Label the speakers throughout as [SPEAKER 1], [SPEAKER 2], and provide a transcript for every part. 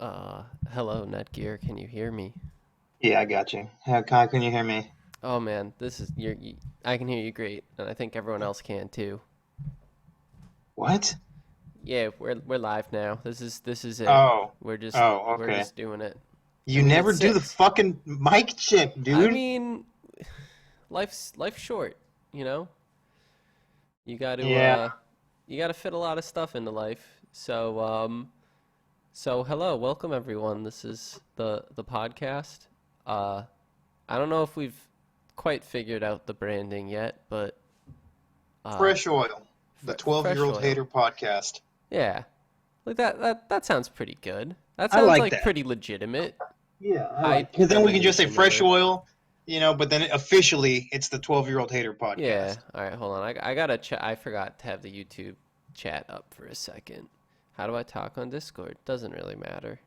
[SPEAKER 1] Hello, Netgear. Can you hear me?
[SPEAKER 2] Yeah, I got you. How can you hear me?
[SPEAKER 1] Oh man, this is I can hear you great, and I think everyone else can too.
[SPEAKER 2] What?
[SPEAKER 1] Yeah, we're live now. This is it.
[SPEAKER 2] Oh,
[SPEAKER 1] We're just
[SPEAKER 2] oh,
[SPEAKER 1] we're
[SPEAKER 2] okay.
[SPEAKER 1] just doing it. I
[SPEAKER 2] You
[SPEAKER 1] mean,
[SPEAKER 2] never
[SPEAKER 1] it's
[SPEAKER 2] do the
[SPEAKER 1] six.
[SPEAKER 2] fucking mic check,
[SPEAKER 1] I
[SPEAKER 2] dude.
[SPEAKER 1] mean, life's short, you know. You got to
[SPEAKER 2] Yeah.
[SPEAKER 1] you got to fit a lot of stuff into life. So hello, welcome everyone. This is the podcast. Uh, I don't know if we've quite figured out the branding yet, but uh,
[SPEAKER 2] Fresh Oil, the 12-year-old
[SPEAKER 1] fresh
[SPEAKER 2] old
[SPEAKER 1] oil.
[SPEAKER 2] hater podcast.
[SPEAKER 1] Yeah. Like that sounds pretty good. That
[SPEAKER 2] I
[SPEAKER 1] sounds
[SPEAKER 2] like
[SPEAKER 1] like
[SPEAKER 2] that.
[SPEAKER 1] pretty legitimate.
[SPEAKER 2] Yeah, I
[SPEAKER 1] High
[SPEAKER 2] like. Because then we can just say
[SPEAKER 1] termination
[SPEAKER 2] Fresh
[SPEAKER 1] over.
[SPEAKER 2] Oil, but then officially it's the 12-year-old hater
[SPEAKER 1] Yeah.
[SPEAKER 2] podcast.
[SPEAKER 1] All right, hold on. I gotta chat. I forgot to have the YouTube chat up for a second. How do I talk on Discord? Doesn't really matter.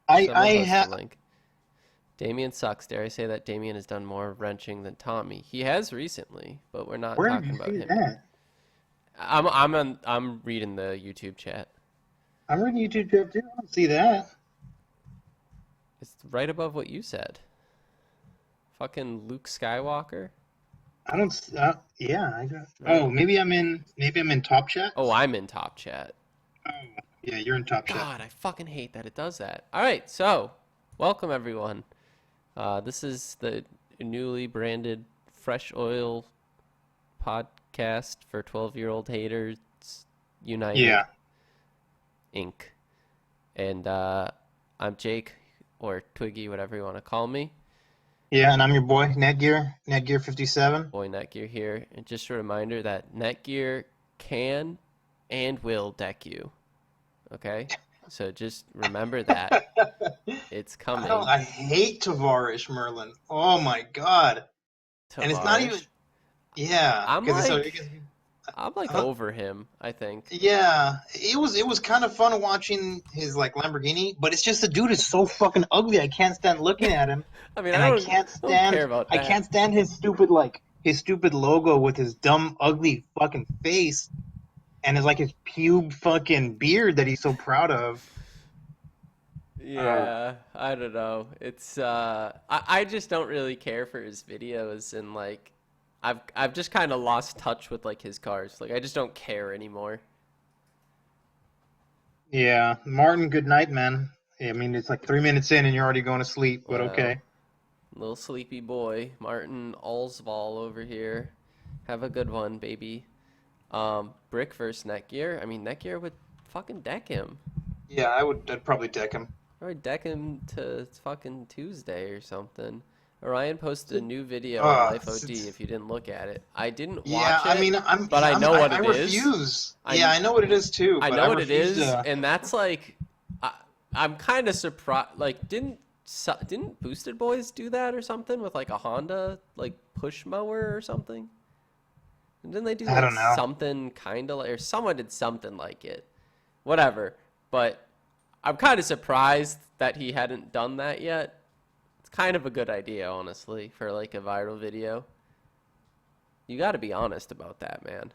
[SPEAKER 2] I
[SPEAKER 1] Someone
[SPEAKER 2] I
[SPEAKER 1] post a
[SPEAKER 2] have.
[SPEAKER 1] link. Damian sucks. Dare I say that Damian has done more wrenching than Tommy? He has recently, but we're not
[SPEAKER 2] Where did
[SPEAKER 1] talking
[SPEAKER 2] you
[SPEAKER 1] about
[SPEAKER 2] see
[SPEAKER 1] him.
[SPEAKER 2] that?
[SPEAKER 1] I'm reading the YouTube chat.
[SPEAKER 2] I'm reading YouTube chat too. I don't see that.
[SPEAKER 1] It's right above what you said. Fucking Luke Skywalker.
[SPEAKER 2] I don't. Yeah, I got. Oh,
[SPEAKER 1] Right?
[SPEAKER 2] maybe I'm in Top Chat.
[SPEAKER 1] Oh, I'm in top chat.
[SPEAKER 2] Oh, yeah, you're in Top Chat.
[SPEAKER 1] God, I fucking hate that it does that. All right, so welcome everyone. This is the newly branded Fresh Oil podcast for 12-year-old haters
[SPEAKER 2] Yeah.
[SPEAKER 1] United Inc. And I'm Jake or Twiggy, whatever you want to call me.
[SPEAKER 2] Yeah, and I'm your boy, Netgear 57.
[SPEAKER 1] Boy Netgear here. And just a reminder that Netgear can and will deck you. Okay? So just remember that. It's coming.
[SPEAKER 2] I hate Tavarish Merlin. Oh my God. And it's not even,
[SPEAKER 1] Tavarish.
[SPEAKER 2] yeah,
[SPEAKER 1] I'm
[SPEAKER 2] because
[SPEAKER 1] like I'm like
[SPEAKER 2] huh?
[SPEAKER 1] over him, I think.
[SPEAKER 2] Yeah, it was kind of fun watching his like Lamborghini, but it's just the dude is so fucking ugly. I can't stand looking at him,
[SPEAKER 1] I mean,
[SPEAKER 2] and
[SPEAKER 1] I don't care about
[SPEAKER 2] I
[SPEAKER 1] that.
[SPEAKER 2] can't stand his stupid logo with his dumb ugly fucking face and his pube fucking beard that he's so proud of. Uh,
[SPEAKER 1] Yeah, I don't know. I just don't really care for his videos and like I've just kind of lost touch with like his cars. Like I just don't care anymore.
[SPEAKER 2] Yeah, Martin, good night, man. I mean, it's like 3 minutes in and you're already going to sleep, but
[SPEAKER 1] Wow.
[SPEAKER 2] okay.
[SPEAKER 1] Little sleepy boy, Martin Allsval over here. Have a good one, baby. Brick versus Netgear. I mean, Netgear would fucking deck him.
[SPEAKER 2] Yeah, I'd probably deck him.
[SPEAKER 1] Or deck him to fucking Tuesday or something. Orion posted a new video on
[SPEAKER 2] Uh,
[SPEAKER 1] Life OD if you didn't look at it. I didn't
[SPEAKER 2] yeah,
[SPEAKER 1] watch
[SPEAKER 2] I
[SPEAKER 1] it,
[SPEAKER 2] mean,
[SPEAKER 1] but I know what
[SPEAKER 2] I
[SPEAKER 1] it is.
[SPEAKER 2] refuse. Yeah,
[SPEAKER 1] I
[SPEAKER 2] I know what it is too,
[SPEAKER 1] I
[SPEAKER 2] but I
[SPEAKER 1] know what it
[SPEAKER 2] refuse
[SPEAKER 1] is,
[SPEAKER 2] to.
[SPEAKER 1] and that's like I, I'm kind of surprised. Like, didn't Boosted Boys do that or something with like a Honda like push mower or something? And didn't they do
[SPEAKER 2] I
[SPEAKER 1] like
[SPEAKER 2] don't know.
[SPEAKER 1] something kind of like, or someone did something like it? Whatever. But I'm kind of surprised that he hadn't done that yet. It's kind of a good idea, honestly, for like a viral video. You got to be honest about that, man.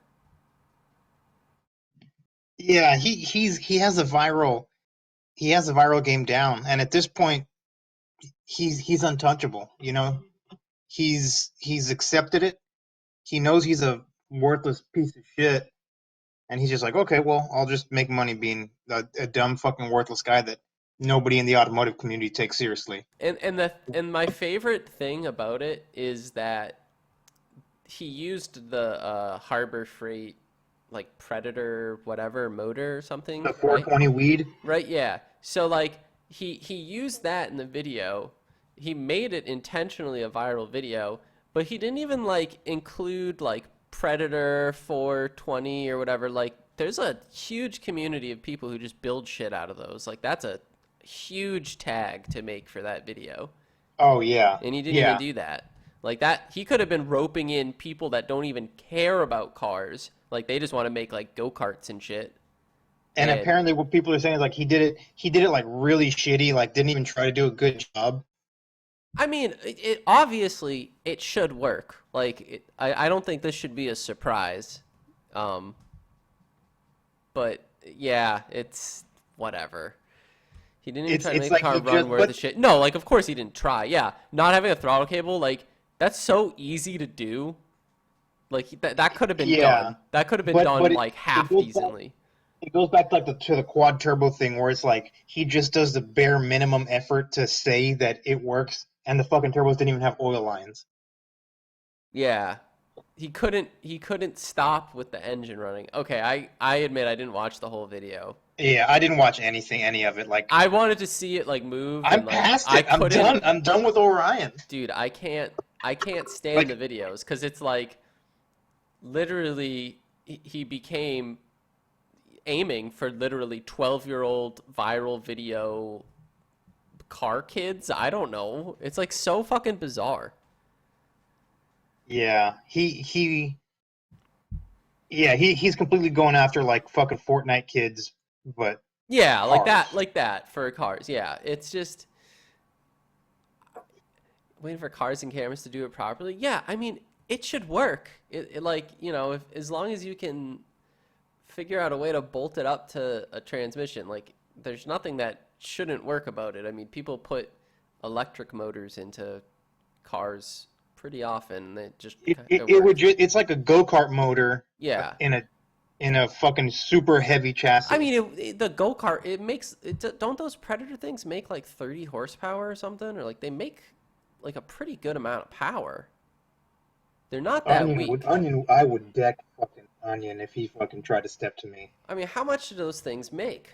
[SPEAKER 2] Yeah, he has a viral game down, and at this point, he's untouchable. He's accepted it. He knows he's a worthless piece of shit, and he's just like, okay, well, I'll just make money being a dumb fucking worthless guy that nobody in the automotive community takes seriously.
[SPEAKER 1] And my favorite thing about it is that he used the Harbor Freight like Predator whatever motor or something,
[SPEAKER 2] The
[SPEAKER 1] right?
[SPEAKER 2] 420 weed.
[SPEAKER 1] Right, yeah. So like he used that in the video. He made it intentionally a viral video, but he didn't even like include like Predator 420 or whatever. Like there's a huge community of people who just build shit out of those. Like that's a huge tag to make for that video.
[SPEAKER 2] Oh yeah,
[SPEAKER 1] And he didn't even
[SPEAKER 2] yeah.
[SPEAKER 1] do that. Like that he could have been roping in people that don't even care about cars. Like they just want to make like go-karts and shit.
[SPEAKER 2] And
[SPEAKER 1] And
[SPEAKER 2] apparently, what people are saying is like he did it like really shitty, like didn't even try to do a good job.
[SPEAKER 1] I mean, it obviously it should work. Like, I don't think this should be a surprise. Um, but yeah, it's whatever. He didn't even try to
[SPEAKER 2] it's
[SPEAKER 1] make the
[SPEAKER 2] like
[SPEAKER 1] car
[SPEAKER 2] he
[SPEAKER 1] run
[SPEAKER 2] just
[SPEAKER 1] worth the shit. No, like of course he didn't try. Yeah, not having a throttle cable, like that's so easy to do. Like that could have been
[SPEAKER 2] yeah,
[SPEAKER 1] done. That could have been
[SPEAKER 2] but
[SPEAKER 1] done
[SPEAKER 2] it
[SPEAKER 1] like
[SPEAKER 2] it
[SPEAKER 1] half
[SPEAKER 2] goes back
[SPEAKER 1] decently.
[SPEAKER 2] it goes back like to the quad turbo thing where it's like he just does the bare minimum effort to say that it works, and the fucking turbos didn't even have oil lines.
[SPEAKER 1] Yeah. He couldn't stop with the engine running. Okay, I admit I didn't watch the whole video.
[SPEAKER 2] Yeah, I didn't watch any of it. Like
[SPEAKER 1] I wanted to see it like move
[SPEAKER 2] I'm
[SPEAKER 1] and like
[SPEAKER 2] past
[SPEAKER 1] I
[SPEAKER 2] it. I'm
[SPEAKER 1] couldn't.
[SPEAKER 2] done. I'm done with Orion.
[SPEAKER 1] Dude, I can't stand the
[SPEAKER 2] Like
[SPEAKER 1] videos cuz it's like literally he became aiming for literally 12-year-old viral video car kids. I don't know. It's like so fucking bizarre.
[SPEAKER 2] yeah, he's completely going after like fucking Fortnite kids, but
[SPEAKER 1] Yeah,
[SPEAKER 2] cars.
[SPEAKER 1] like that for cars. Yeah, it's just waiting for cars and cameras to do it properly. Yeah, I mean, it should work. It like, if as long as you can figure out a way to bolt it up to a transmission, like there's nothing that shouldn't work about it. I mean, people put electric motors into cars pretty often. It
[SPEAKER 2] It would
[SPEAKER 1] works.
[SPEAKER 2] just it's like a go-kart motor
[SPEAKER 1] Yeah.
[SPEAKER 2] in a fucking super heavy
[SPEAKER 1] I
[SPEAKER 2] chassis.
[SPEAKER 1] mean, the go-kart, don't those Predator things make like 30 horsepower or something? Or like they make like a pretty good amount of power. They're not that weak.
[SPEAKER 2] I would deck fucking Onion if he fucking tried to step to me.
[SPEAKER 1] I mean, how much do those things make?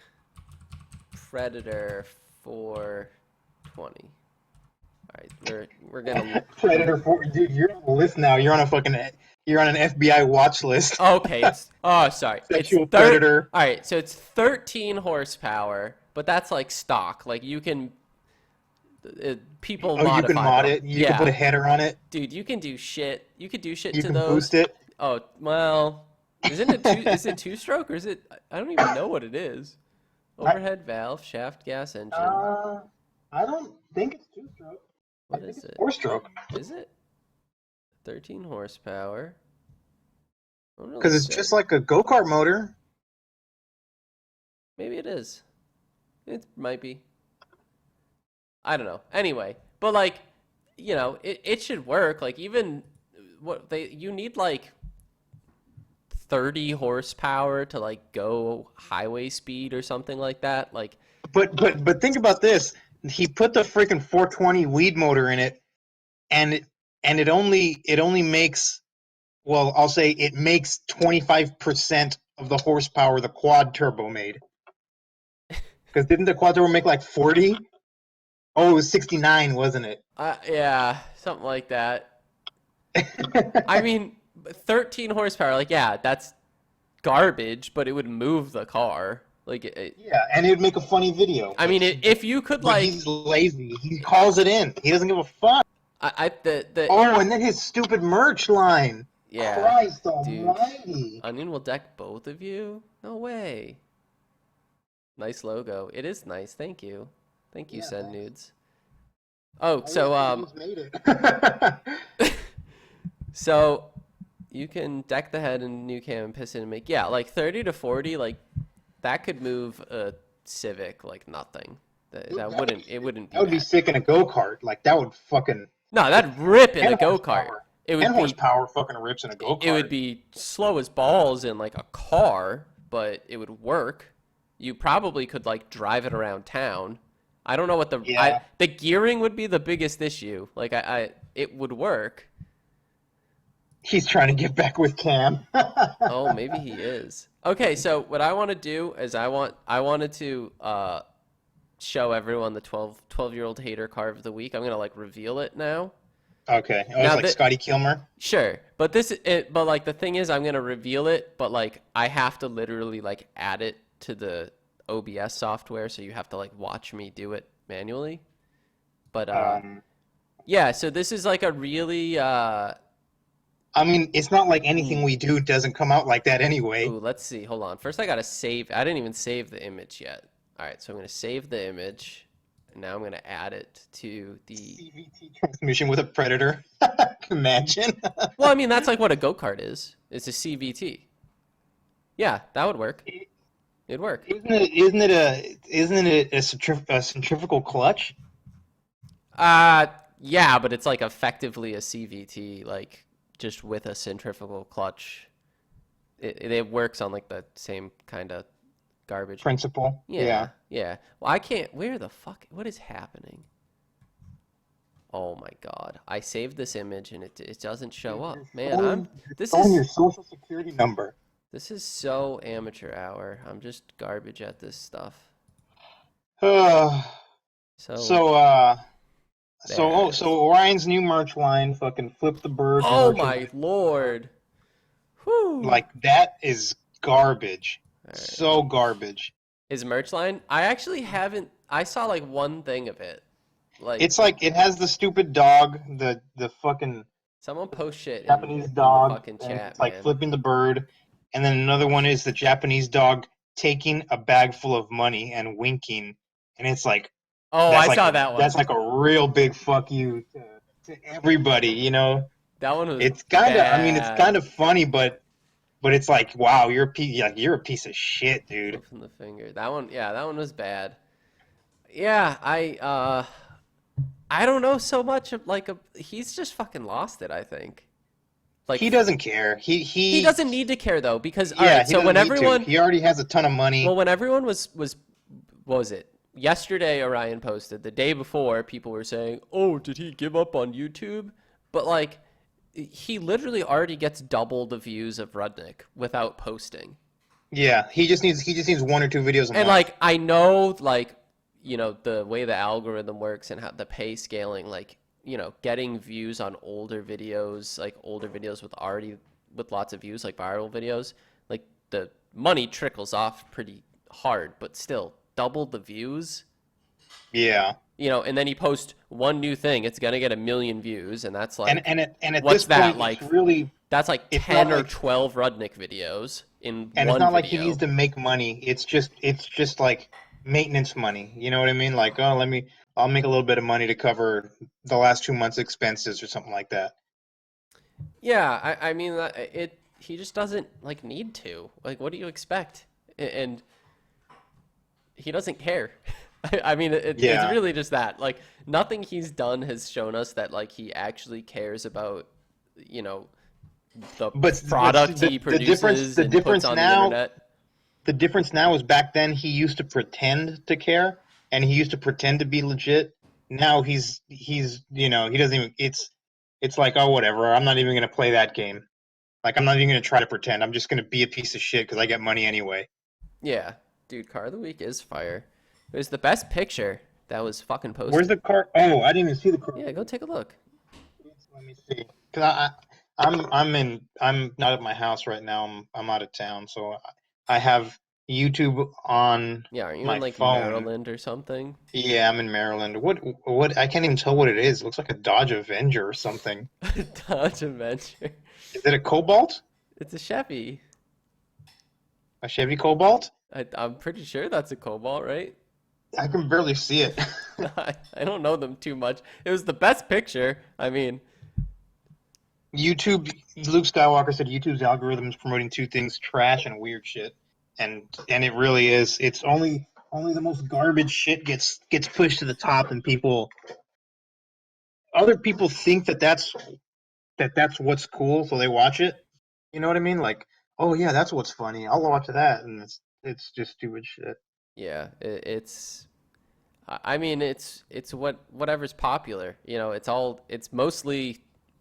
[SPEAKER 1] Predator 420. All right, we're gonna.
[SPEAKER 2] Predator 4, dude, you're on the list now. You're on an FBI watch list.
[SPEAKER 1] Okay, sorry. It's
[SPEAKER 2] Sexual predator.
[SPEAKER 1] All right, so it's 13 horsepower, but that's like stock. Like you can people
[SPEAKER 2] Oh, you can
[SPEAKER 1] modify
[SPEAKER 2] mod
[SPEAKER 1] them.
[SPEAKER 2] it. You can put
[SPEAKER 1] Yeah,
[SPEAKER 2] a header on it.
[SPEAKER 1] dude, you can do shit. You could do shit
[SPEAKER 2] You
[SPEAKER 1] to
[SPEAKER 2] can
[SPEAKER 1] those.
[SPEAKER 2] boost it.
[SPEAKER 1] Oh well, isn't it is it two stroke or is it? I don't even know what it is.
[SPEAKER 2] I,
[SPEAKER 1] Overhead valve, shaft gas engine.
[SPEAKER 2] uh, I don't think it's two-stroke. I
[SPEAKER 1] What
[SPEAKER 2] think
[SPEAKER 1] is
[SPEAKER 2] it's
[SPEAKER 1] it?
[SPEAKER 2] four-stroke.
[SPEAKER 1] Is it 13 horsepower? I don't really
[SPEAKER 2] Because it's
[SPEAKER 1] say.
[SPEAKER 2] just like a go-kart motor.
[SPEAKER 1] Maybe it is. It might be. I don't know. Anyway, but like, it should work. Like even you need like 30 horsepower to like go highway speed or something like that. Like,
[SPEAKER 2] But think about this. He put the freaking 420 weed motor in it, and it only makes, well, I'll say it makes 25% of the horsepower the quad turbo made. Because didn't the quad turbo make like 40? Oh, it was 69, wasn't it?
[SPEAKER 1] yeah, something like that. I mean, 13 horsepower. Like, yeah, that's garbage, but it would move the car. Like,
[SPEAKER 2] Yeah, and it would make a funny video.
[SPEAKER 1] I mean, if you could
[SPEAKER 2] But
[SPEAKER 1] like,
[SPEAKER 2] he's lazy. He calls it in. He doesn't give a fuck.
[SPEAKER 1] the
[SPEAKER 2] Oh, and then his stupid merch line.
[SPEAKER 1] yeah,
[SPEAKER 2] Christ
[SPEAKER 1] dude,
[SPEAKER 2] almighty.
[SPEAKER 1] Onion will deck both of you. No way. Nice logo. It is nice. Thank you. Thank you,
[SPEAKER 2] Yeah,
[SPEAKER 1] Send
[SPEAKER 2] thanks.
[SPEAKER 1] Nudes. Oh,
[SPEAKER 2] I wish
[SPEAKER 1] so
[SPEAKER 2] they just made it.
[SPEAKER 1] so you can deck the head and new cam and piston and make, yeah, like 30 to 40, like that could move a Civic like nothing. That wouldn't it wouldn't
[SPEAKER 2] That
[SPEAKER 1] be
[SPEAKER 2] would be
[SPEAKER 1] bad.
[SPEAKER 2] sick in a go-kart. Like, that would fucking...
[SPEAKER 1] No, that'd rip in a
[SPEAKER 2] 10
[SPEAKER 1] go-kart.
[SPEAKER 2] horsepower.
[SPEAKER 1] It would
[SPEAKER 2] 10
[SPEAKER 1] be
[SPEAKER 2] horsepower fucking rips in a
[SPEAKER 1] it would
[SPEAKER 2] go-kart.
[SPEAKER 1] be slow as balls in like a car, but it would work. You probably could like drive it around town. I don't know what
[SPEAKER 2] Yeah.
[SPEAKER 1] the gearing would be the biggest issue. Like I it would work.
[SPEAKER 2] He's trying to get back with Cam.
[SPEAKER 1] Oh, maybe he is. Okay, so what I want to do is I wanted to show everyone the 12-year-old hater car of the week. I'm going to like reveal it now.
[SPEAKER 2] Okay. Oh, it's
[SPEAKER 1] Now
[SPEAKER 2] like
[SPEAKER 1] that
[SPEAKER 2] Scotty Kilmer.
[SPEAKER 1] Sure, but but like the thing is I'm going to reveal it, but like I have to literally like add it to the OBS software, so you have to like watch me do it manually. But
[SPEAKER 2] Um,
[SPEAKER 1] yeah, so this is like a really
[SPEAKER 2] I mean, it's not like anything
[SPEAKER 1] ooh,
[SPEAKER 2] we do doesn't come out like that anyway.
[SPEAKER 1] ooh, let's see. Hold on. First I got to save. I didn't even save the image yet. All right, so I'm going to save the image. And now I'm going to add it to the
[SPEAKER 2] CVT transmission with a Predator. Imagine.
[SPEAKER 1] Well, I mean, that's like what a go-kart is. It's a CVT. Yeah, that would work. It'd work.
[SPEAKER 2] Isn't it a centrifugal clutch?
[SPEAKER 1] Uh, yeah, but it's like effectively a CVT, like just with a centrifugal clutch. It works on like the same kind of garbage.
[SPEAKER 2] Principle.
[SPEAKER 1] Yeah,
[SPEAKER 2] Yeah.
[SPEAKER 1] yeah. Well, I can't. Where the fuck? What is happening? Oh my god! I saved this image and it doesn't show
[SPEAKER 2] Dude,
[SPEAKER 1] up.
[SPEAKER 2] you're
[SPEAKER 1] Man,
[SPEAKER 2] showing, you're
[SPEAKER 1] this
[SPEAKER 2] showing
[SPEAKER 1] is
[SPEAKER 2] your social security number.
[SPEAKER 1] this is so amateur hour. I'm just garbage at this stuff.
[SPEAKER 2] Uh,
[SPEAKER 1] So
[SPEAKER 2] so uh
[SPEAKER 1] there it is.
[SPEAKER 2] so Orion's new merch line, fucking flip the bird
[SPEAKER 1] Oh my
[SPEAKER 2] merchandise.
[SPEAKER 1] lord! Whew.
[SPEAKER 2] Like that is garbage.
[SPEAKER 1] All right.
[SPEAKER 2] So garbage.
[SPEAKER 1] His merch line? I actually haven't. I saw like one thing of it. Like
[SPEAKER 2] It's like it has the stupid dog, the fucking
[SPEAKER 1] someone post shit
[SPEAKER 2] Japanese
[SPEAKER 1] in the
[SPEAKER 2] dog,
[SPEAKER 1] fucking
[SPEAKER 2] and
[SPEAKER 1] chat,
[SPEAKER 2] it's like
[SPEAKER 1] man.
[SPEAKER 2] flipping the bird, and then another one is the Japanese dog taking a bag full of money and winking, and it's like
[SPEAKER 1] Oh, I saw that one.
[SPEAKER 2] that's like a real big fuck you to everybody, you know.
[SPEAKER 1] That one was
[SPEAKER 2] It's kind of, I mean, it's
[SPEAKER 1] bad.
[SPEAKER 2] kind of funny, but it's like, wow, you're a piece of shit, dude.
[SPEAKER 1] Flipping the finger. That one, yeah, that one was bad. Yeah, I don't know so much of like he's just fucking lost it, I think. Like
[SPEAKER 2] He doesn't care.
[SPEAKER 1] he doesn't need to care though because all
[SPEAKER 2] Yeah,
[SPEAKER 1] right,
[SPEAKER 2] he
[SPEAKER 1] so when
[SPEAKER 2] doesn't need to.
[SPEAKER 1] everyone
[SPEAKER 2] He already has a ton of money.
[SPEAKER 1] well when everyone was what was it? Yesterday Orion posted. The day before people were saying, "Oh, did he give up on YouTube?" But like he literally already gets double the views of Rudnick without posting.
[SPEAKER 2] Yeah, he just needs one or two videos a
[SPEAKER 1] And
[SPEAKER 2] month.
[SPEAKER 1] like I know like the way the algorithm works and how the pay scaling like getting views on older videos like older videos with lots of views like viral videos like the money trickles off pretty hard but still double the views
[SPEAKER 2] Yeah.
[SPEAKER 1] and then you post one new thing it's gonna get 1 million views and that's
[SPEAKER 2] And
[SPEAKER 1] like
[SPEAKER 2] at this
[SPEAKER 1] what's that
[SPEAKER 2] point
[SPEAKER 1] like
[SPEAKER 2] it's
[SPEAKER 1] that's like
[SPEAKER 2] not
[SPEAKER 1] 10 or
[SPEAKER 2] like
[SPEAKER 1] 12 Rudnick videos in
[SPEAKER 2] and it's
[SPEAKER 1] one
[SPEAKER 2] not like he needs
[SPEAKER 1] video.
[SPEAKER 2] to make money. It's just like maintenance money. You know what I mean? Like, oh, I'll make a little bit of money to cover the last 2 months' expenses or something like that.
[SPEAKER 1] Yeah, I mean he just doesn't like need to. Like what do you expect? And he doesn't care. I mean it's
[SPEAKER 2] Yeah.
[SPEAKER 1] really just that. Like nothing he's done has shown us that like he actually cares about, you know, the
[SPEAKER 2] But see,
[SPEAKER 1] product he produces
[SPEAKER 2] the
[SPEAKER 1] and puts
[SPEAKER 2] difference
[SPEAKER 1] on the
[SPEAKER 2] now
[SPEAKER 1] internet.
[SPEAKER 2] the difference now is back then he used to pretend to care and he used to pretend to be legit. Now he's he doesn't even it's like, oh, whatever, I'm not even going to play that game. Like, I'm not even going to try to pretend. I'm just going to be a piece of shit because I get money anyway.
[SPEAKER 1] Yeah. Dude, car of the week is fire. It was the best picture that was fucking
[SPEAKER 2] Where's
[SPEAKER 1] posted.
[SPEAKER 2] the car? Oh, I didn't even see the car.
[SPEAKER 1] Yeah, go take a look.
[SPEAKER 2] Let me see. Cause I'm not at my house right now. I'm out of town, so I have YouTube on
[SPEAKER 1] Yeah, aren't you in
[SPEAKER 2] my
[SPEAKER 1] like
[SPEAKER 2] phone.
[SPEAKER 1] Maryland or something?
[SPEAKER 2] Yeah, I'm in Maryland. What? I can't even tell what it is. It looks like a Dodge Avenger or something.
[SPEAKER 1] Dodge Adventure.
[SPEAKER 2] Is it a Cobalt?
[SPEAKER 1] It's a Chevy.
[SPEAKER 2] A Chevy Cobalt?
[SPEAKER 1] I'm pretty sure that's a Cobalt, right?
[SPEAKER 2] I can barely see it.
[SPEAKER 1] I don't know them too much. It was the best picture. I mean,
[SPEAKER 2] YouTube. Luke Skywalker said YouTube's algorithm is promoting two things: trash and weird shit. And it really is. It's only the most garbage shit gets pushed to the top, and other people think that's what's cool, so they watch it. You know what I mean? Like, oh yeah, that's what's funny. I'll watch that, and it's just stupid shit.
[SPEAKER 1] yeah, it's. I mean, it's whatever's popular. It's mostly,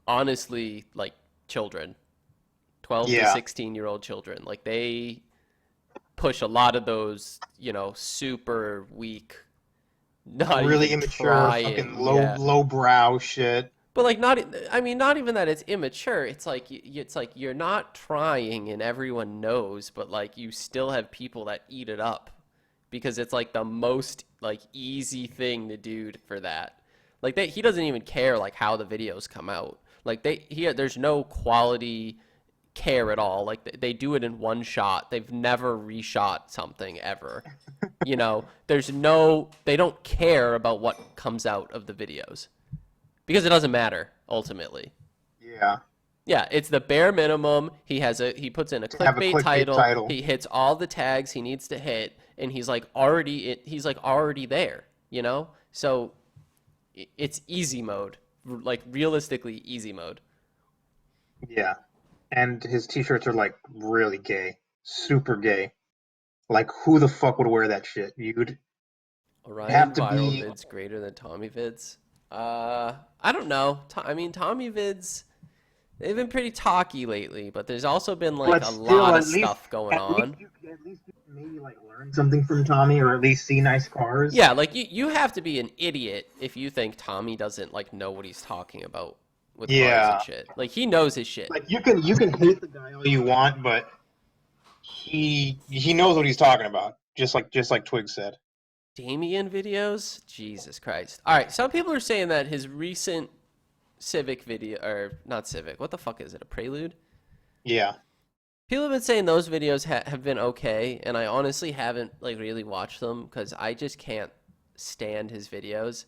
[SPEAKER 1] honestly, like children, 12 to
[SPEAKER 2] Yeah,
[SPEAKER 1] 16-year-old children. Like they push a lot of those, super weak, not
[SPEAKER 2] really
[SPEAKER 1] even
[SPEAKER 2] immature, fucking
[SPEAKER 1] trying. Yeah.
[SPEAKER 2] lowbrow shit.
[SPEAKER 1] But like not, I mean, not even that it's immature. It's like you're not trying, and everyone knows, but like you still have people that eat it up because it's like the most like easy thing to do for that. Like he doesn't even care like how the videos come out. Like there's no quality care at all. Like they do it in one shot. They've never reshot something ever. They don't care about what comes out of the videos because it doesn't matter ultimately.
[SPEAKER 2] Yeah.
[SPEAKER 1] Yeah, it's the bare minimum. He puts in a
[SPEAKER 2] to have a
[SPEAKER 1] clickbait
[SPEAKER 2] clickbait
[SPEAKER 1] title.
[SPEAKER 2] title.
[SPEAKER 1] He hits all the tags he needs to hit, and he's like already there, you know? So it's easy mode. Like realistically easy mode.
[SPEAKER 2] Yeah. And his t-shirts are like really gay. Super gay. Like who the fuck would wear that shit? You'd have
[SPEAKER 1] Orion
[SPEAKER 2] to
[SPEAKER 1] viral
[SPEAKER 2] be
[SPEAKER 1] vids greater than Tommy vids. I don't know. I mean, Tommy vids, they've been pretty talky lately, but there's also been like
[SPEAKER 2] but
[SPEAKER 1] a
[SPEAKER 2] still
[SPEAKER 1] lot of stuff going on.
[SPEAKER 2] at least you can maybe like learn something from Tommy or at least see nice cars.
[SPEAKER 1] Yeah, like you have to be an idiot if you think Tommy doesn't like know what he's talking about with cars and
[SPEAKER 2] Yeah.
[SPEAKER 1] shit. Like he knows his shit.
[SPEAKER 2] Like you can hate the guy all you want, but he knows what he's talking about. Just like Twig said.
[SPEAKER 1] Damian videos? Jesus Christ. All right, some people are saying that his recent Civic video, or not Civic, what the fuck is it, a Prelude?
[SPEAKER 2] Yeah.
[SPEAKER 1] People have been saying those videos have been okay, and I honestly haven't like really watched them because I just can't stand his videos.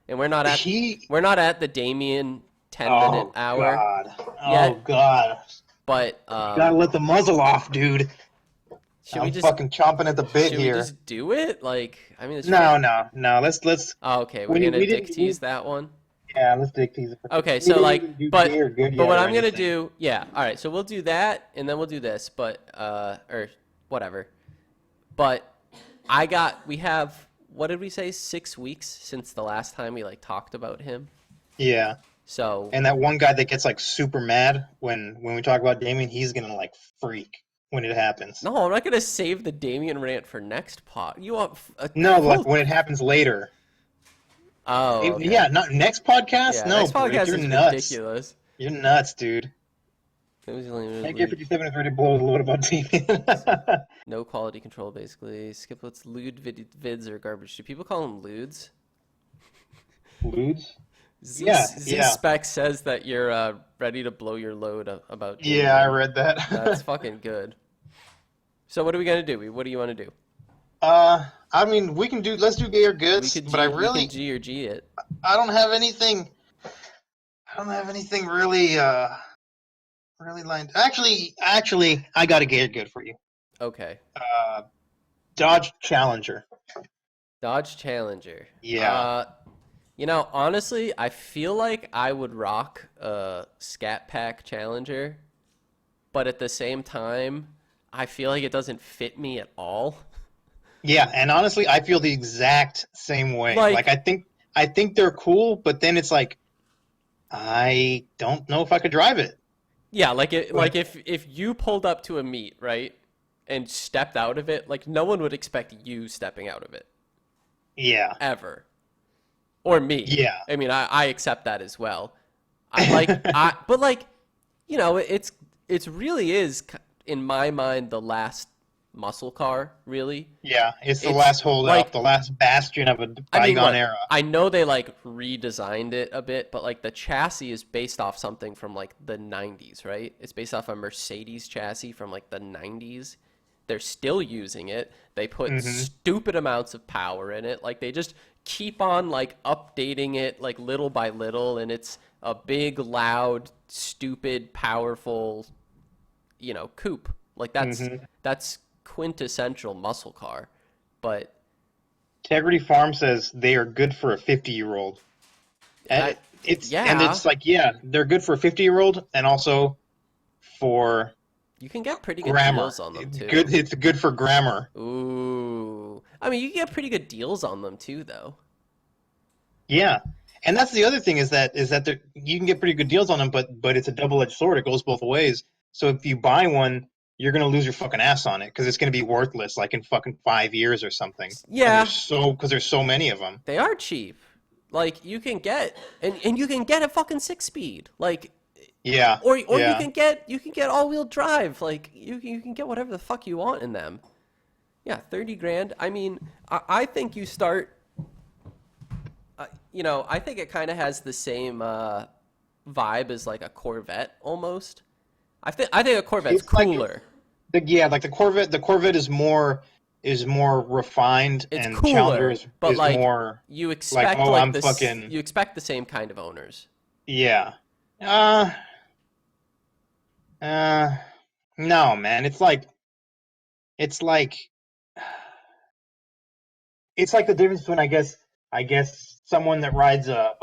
[SPEAKER 1] And we're not at the Damian 10-minute hour
[SPEAKER 2] God.
[SPEAKER 1] yet,
[SPEAKER 2] Oh God.
[SPEAKER 1] but
[SPEAKER 2] You gotta let the muzzle off, dude. I'm fucking chomping at the bit
[SPEAKER 1] should we
[SPEAKER 2] here.
[SPEAKER 1] just do it? Like, I mean,
[SPEAKER 2] No. Let's.
[SPEAKER 1] Oh, okay, we're gonna dick tease that one.
[SPEAKER 2] Yeah, let's dick tease it.
[SPEAKER 1] Okay,
[SPEAKER 2] We
[SPEAKER 1] so
[SPEAKER 2] didn't
[SPEAKER 1] like,
[SPEAKER 2] even do
[SPEAKER 1] but
[SPEAKER 2] gay or good
[SPEAKER 1] but
[SPEAKER 2] yet
[SPEAKER 1] what
[SPEAKER 2] or
[SPEAKER 1] I'm gonna
[SPEAKER 2] anything.
[SPEAKER 1] do, yeah, all right. So we'll do that, and then we'll do this, but or whatever. But we have, what did we say, 6 weeks since the last time we like talked about him.
[SPEAKER 2] Yeah.
[SPEAKER 1] So
[SPEAKER 2] And that one guy that gets like super mad when we talk about Damien, he's gonna like freak when it happens.
[SPEAKER 1] no, I'm not gonna save the Damian rant for next pod. You want
[SPEAKER 2] No, like when it happens later.
[SPEAKER 1] Oh, okay.
[SPEAKER 2] Yeah, not next podcast.
[SPEAKER 1] Yeah,
[SPEAKER 2] No,
[SPEAKER 1] next
[SPEAKER 2] Brick,
[SPEAKER 1] podcast
[SPEAKER 2] you're
[SPEAKER 1] is
[SPEAKER 2] nuts.
[SPEAKER 1] ridiculous.
[SPEAKER 2] You're nuts, dude. AK-57 is ready to blow his load about Damien.
[SPEAKER 1] No quality control, basically. Skiplets, lewd vids are garbage. Do people call them lewds?
[SPEAKER 2] Ludes?
[SPEAKER 1] Yeah.
[SPEAKER 2] Yeah.
[SPEAKER 1] Spec says that you're ready to blow your load about Damian.
[SPEAKER 2] Yeah, I read that.
[SPEAKER 1] That's fucking good. So what are we gonna do? What do you want to do?
[SPEAKER 2] I mean, let's do gay or goods,
[SPEAKER 1] We can G or G it.
[SPEAKER 2] I don't have anything really, really lined. Actually, I got a gay or good for you.
[SPEAKER 1] Okay.
[SPEAKER 2] Dodge Challenger.
[SPEAKER 1] Dodge Challenger.
[SPEAKER 2] Yeah.
[SPEAKER 1] You know, honestly, I feel like I would rock a Scat Pack Challenger, but at the same time, I feel like it doesn't fit me at all.
[SPEAKER 2] Yeah, and honestly, I feel the exact same way.
[SPEAKER 1] Like,
[SPEAKER 2] I think they're cool, but then it's like, I don't know if I could drive it.
[SPEAKER 1] Yeah, if you pulled up to a meet, right, and stepped out of it, like no one would expect you stepping out of it.
[SPEAKER 2] Yeah.
[SPEAKER 1] Ever. Or me.
[SPEAKER 2] Yeah.
[SPEAKER 1] I mean, I accept that as well. But like, you know, it's really is in my mind the last muscle car, really.
[SPEAKER 2] Yeah, it's the last holdout,
[SPEAKER 1] like,
[SPEAKER 2] the last bastion of a bygone era.
[SPEAKER 1] I know they like redesigned it a bit, but like the chassis is based off something from like the 90s, right? It's based off a Mercedes chassis from like the 90s. They're still using it. They put stupid amounts of power in it. Like they just keep on like updating it like little by little, and it's a big, loud, stupid, powerful, you know, coupe. Like that's quintessential muscle car. But
[SPEAKER 2] Integrity Farm says they are good for a 50-year-old. And it's like, yeah, they're good for a 50-year-old and also for
[SPEAKER 1] you can get pretty good
[SPEAKER 2] grammar.
[SPEAKER 1] deals on them too.
[SPEAKER 2] It's good for grammar.
[SPEAKER 1] Ooh. I mean, you can get pretty good deals on them too though.
[SPEAKER 2] Yeah. And that's the other thing is that you can get pretty good deals on them, but it's a double-edged sword. It goes both ways. So if you buy one, you're going to lose your fucking ass on it because it's going to be worthless like in fucking 5 years or something.
[SPEAKER 1] Yeah.
[SPEAKER 2] Because there's so many of them.
[SPEAKER 1] They are cheap. Like you can get and you can get a fucking 6-speed. Like
[SPEAKER 2] yeah.
[SPEAKER 1] Or you can get all-wheel drive. Like you can get whatever the fuck you want in them. Yeah, 30 grand. I mean, I think you start you know, I think it kind of has the same vibe as like a Corvette almost. I think a Corvette's cooler.
[SPEAKER 2] Like the Corvette is more refined,
[SPEAKER 1] it's
[SPEAKER 2] and
[SPEAKER 1] cooler,
[SPEAKER 2] Challenger is
[SPEAKER 1] like
[SPEAKER 2] more
[SPEAKER 1] you expect you expect the same kind of owners.
[SPEAKER 2] Yeah. Uh, no, man. It's like it's like the difference between I guess someone that rides a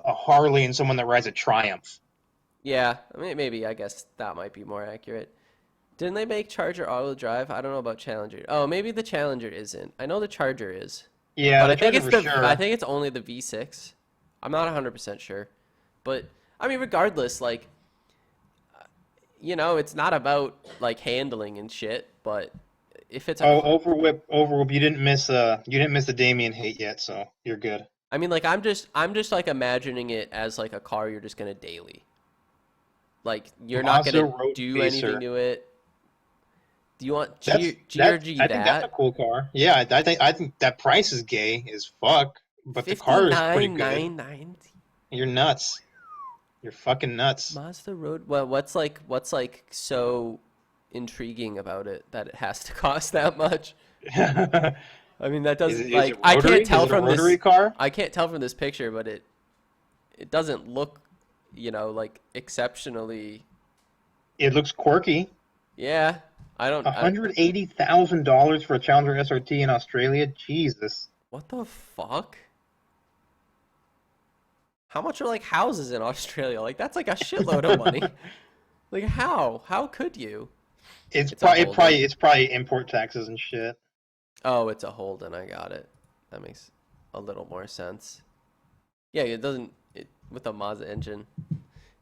[SPEAKER 2] Harley and someone that rides a Triumph.
[SPEAKER 1] Yeah, I mean, maybe I guess that might be more accurate. Didn't they make Charger all-wheel drive? I don't know about Challenger. Oh, maybe the Challenger isn't. I know the Charger is,
[SPEAKER 2] Yeah,
[SPEAKER 1] but
[SPEAKER 2] the
[SPEAKER 1] I think
[SPEAKER 2] Charger
[SPEAKER 1] it's
[SPEAKER 2] for
[SPEAKER 1] I
[SPEAKER 2] sure.
[SPEAKER 1] think it's only the V6. I'm not 100% sure, but I mean, regardless, like it's not about like handling and shit, but if it's a
[SPEAKER 2] Oh, overwhip. You didn't miss the Damian hate yet, so you're good.
[SPEAKER 1] I mean, like I'm just like imagining it as like a car you're just gonna daily. Like you're not
[SPEAKER 2] Mazda
[SPEAKER 1] gonna
[SPEAKER 2] Road
[SPEAKER 1] do anything
[SPEAKER 2] Racer.
[SPEAKER 1] to it. Do you want
[SPEAKER 2] That's
[SPEAKER 1] G or
[SPEAKER 2] that's.
[SPEAKER 1] G
[SPEAKER 2] I think that's a
[SPEAKER 1] that?
[SPEAKER 2] cool car. Yeah, I think that price is gay as fuck, but the
[SPEAKER 1] Fifty
[SPEAKER 2] car is pretty
[SPEAKER 1] nine
[SPEAKER 2] good.
[SPEAKER 1] nine ninety.
[SPEAKER 2] You're nuts. You're fucking nuts.
[SPEAKER 1] Mazda Road. Well, what's like so intriguing about it that it has to cost that much? I mean, that
[SPEAKER 2] Is
[SPEAKER 1] doesn't
[SPEAKER 2] it is it
[SPEAKER 1] like I can't
[SPEAKER 2] rotary? Is
[SPEAKER 1] tell
[SPEAKER 2] it a
[SPEAKER 1] from
[SPEAKER 2] rotary
[SPEAKER 1] this.
[SPEAKER 2] car?
[SPEAKER 1] I can't tell from this picture, but it doesn't look, like exceptionally.
[SPEAKER 2] It looks quirky.
[SPEAKER 1] Yeah, I don't.
[SPEAKER 2] $180,000 for a Challenger SRT in Australia. Jesus.
[SPEAKER 1] What the fuck? How much are like houses in Australia? Like that's like a shitload of money. Like how? How could you?
[SPEAKER 2] It's
[SPEAKER 1] It's a
[SPEAKER 2] probably it
[SPEAKER 1] Holden.
[SPEAKER 2] probably it's probably import taxes and shit.
[SPEAKER 1] Oh, it's a Holden. I got it. That makes a little more sense. Yeah, it doesn't with a Mazda engine.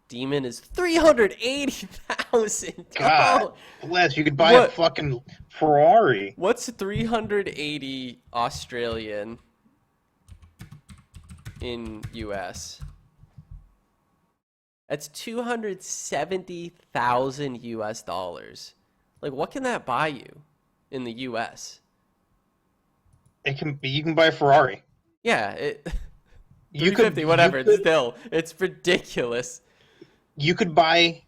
[SPEAKER 1] Demon is 380,000.
[SPEAKER 2] God
[SPEAKER 1] Oh,
[SPEAKER 2] bless. You could buy a
[SPEAKER 1] what?
[SPEAKER 2] fucking Ferrari.
[SPEAKER 1] What's 380 Australian in US? That's 270,000 US dollars. Like, what can that buy you in the US?
[SPEAKER 2] It can be. You can buy a Ferrari.
[SPEAKER 1] Yeah,
[SPEAKER 2] You could
[SPEAKER 1] 350,
[SPEAKER 2] you
[SPEAKER 1] whatever.
[SPEAKER 2] could
[SPEAKER 1] It's ridiculous.
[SPEAKER 2] you could buy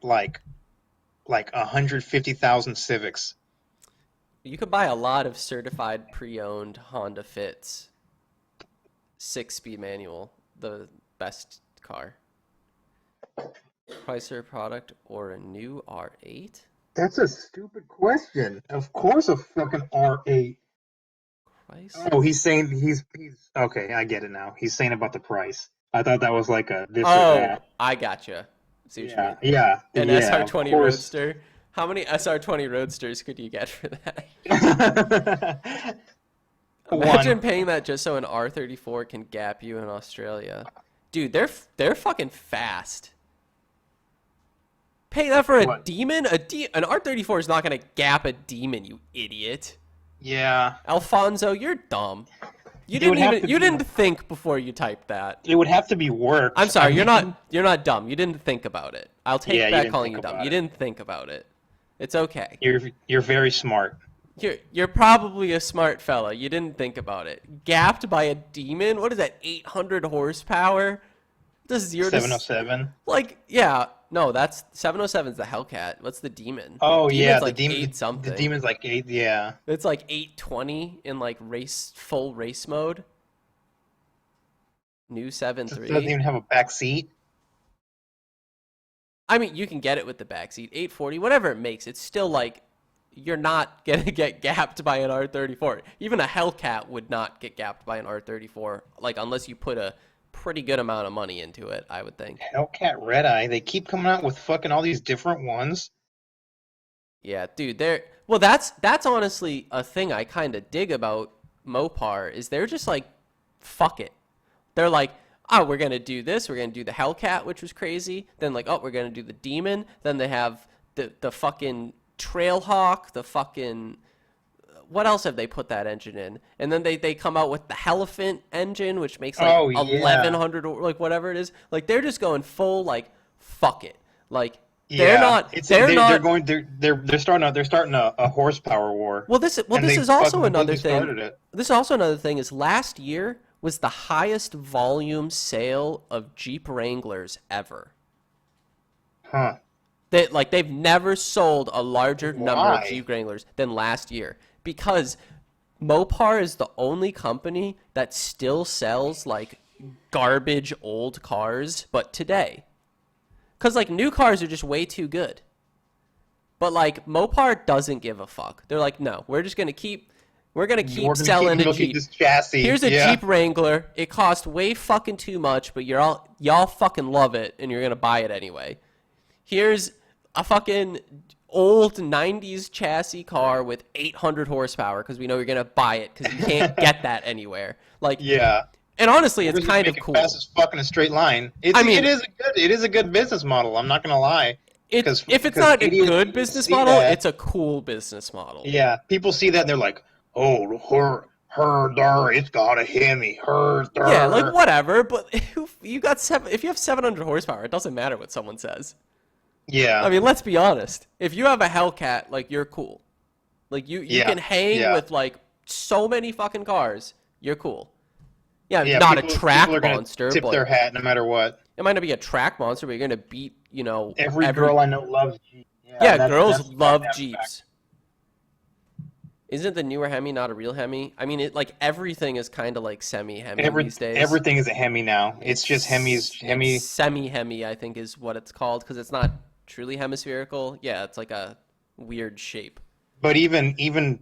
[SPEAKER 2] like 150,000 Civics.
[SPEAKER 1] You could buy a lot of certified pre-owned Honda Fits, 6-speed manual, the best car. Chrysler product or a new R8?
[SPEAKER 2] That's a stupid question. Of course, a fucking R8. Oh,
[SPEAKER 1] Chrysler.
[SPEAKER 2] he's okay. I get it now. He's saying about the price. I thought that was like a this or
[SPEAKER 1] Oh,
[SPEAKER 2] that.
[SPEAKER 1] I gotcha. See what you
[SPEAKER 2] Yeah,
[SPEAKER 1] mean.
[SPEAKER 2] yeah,
[SPEAKER 1] An
[SPEAKER 2] yeah. Of
[SPEAKER 1] SR20
[SPEAKER 2] course.
[SPEAKER 1] Roadster. How many SR20 Roadsters could you get for that?
[SPEAKER 2] One.
[SPEAKER 1] Imagine paying that just so an R34 can gap you in Australia. Dude, they're fucking fast. Pay that for a
[SPEAKER 2] What?
[SPEAKER 1] demon? An R34 is not gonna gap a demon, you idiot.
[SPEAKER 2] Yeah.
[SPEAKER 1] Alfonso, you're dumb.
[SPEAKER 2] It would have to
[SPEAKER 1] You
[SPEAKER 2] be.
[SPEAKER 1] didn't think before you typed that.
[SPEAKER 2] It would have to be
[SPEAKER 1] I'm
[SPEAKER 2] worked. I
[SPEAKER 1] sorry,
[SPEAKER 2] mean,
[SPEAKER 1] you're not dumb. You didn't think about it. I'll
[SPEAKER 2] yeah,
[SPEAKER 1] take
[SPEAKER 2] you
[SPEAKER 1] back
[SPEAKER 2] didn't
[SPEAKER 1] calling
[SPEAKER 2] think
[SPEAKER 1] you dumb. You
[SPEAKER 2] about it.
[SPEAKER 1] didn't think about it. It's okay.
[SPEAKER 2] You're very smart.
[SPEAKER 1] You're probably a smart fella. You didn't think about it. Gapped by a demon? What is that? 800 horsepower? Does
[SPEAKER 2] 707.
[SPEAKER 1] like yeah. No, that's 707's the Hellcat. What's the demon? The
[SPEAKER 2] Oh yeah,
[SPEAKER 1] demon's
[SPEAKER 2] the
[SPEAKER 1] like
[SPEAKER 2] demon.
[SPEAKER 1] eight
[SPEAKER 2] The
[SPEAKER 1] something.
[SPEAKER 2] demon's like eight. Yeah.
[SPEAKER 1] It's like 820 in like full race mode. New
[SPEAKER 2] Just doesn't
[SPEAKER 1] 7.3.
[SPEAKER 2] even have a back seat.
[SPEAKER 1] I mean, you can get it with the backseat. 840, whatever it makes. It's still like you're not gonna get gapped by an R34. Even a Hellcat would not get gapped by an R34, like unless you put a pretty good amount of money into it, I would think.
[SPEAKER 2] Hellcat Red Eye. They keep coming out with fucking all these different ones.
[SPEAKER 1] Yeah, dude, that's honestly a thing I kind of dig about Mopar is they're just like fuck it. They're like, oh, we're gonna do this. We're gonna do the Hellcat, which was crazy. Then like, oh, we're gonna do the Demon. Then they have the fucking Trailhawk, the fucking what else have they put that engine in? And then they come out with the Elephant engine, which makes like
[SPEAKER 2] Oh yeah.
[SPEAKER 1] 1100 or like whatever it is. Like they're just going full like fuck it. Like
[SPEAKER 2] Yeah, it's
[SPEAKER 1] they're
[SPEAKER 2] they're
[SPEAKER 1] not
[SPEAKER 2] going they're starting a horsepower war,
[SPEAKER 1] well
[SPEAKER 2] and
[SPEAKER 1] this
[SPEAKER 2] they
[SPEAKER 1] is also
[SPEAKER 2] fucking
[SPEAKER 1] another
[SPEAKER 2] completely
[SPEAKER 1] thing.
[SPEAKER 2] started it.
[SPEAKER 1] This is also another thing is last year was the highest volume sale of Jeep Wranglers ever.
[SPEAKER 2] Huh?
[SPEAKER 1] They've never sold a larger number of
[SPEAKER 2] Why?
[SPEAKER 1] Jeep Wranglers than last year because Mopar is the only company that still sells like garbage old cars, but today. Because, like, new cars are just way too good. But, like, Mopar doesn't give a fuck. They're like, no, we're just going to keep... We're going to keep selling a
[SPEAKER 2] milking
[SPEAKER 1] Jeep.
[SPEAKER 2] this chassis.
[SPEAKER 1] Here's a
[SPEAKER 2] Yeah.
[SPEAKER 1] Jeep Wrangler. It cost way fucking too much, but y'all fucking love it, and you're going to buy it anyway. Here's a fucking old 90s chassis car with 800 horsepower because we know you're going to buy it because you can't get that anywhere. Like,
[SPEAKER 2] Yeah.
[SPEAKER 1] and honestly, it's
[SPEAKER 2] We're
[SPEAKER 1] kind of
[SPEAKER 2] making
[SPEAKER 1] cool.
[SPEAKER 2] fast as fuck in a straight line. It is a good business model. I'm not gonna lie.
[SPEAKER 1] If it's not a
[SPEAKER 2] idiots
[SPEAKER 1] good business
[SPEAKER 2] see
[SPEAKER 1] model,
[SPEAKER 2] that.
[SPEAKER 1] it's a cool business model.
[SPEAKER 2] Yeah, people see that and they're like, "Oh, her, dar, it's got a Hemi, her, dar."
[SPEAKER 1] Yeah, like whatever. But if you have 700 horsepower, it doesn't matter what someone says.
[SPEAKER 2] Yeah,
[SPEAKER 1] I mean, let's be honest. If you have a Hellcat, like you're cool. Like you can hang with like so many fucking cars. You're cool. Yeah, not a track
[SPEAKER 2] people are gonna
[SPEAKER 1] monster,
[SPEAKER 2] tip
[SPEAKER 1] but
[SPEAKER 2] their hat no matter what.
[SPEAKER 1] it might not be a track monster, but you're gonna beat,
[SPEAKER 2] Every girl I know loves Jeep.
[SPEAKER 1] Yeah, girls love Jeeps. Isn't the newer Hemi not a real Hemi? I mean, everything is kind of like semi-Hemi these days.
[SPEAKER 2] Everything is a Hemi now. It's just Hemi.
[SPEAKER 1] Semi-Hemi, I think, is what it's called because it's not truly hemispherical. Yeah, it's like a weird shape.
[SPEAKER 2] But even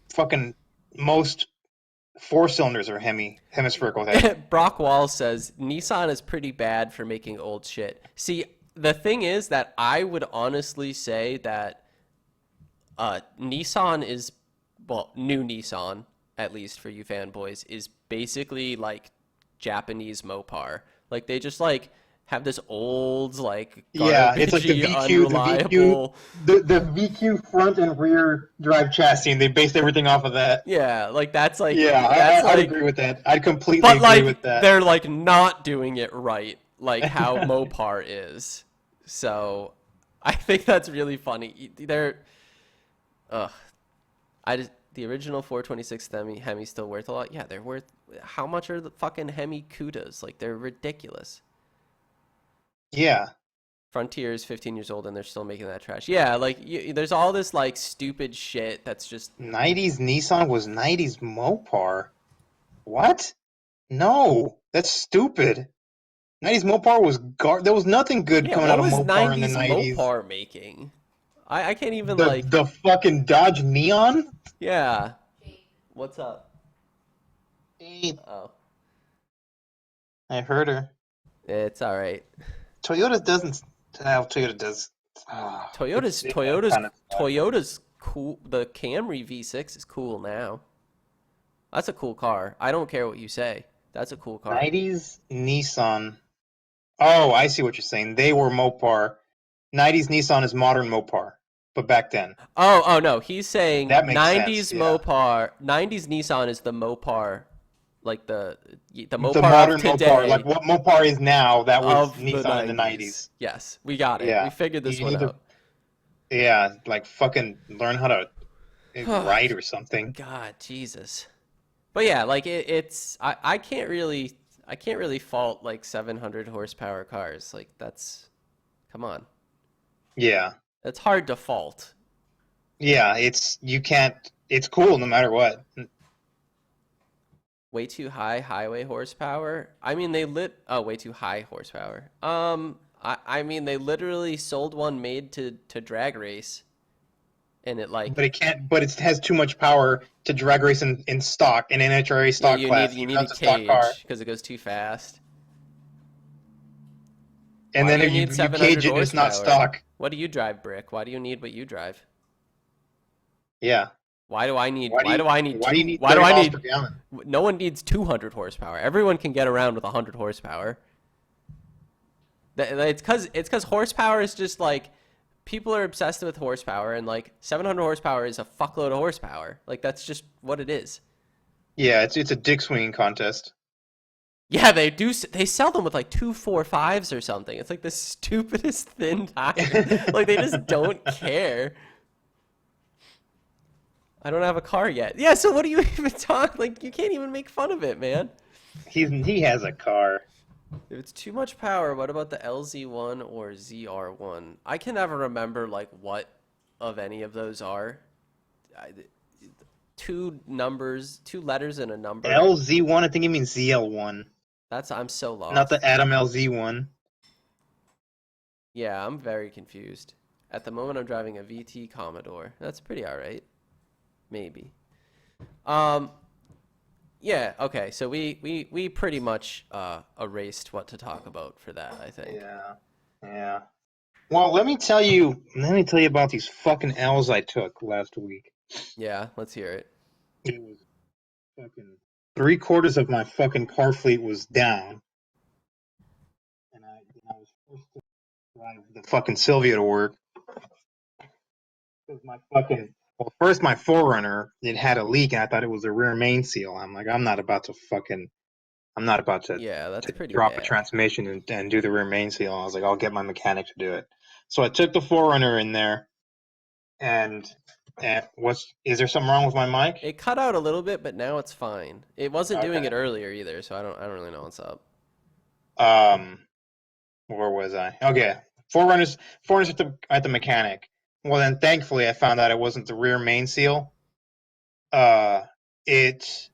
[SPEAKER 2] fucking most 4 cylinders are hemispherical head.
[SPEAKER 1] Brock Wall says Nissan is pretty bad for making old shit. See, the thing is that I would honestly say that Nissan is, well, new Nissan, at least for you fanboys, is basically like Japanese Mopar. Like they just like have this old
[SPEAKER 2] It's like the
[SPEAKER 1] unreliable.
[SPEAKER 2] The VQ front and rear drive chassis, and they based everything off of that.
[SPEAKER 1] Yeah, that's like
[SPEAKER 2] I'd agree with that. I'd completely agree with that.
[SPEAKER 1] They're like not doing it right, like how Mopar is. So I think that's really funny. The original 426 Hemi still worth a lot. Yeah, they're worth. How much are the fucking Hemi Cudas? Like they're ridiculous.
[SPEAKER 2] Yeah.
[SPEAKER 1] Frontier is 15 years old and they're still making that trash. Yeah, there's all this like stupid shit that's just
[SPEAKER 2] 90s Nissan was 90s Mopar. What? No, that's stupid. 90s Mopar was there was nothing good coming out of Mopar in the 90s.
[SPEAKER 1] Mopar making? I can't even
[SPEAKER 2] the fucking Dodge Neon?
[SPEAKER 1] Yeah. What's up?
[SPEAKER 2] Hey,
[SPEAKER 1] Oh.
[SPEAKER 2] I heard her.
[SPEAKER 1] It's all right.
[SPEAKER 2] Toyota doesn't. Toyota does.
[SPEAKER 1] Toyota's cool. The Camry V6 is cool now. That's a cool car. I don't care what you say. That's a cool car.
[SPEAKER 2] 90s Nissan. Oh, I see what you're saying. They were Mopar. 90s Nissan is modern Mopar, but back then.
[SPEAKER 1] Oh no. He's saying
[SPEAKER 2] that makes
[SPEAKER 1] 90s
[SPEAKER 2] sense, yeah.
[SPEAKER 1] Mopar. 90s Nissan is the Mopar. Like the Mopar
[SPEAKER 2] the modern
[SPEAKER 1] of today,
[SPEAKER 2] Mopar, like what Mopar is now, that was Nissan in the 90s.
[SPEAKER 1] Yes, we got it.
[SPEAKER 2] Yeah.
[SPEAKER 1] We figured this one out.
[SPEAKER 2] Yeah, like fucking learn how to write or something.
[SPEAKER 1] God, Jesus. But yeah, like it's I can't really fault like 700 horsepower cars. Like that's, come on.
[SPEAKER 2] Yeah.
[SPEAKER 1] It's hard to fault.
[SPEAKER 2] Yeah, it's cool no matter what.
[SPEAKER 1] Way too high highway horsepower. I mean, way too high horsepower. I mean, they literally sold one made to drag race, and it like.
[SPEAKER 2] But it has too much power to drag race in stock in NHRA stock class.
[SPEAKER 1] You need a cage because it goes too fast.
[SPEAKER 2] And then if you cage it, it's not stock.
[SPEAKER 1] What do you drive, Brick? Why do you need what you drive?
[SPEAKER 2] Yeah.
[SPEAKER 1] Why do I need? No one needs 200 horsepower. Everyone can get around with 100 horsepower. It's because horsepower is just like, people are obsessed with horsepower, and like 700 horsepower is a fuckload of horsepower. Like that's just what it is.
[SPEAKER 2] Yeah, it's a dick swinging contest.
[SPEAKER 1] Yeah, they do. They sell them with like 245s or something. It's like the stupidest thin tire. Like they just don't care. I don't have a car yet. Yeah, so what do you even talk? Like, you can't even make fun of it, man.
[SPEAKER 2] He has a car.
[SPEAKER 1] If it's too much power, what about the LZ1 or ZR1? I can never remember, like, what of any of those are. Two letters and a number.
[SPEAKER 2] LZ1, I think it means ZL1.
[SPEAKER 1] I'm so lost.
[SPEAKER 2] Not the Adam LZ1.
[SPEAKER 1] Yeah, I'm very confused. At the moment, I'm driving a VT Commodore. That's pretty all right. Maybe. Um, yeah, okay. So we pretty much erased what to talk about for that, I think.
[SPEAKER 2] Yeah. Yeah. Well, let me tell you about these fucking L's I took last week.
[SPEAKER 1] Yeah, let's hear it.
[SPEAKER 2] It was fucking three-quarters of my fucking car fleet was down, and I was forced to drive the fucking Sylvia to work because my fucking well, first my Forerunner it had a leak and I thought it was a rear main seal. I'm like, I'm not about to
[SPEAKER 1] Yeah, that's
[SPEAKER 2] to
[SPEAKER 1] pretty
[SPEAKER 2] drop a
[SPEAKER 1] bad.
[SPEAKER 2] transmission and do the rear main seal. I was like, I'll get my mechanic to do it. So I took the Forerunner in there, and what's is there something wrong with my mic?
[SPEAKER 1] It cut out a little bit, but now it's fine. It wasn't doing
[SPEAKER 2] Okay.
[SPEAKER 1] it earlier either, so I don't really know what's up.
[SPEAKER 2] Um, where was I? Okay, Forerunners at the mechanic. Well, then thankfully I found out it wasn't the rear main seal. Uh, it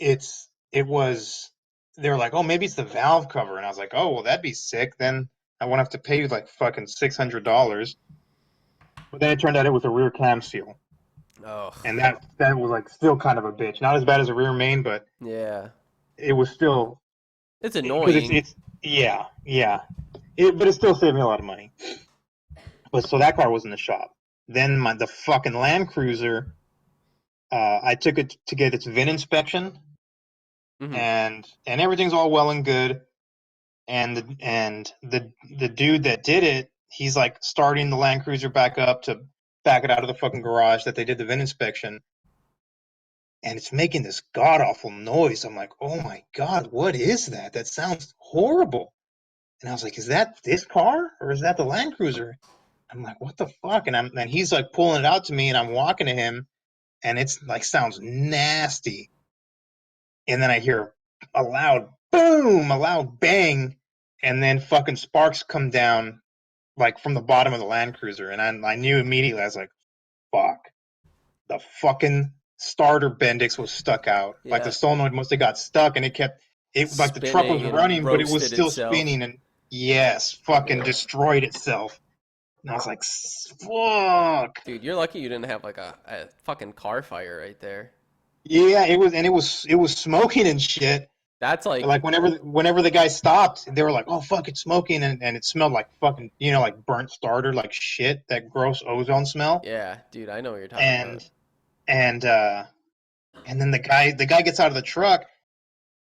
[SPEAKER 2] it was. They were like, oh, maybe it's the valve cover, and I was like, oh, well, that'd be sick. Then I won't have to pay you like fucking $600. But then it turned out it was a rear cam seal,
[SPEAKER 1] Oh,
[SPEAKER 2] and that was like still kind of a bitch. Not as bad as a rear main, but
[SPEAKER 1] yeah.
[SPEAKER 2] it was still
[SPEAKER 1] It's
[SPEAKER 2] because
[SPEAKER 1] annoying.
[SPEAKER 2] it's yeah, yeah. But it still saved me a lot of money. But so that car was in the shop. Then the fucking Land Cruiser, I took it to get its VIN inspection,
[SPEAKER 1] Hmm.
[SPEAKER 2] and everything's all well and good. And the dude that did it, he's like starting the Land Cruiser back up to back it out of the fucking garage that they did the VIN inspection, and it's making this god awful noise. I'm like, oh my god, what is that? That sounds horrible. And I was like, is that this car or is that the Land Cruiser? I'm like, what the fuck? And he's like pulling it out to me, and I'm walking to him, and it's like sounds nasty. And then I hear a loud boom, a loud bang, and then fucking sparks come down like from the bottom of the Land Cruiser, and I knew immediately. I was like, fuck, the fucking starter Bendix was stuck out. Like the
[SPEAKER 1] Yeah.
[SPEAKER 2] solenoid must have got stuck, and it like the truck was
[SPEAKER 1] Spinning and
[SPEAKER 2] running, but it was
[SPEAKER 1] roasted
[SPEAKER 2] still
[SPEAKER 1] itself.
[SPEAKER 2] spinning, and yes, fucking
[SPEAKER 1] Yeah.
[SPEAKER 2] destroyed itself. And I was like, fuck.
[SPEAKER 1] Dude, you're lucky you didn't have like a fucking car fire right there.
[SPEAKER 2] Yeah, it was smoking and shit.
[SPEAKER 1] That's like,
[SPEAKER 2] Like whenever the guy stopped, they were like, "Oh fuck, it's smoking," and it smelled like fucking like burnt starter, like shit, that gross ozone smell.
[SPEAKER 1] yeah, dude, I know what you're talking about.
[SPEAKER 2] And and and then the guy gets out of the truck,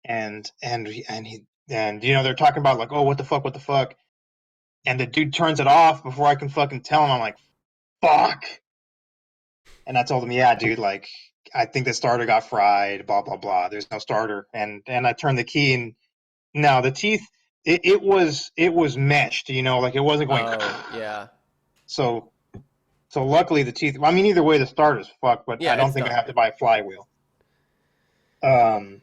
[SPEAKER 2] and they're talking about like, "Oh, what the fuck," and the dude turns it off before I can fucking tell him. I'm like, "Fuck," and I told him, "Yeah, dude, like I think the starter got fried, blah blah blah. There's no starter," and I turned the key and no, the teeth. It was meshed, like it wasn't going.
[SPEAKER 1] Oh, yeah.
[SPEAKER 2] So so luckily the teeth. I mean, either way, the starter's fucked, but I
[SPEAKER 1] Yeah,
[SPEAKER 2] don't
[SPEAKER 1] it's
[SPEAKER 2] think I
[SPEAKER 1] done.
[SPEAKER 2] have to buy a flywheel. Um,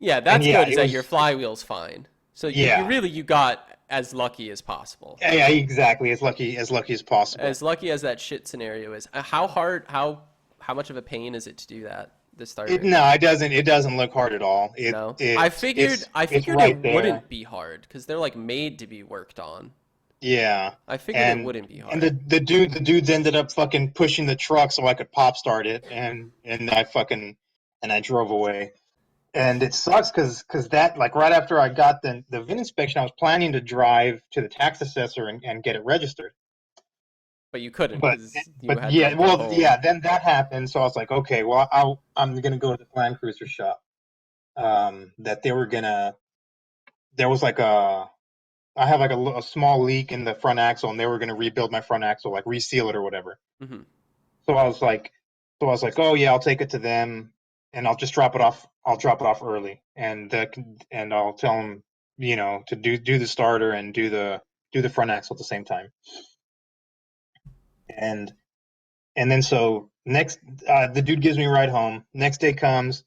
[SPEAKER 1] Yeah,
[SPEAKER 2] and
[SPEAKER 1] that's
[SPEAKER 2] yeah,
[SPEAKER 1] good is that your flywheel's fine. So you
[SPEAKER 2] yeah,
[SPEAKER 1] really you got as lucky as possible.
[SPEAKER 2] yeah, yeah, exactly. As lucky as possible.
[SPEAKER 1] As lucky as that shit scenario is. How hard how much of a pain is it to do that, the starter?
[SPEAKER 2] No, it doesn't look hard at all. It
[SPEAKER 1] No. I
[SPEAKER 2] it's
[SPEAKER 1] figured
[SPEAKER 2] it's
[SPEAKER 1] I
[SPEAKER 2] it's
[SPEAKER 1] figured it
[SPEAKER 2] right there.
[SPEAKER 1] wouldn't be hard cuz they're like made to be worked on.
[SPEAKER 2] Yeah,
[SPEAKER 1] I figured it
[SPEAKER 2] and
[SPEAKER 1] wouldn't be
[SPEAKER 2] and
[SPEAKER 1] hard.
[SPEAKER 2] the dudes ended up fucking pushing the truck so I could pop start it, and I drove away. And it sucks because that like right after I got the VIN inspection, I was planning to drive to the tax assessor and get it registered.
[SPEAKER 1] But you couldn't
[SPEAKER 2] But
[SPEAKER 1] cuz you
[SPEAKER 2] but
[SPEAKER 1] had to
[SPEAKER 2] yeah,
[SPEAKER 1] go
[SPEAKER 2] well
[SPEAKER 1] home.
[SPEAKER 2] yeah, then that happened. So I was like, okay, well I'm gonna go to the Land Cruiser shop. That they were gonna there was like I have like a small leak in the front axle, and they were gonna rebuild my front axle, like reseal it or whatever.
[SPEAKER 1] Mhm.
[SPEAKER 2] So I was like, oh yeah, I'll take it to them, and I'll just drop it off. I'll drop it off early, and I'll tell them, to do the starter and do the front axle at the same time. And and then so next, the dude gives me a ride home. Next day comes,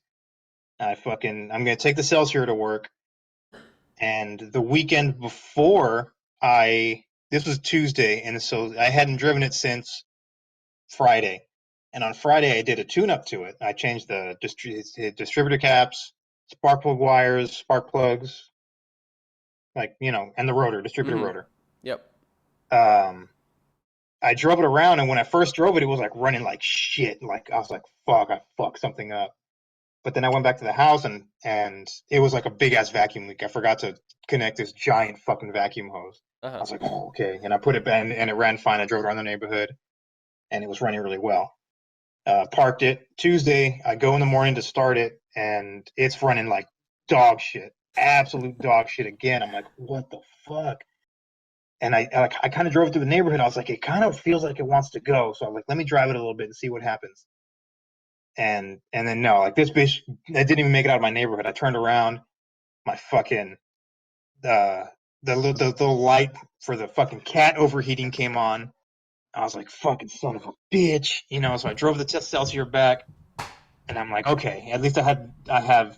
[SPEAKER 2] I'm gonna take the Celsior to work, and the weekend before this was Tuesday, and so I hadn't driven it since Friday. And on Friday, I did a tune up to it. I changed the distributor caps, spark plug wires, spark plugs, like, and the rotor, distributor
[SPEAKER 1] Mhm.
[SPEAKER 2] rotor.
[SPEAKER 1] Yep.
[SPEAKER 2] Um, I drove it around, and when I first drove it, it was like running like shit. Like I was like, "Fuck, I fucked something up." But then I went back to the house, and it was like a big ass vacuum leak. I forgot to connect this giant fucking vacuum hose. I
[SPEAKER 1] Uh-huh.
[SPEAKER 2] was like, "Oh, okay," and I put it back, and it ran fine. I drove around the neighborhood, and it was running really well. Parked it Tuesday. I go in the morning to start it, and it's running like dog shit, absolute dog shit again. I'm like, "What the fuck?" And I kind of drove through the neighborhood. I was like, it kind of feels like it wants to go. So I'm like, let me drive it a little bit and see what happens. And then no, like this bitch, I didn't even make it out of my neighborhood. I turned around, my fucking uh, the light for the fucking cat overheating came on. I was like, fucking son of a bitch, you know. So I drove the Celsius back, and I'm like, okay, at least I have.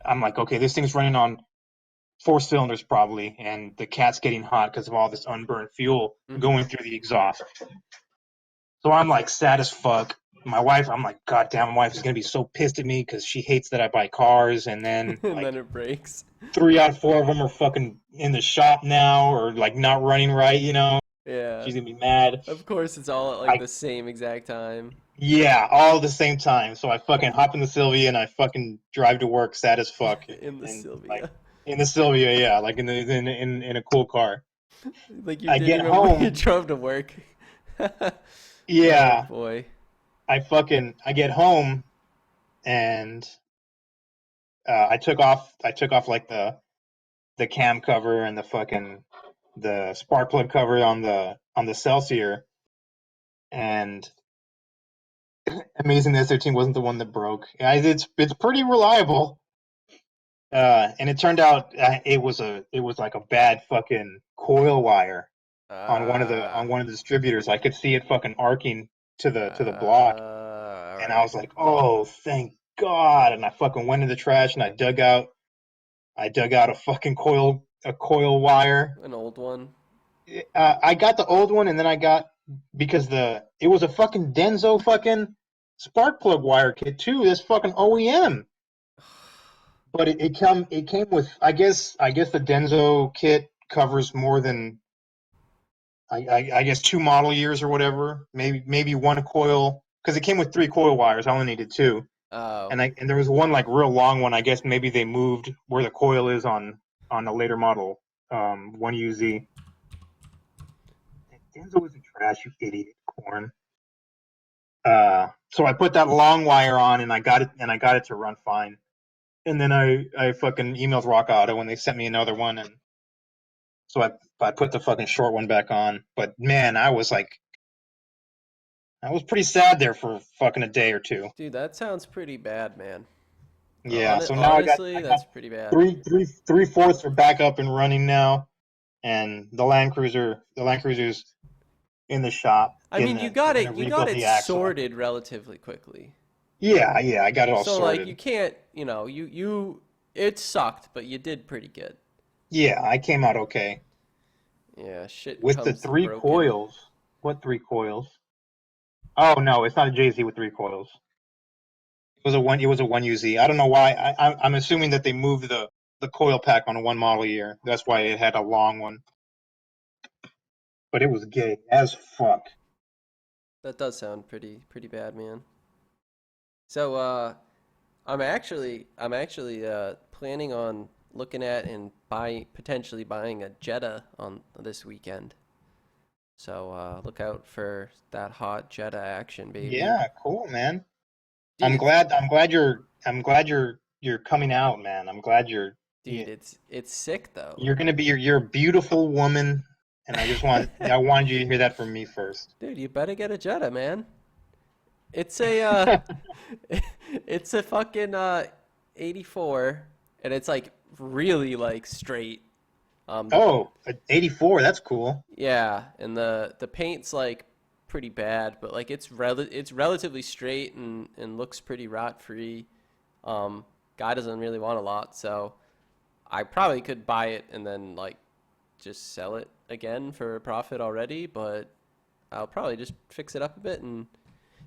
[SPEAKER 2] I'm like, okay, this thing's running on four cylinders probably, and the cat's getting hot because of all this unburned fuel
[SPEAKER 1] Mm-hmm.
[SPEAKER 2] going through the exhaust. So I'm like sad as fuck. My wife, I'm like, God damn, my wife is gonna be so pissed at me because she hates that I buy cars, and then
[SPEAKER 1] And
[SPEAKER 2] like
[SPEAKER 1] then it breaks.
[SPEAKER 2] 3 out of 4 of them are fucking in the shop now or like not running right. You know,
[SPEAKER 1] Yeah.
[SPEAKER 2] she's gonna be mad.
[SPEAKER 1] Of course, it's all at like
[SPEAKER 2] I
[SPEAKER 1] the same exact time.
[SPEAKER 2] Yeah, all at the same time. So I fucking hop in the Sylvia and I fucking drive to work sad as fuck,
[SPEAKER 1] In the
[SPEAKER 2] and like
[SPEAKER 1] Sylvia.
[SPEAKER 2] in the Sylvia, yeah, like in a cool car.
[SPEAKER 1] Like you
[SPEAKER 2] I
[SPEAKER 1] didn't
[SPEAKER 2] get
[SPEAKER 1] even when you
[SPEAKER 2] home,
[SPEAKER 1] drove to work. Oh
[SPEAKER 2] yeah,
[SPEAKER 1] boy.
[SPEAKER 2] I get home and I took off like the cam cover and the spark plug cover on the Celsius, and amazing the S13 wasn't the one that broke. Yeah, it's pretty reliable. And it turned out it was like a bad fucking coil wire
[SPEAKER 1] Ah.
[SPEAKER 2] on one of the distributors. I could see it fucking arcing to the block,
[SPEAKER 1] All
[SPEAKER 2] and I
[SPEAKER 1] right.
[SPEAKER 2] was like, oh, thank God! And I fucking went in the trash and I dug out a coil wire.
[SPEAKER 1] An old one.
[SPEAKER 2] I got the old one, and then I got because the it was a fucking Denso fucking spark plug wire kit too. This fucking OEM, but it came with I guess the Denso kit covers more than I guess 2 model years or whatever. Maybe one coil because it came with 3 coil wires. I only needed two,
[SPEAKER 1] Oh.
[SPEAKER 2] and there was one like real long one. I guess maybe they moved where the coil is on a later model 1UZ. Denso isn't trash, you idiot, corn. So I put that long wire on and I got it to run fine. And then I fucking emailed Rock Auto and they sent me another one, and so I put the fucking short one back on. But man, I was pretty sad there for fucking a day or two.
[SPEAKER 1] Dude, that sounds pretty bad, man.
[SPEAKER 2] Yeah, so now
[SPEAKER 1] Honestly,
[SPEAKER 2] I got
[SPEAKER 1] that's pretty bad.
[SPEAKER 2] 3/4 are back up and running now, and the Land Cruiser's in the shop.
[SPEAKER 1] I mean,
[SPEAKER 2] They're gonna
[SPEAKER 1] you got
[SPEAKER 2] rebuild
[SPEAKER 1] it
[SPEAKER 2] the axle.
[SPEAKER 1] sorted relatively quickly.
[SPEAKER 2] Yeah, I got it all
[SPEAKER 1] So like you
[SPEAKER 2] sorted.
[SPEAKER 1] can't, you it sucked, but you did pretty good.
[SPEAKER 2] Yeah, I came out okay
[SPEAKER 1] Yeah, shit
[SPEAKER 2] with the
[SPEAKER 1] comes
[SPEAKER 2] three
[SPEAKER 1] broken.
[SPEAKER 2] coils. What 3 coils? Oh no, it's not a JZ with 3 coils. It was a 1UZ. I don't know why. I'm assuming that they moved the coil pack on a 1 model year. That's why it had a long one. But it was gay as fuck.
[SPEAKER 1] That does sound pretty bad, man. So I'm actually planning on looking at and potentially buying a Jetta on this weekend. So look out for that hot Jetta action, baby.
[SPEAKER 2] Yeah, cool, man.
[SPEAKER 1] Dude,
[SPEAKER 2] I'm glad you're coming out, man. I'm glad
[SPEAKER 1] it's sick though.
[SPEAKER 2] you're gonna be you're a beautiful woman, and I wanted you to hear that from me first.
[SPEAKER 1] Dude, you better get a Jetta, man. It's a it's a fucking 84 and it's like really like straight. The
[SPEAKER 2] Oh, 84. That's cool.
[SPEAKER 1] Yeah, and the paint's like pretty bad, but like it's relatively straight and looks pretty rot free. Um, Guy doesn't really want a lot, so I probably could buy it and then like just sell it again for a profit already, but I'll probably just fix it up a bit and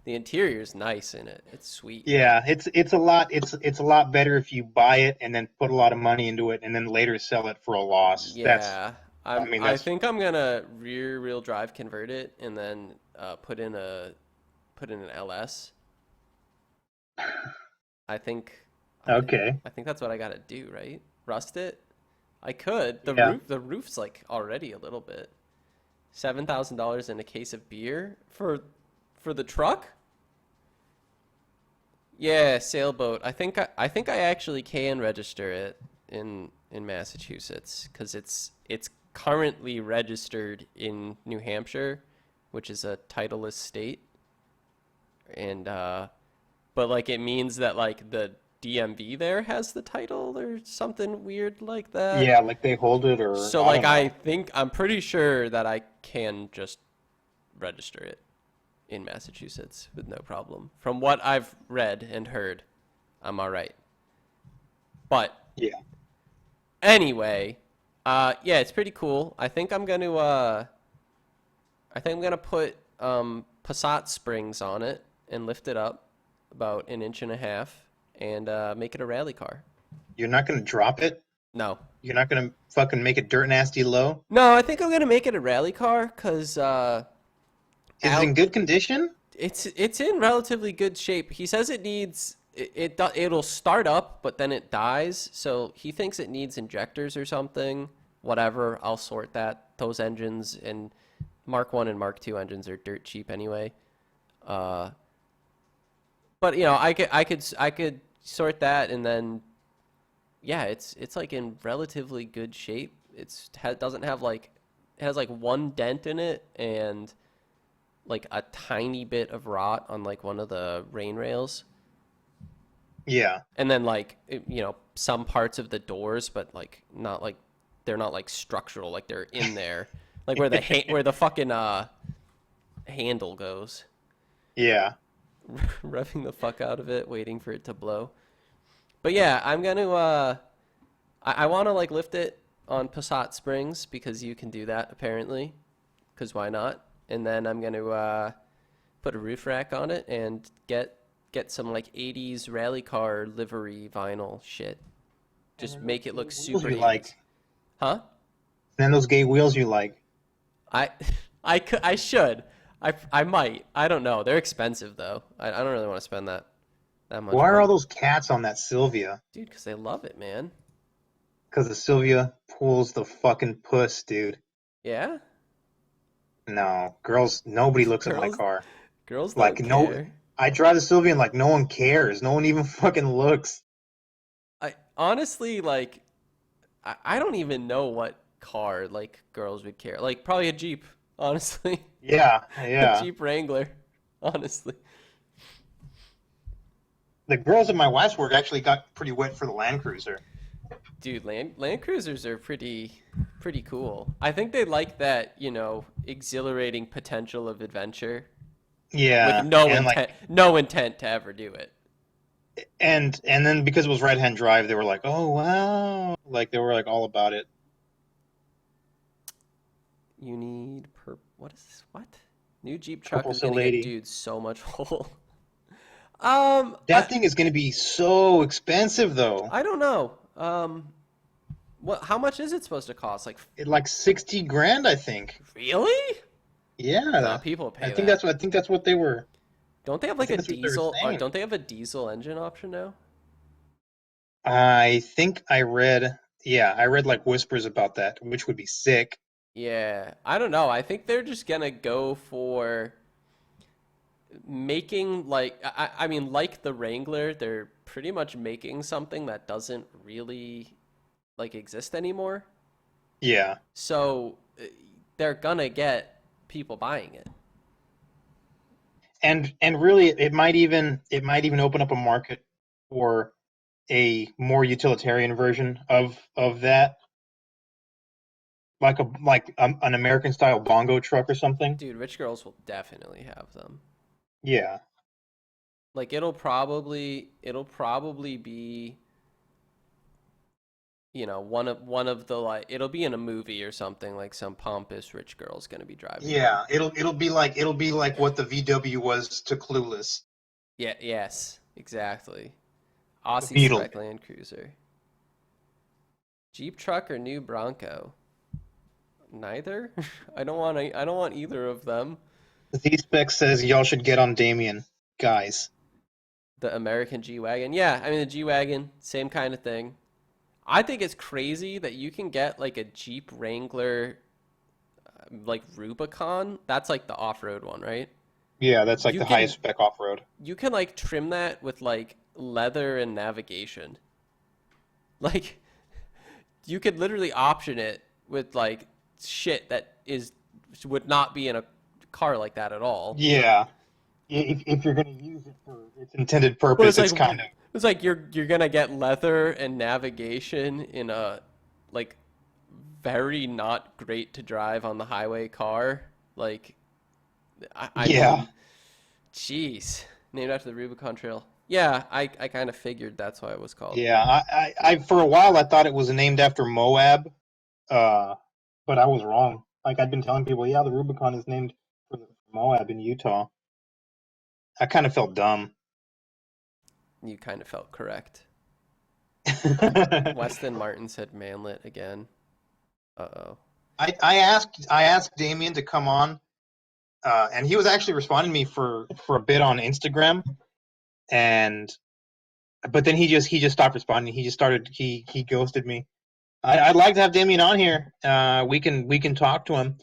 [SPEAKER 1] the interior's nice in it. It's sweet.
[SPEAKER 2] Yeah, it's a lot better if you buy it and then put a lot of money into it and then later sell it for a loss.
[SPEAKER 1] Yeah.
[SPEAKER 2] I mean,
[SPEAKER 1] I
[SPEAKER 2] that's
[SPEAKER 1] think I'm gonna rear wheel drive convert it and then put in an LS. I think I think
[SPEAKER 2] okay.
[SPEAKER 1] I think that's what I gotta do, right? Rust it? I could.
[SPEAKER 2] Yeah.
[SPEAKER 1] The roof's like already a little bit. $7,000 in a case of beer for the truck? Yeah, sailboat. I think I actually can register it in Massachusetts because it's currently registered in New Hampshire, which is a titleless state, and but like it means that like the DMV there has the title or something weird like that.
[SPEAKER 2] Yeah, like they hold it, or
[SPEAKER 1] So
[SPEAKER 2] I
[SPEAKER 1] like
[SPEAKER 2] don't know.
[SPEAKER 1] I'm pretty sure that I can just register it in Massachusetts with no problem. From what I've read and heard, I'm all right. But
[SPEAKER 2] Yeah.
[SPEAKER 1] anyway, yeah, it's pretty cool. I think I'm gonna put Passat springs on it and lift it up about an inch and a half and make it a rally car.
[SPEAKER 2] You're not gonna drop it.
[SPEAKER 1] No,
[SPEAKER 2] You're not gonna fucking make it dirt nasty low.
[SPEAKER 1] no, I think I'm gonna make it a rally car because
[SPEAKER 2] Is it in good condition?
[SPEAKER 1] it's in relatively good shape. He says it needs it'll start up, but then it dies. So he thinks it needs injectors or something. Whatever, I'll sort that. Those engines and Mark One and Mark Two engines are dirt cheap anyway. Uh, but you know, I could sort that and then yeah, it's like in relatively good shape. Doesn't have like it has like one dent in it and like a tiny bit of rot on like one of the rain rails.
[SPEAKER 2] Yeah.
[SPEAKER 1] And then like you know some parts of the doors but like not like they're not like structural like they're in there like where where the fucking handle goes.
[SPEAKER 2] Yeah.
[SPEAKER 1] Revving the fuck out of it waiting for it to blow. But yeah, I'm gonna I want to like lift it on Passat springs because you can do that apparently, because why not? And then I'm gonna put a roof rack on it and get some like 80s rally car livery vinyl shit.
[SPEAKER 2] And
[SPEAKER 1] Just
[SPEAKER 2] then those
[SPEAKER 1] make it
[SPEAKER 2] gay
[SPEAKER 1] look
[SPEAKER 2] wheels
[SPEAKER 1] super
[SPEAKER 2] you like.
[SPEAKER 1] 80s. Huh?
[SPEAKER 2] And then those gay wheels you like.
[SPEAKER 1] I I should. I might. I don't know. They're expensive though. I don't really want to spend that much
[SPEAKER 2] Why are all
[SPEAKER 1] money.
[SPEAKER 2] those cats on that Sylvia?
[SPEAKER 1] Dude, because they love it, man.
[SPEAKER 2] Because the Sylvia pulls the fucking puss, dude.
[SPEAKER 1] Yeah?
[SPEAKER 2] No, girls, nobody looks at my
[SPEAKER 1] Girls
[SPEAKER 2] car.
[SPEAKER 1] girls
[SPEAKER 2] Like,
[SPEAKER 1] don't
[SPEAKER 2] no,
[SPEAKER 1] care.
[SPEAKER 2] I drive the Sylvia and like no one cares. No one even fucking looks.
[SPEAKER 1] I honestly like I don't even know what car like girls would care. Like probably a Jeep, honestly.
[SPEAKER 2] Yeah,
[SPEAKER 1] A
[SPEAKER 2] yeah.
[SPEAKER 1] Jeep Wrangler, honestly.
[SPEAKER 2] The girls at my wife's work actually got pretty wet for the Land Cruiser.
[SPEAKER 1] Dude, Land Cruisers are pretty cool. I think they like that, you know, exhilarating potential of adventure with
[SPEAKER 2] Yeah, and like,
[SPEAKER 1] no intent to ever do it.
[SPEAKER 2] and then because it was right-hand drive, they were like, "Oh wow!" Like they were like all about it.
[SPEAKER 1] You need what is this? What? New Jeep truck
[SPEAKER 2] Purple
[SPEAKER 1] is
[SPEAKER 2] Sill
[SPEAKER 1] gonna get
[SPEAKER 2] lady.
[SPEAKER 1] dude so much hole.
[SPEAKER 2] That thing is gonna be so expensive though.
[SPEAKER 1] I don't know. What? How much is it supposed to cost? Like,
[SPEAKER 2] It like 60 grand, I think.
[SPEAKER 1] really? Nah,
[SPEAKER 2] Yeah,
[SPEAKER 1] people
[SPEAKER 2] I
[SPEAKER 1] pay
[SPEAKER 2] think
[SPEAKER 1] that.
[SPEAKER 2] that's what I think that's what they were.
[SPEAKER 1] Don't they have
[SPEAKER 2] I
[SPEAKER 1] like
[SPEAKER 2] think
[SPEAKER 1] a
[SPEAKER 2] that's what they were
[SPEAKER 1] diesel? Or
[SPEAKER 2] saying.
[SPEAKER 1] don't they have a diesel engine option now?
[SPEAKER 2] I think I read, yeah, I read like whispers about that, which would be sick.
[SPEAKER 1] Yeah, I don't know. I think they're just gonna go for making like I mean like the Wrangler, they're pretty much making something that doesn't really like exist anymore.
[SPEAKER 2] Yeah.
[SPEAKER 1] So they're gonna get people buying it.
[SPEAKER 2] And really it might even open up a market for a more utilitarian version of that, like an American style bongo truck or something.
[SPEAKER 1] Dude, rich girls will definitely have them.
[SPEAKER 2] Yeah.
[SPEAKER 1] Like it'll probably be you know one of the like it'll be in a movie or something like some pompous rich girl's gonna be driving one.
[SPEAKER 2] Yeah, it'll be like what the VW was to Clueless.
[SPEAKER 1] Yeah, yes, exactly.
[SPEAKER 2] The
[SPEAKER 1] Aussie
[SPEAKER 2] Beetle.
[SPEAKER 1] spec Land Cruiser. Jeep truck or new Bronco? neither. I don't want either of them.
[SPEAKER 2] Z-Spec says y'all should get on Damian, guys.
[SPEAKER 1] The American G-Wagon. Yeah, I mean the G-Wagon, same kind of thing. I think it's crazy that you can get like a Jeep Wrangler like Rubicon. That's like the off-road one, right?
[SPEAKER 2] Yeah, that's like
[SPEAKER 1] You
[SPEAKER 2] the highest
[SPEAKER 1] can
[SPEAKER 2] spec off-road.
[SPEAKER 1] you can like trim that with like leather and navigation. Like you could literally option it with like shit that is would not be in a car like that at all.
[SPEAKER 2] Yeah, if you're gonna use it for its intended
[SPEAKER 1] But
[SPEAKER 2] purpose, it's kind of
[SPEAKER 1] it's like you're gonna get leather and navigation in a like very not great to drive on the highway car. Like I
[SPEAKER 2] yeah.
[SPEAKER 1] mean, jeez, named after the Rubicon Trail. Yeah, I kind of figured that's why it was called.
[SPEAKER 2] Yeah, I for a while I thought it was named after Moab, uh, but I was wrong. Like I'd been telling people, yeah, the Rubicon is named for Moab in Utah. I kind of felt dumb.
[SPEAKER 1] You kind of felt correct.
[SPEAKER 2] I
[SPEAKER 1] Weston Martin said manlet again. Uh-oh.
[SPEAKER 2] I asked Damian to come on, and he was actually responding to me for a bit on Instagram, and but then he just stopped responding. He just started he ghosted me. I'd like to have Damian on here. We can talk to him,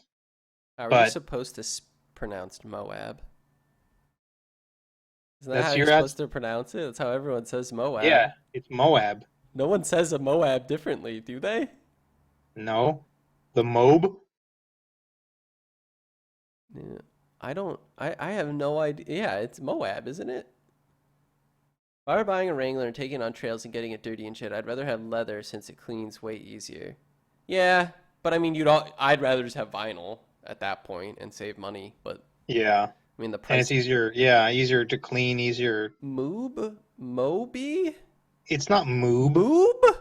[SPEAKER 1] How are you
[SPEAKER 2] but
[SPEAKER 1] supposed to pronounce Moab? Isn't that how
[SPEAKER 2] that's
[SPEAKER 1] you're
[SPEAKER 2] your ad.
[SPEAKER 1] supposed to pronounce it? That's how everyone says Moab.
[SPEAKER 2] Yeah, it's Moab.
[SPEAKER 1] No one says a Moab differently, do they?
[SPEAKER 2] No, the Moab.
[SPEAKER 1] Yeah. I don't. I have no idea. Yeah, it's Moab, isn't it? If I were buying a Wrangler and taking it on trails and getting it dirty and shit, I'd rather have leather since it cleans way easier. Yeah, but I mean, I'd rather just have vinyl at that point and save money. But
[SPEAKER 2] Yeah,
[SPEAKER 1] I mean, the
[SPEAKER 2] and it's
[SPEAKER 1] price.
[SPEAKER 2] easier. Yeah, easier to clean, easier.
[SPEAKER 1] Moby?
[SPEAKER 2] It's not Moob.
[SPEAKER 1] Moob?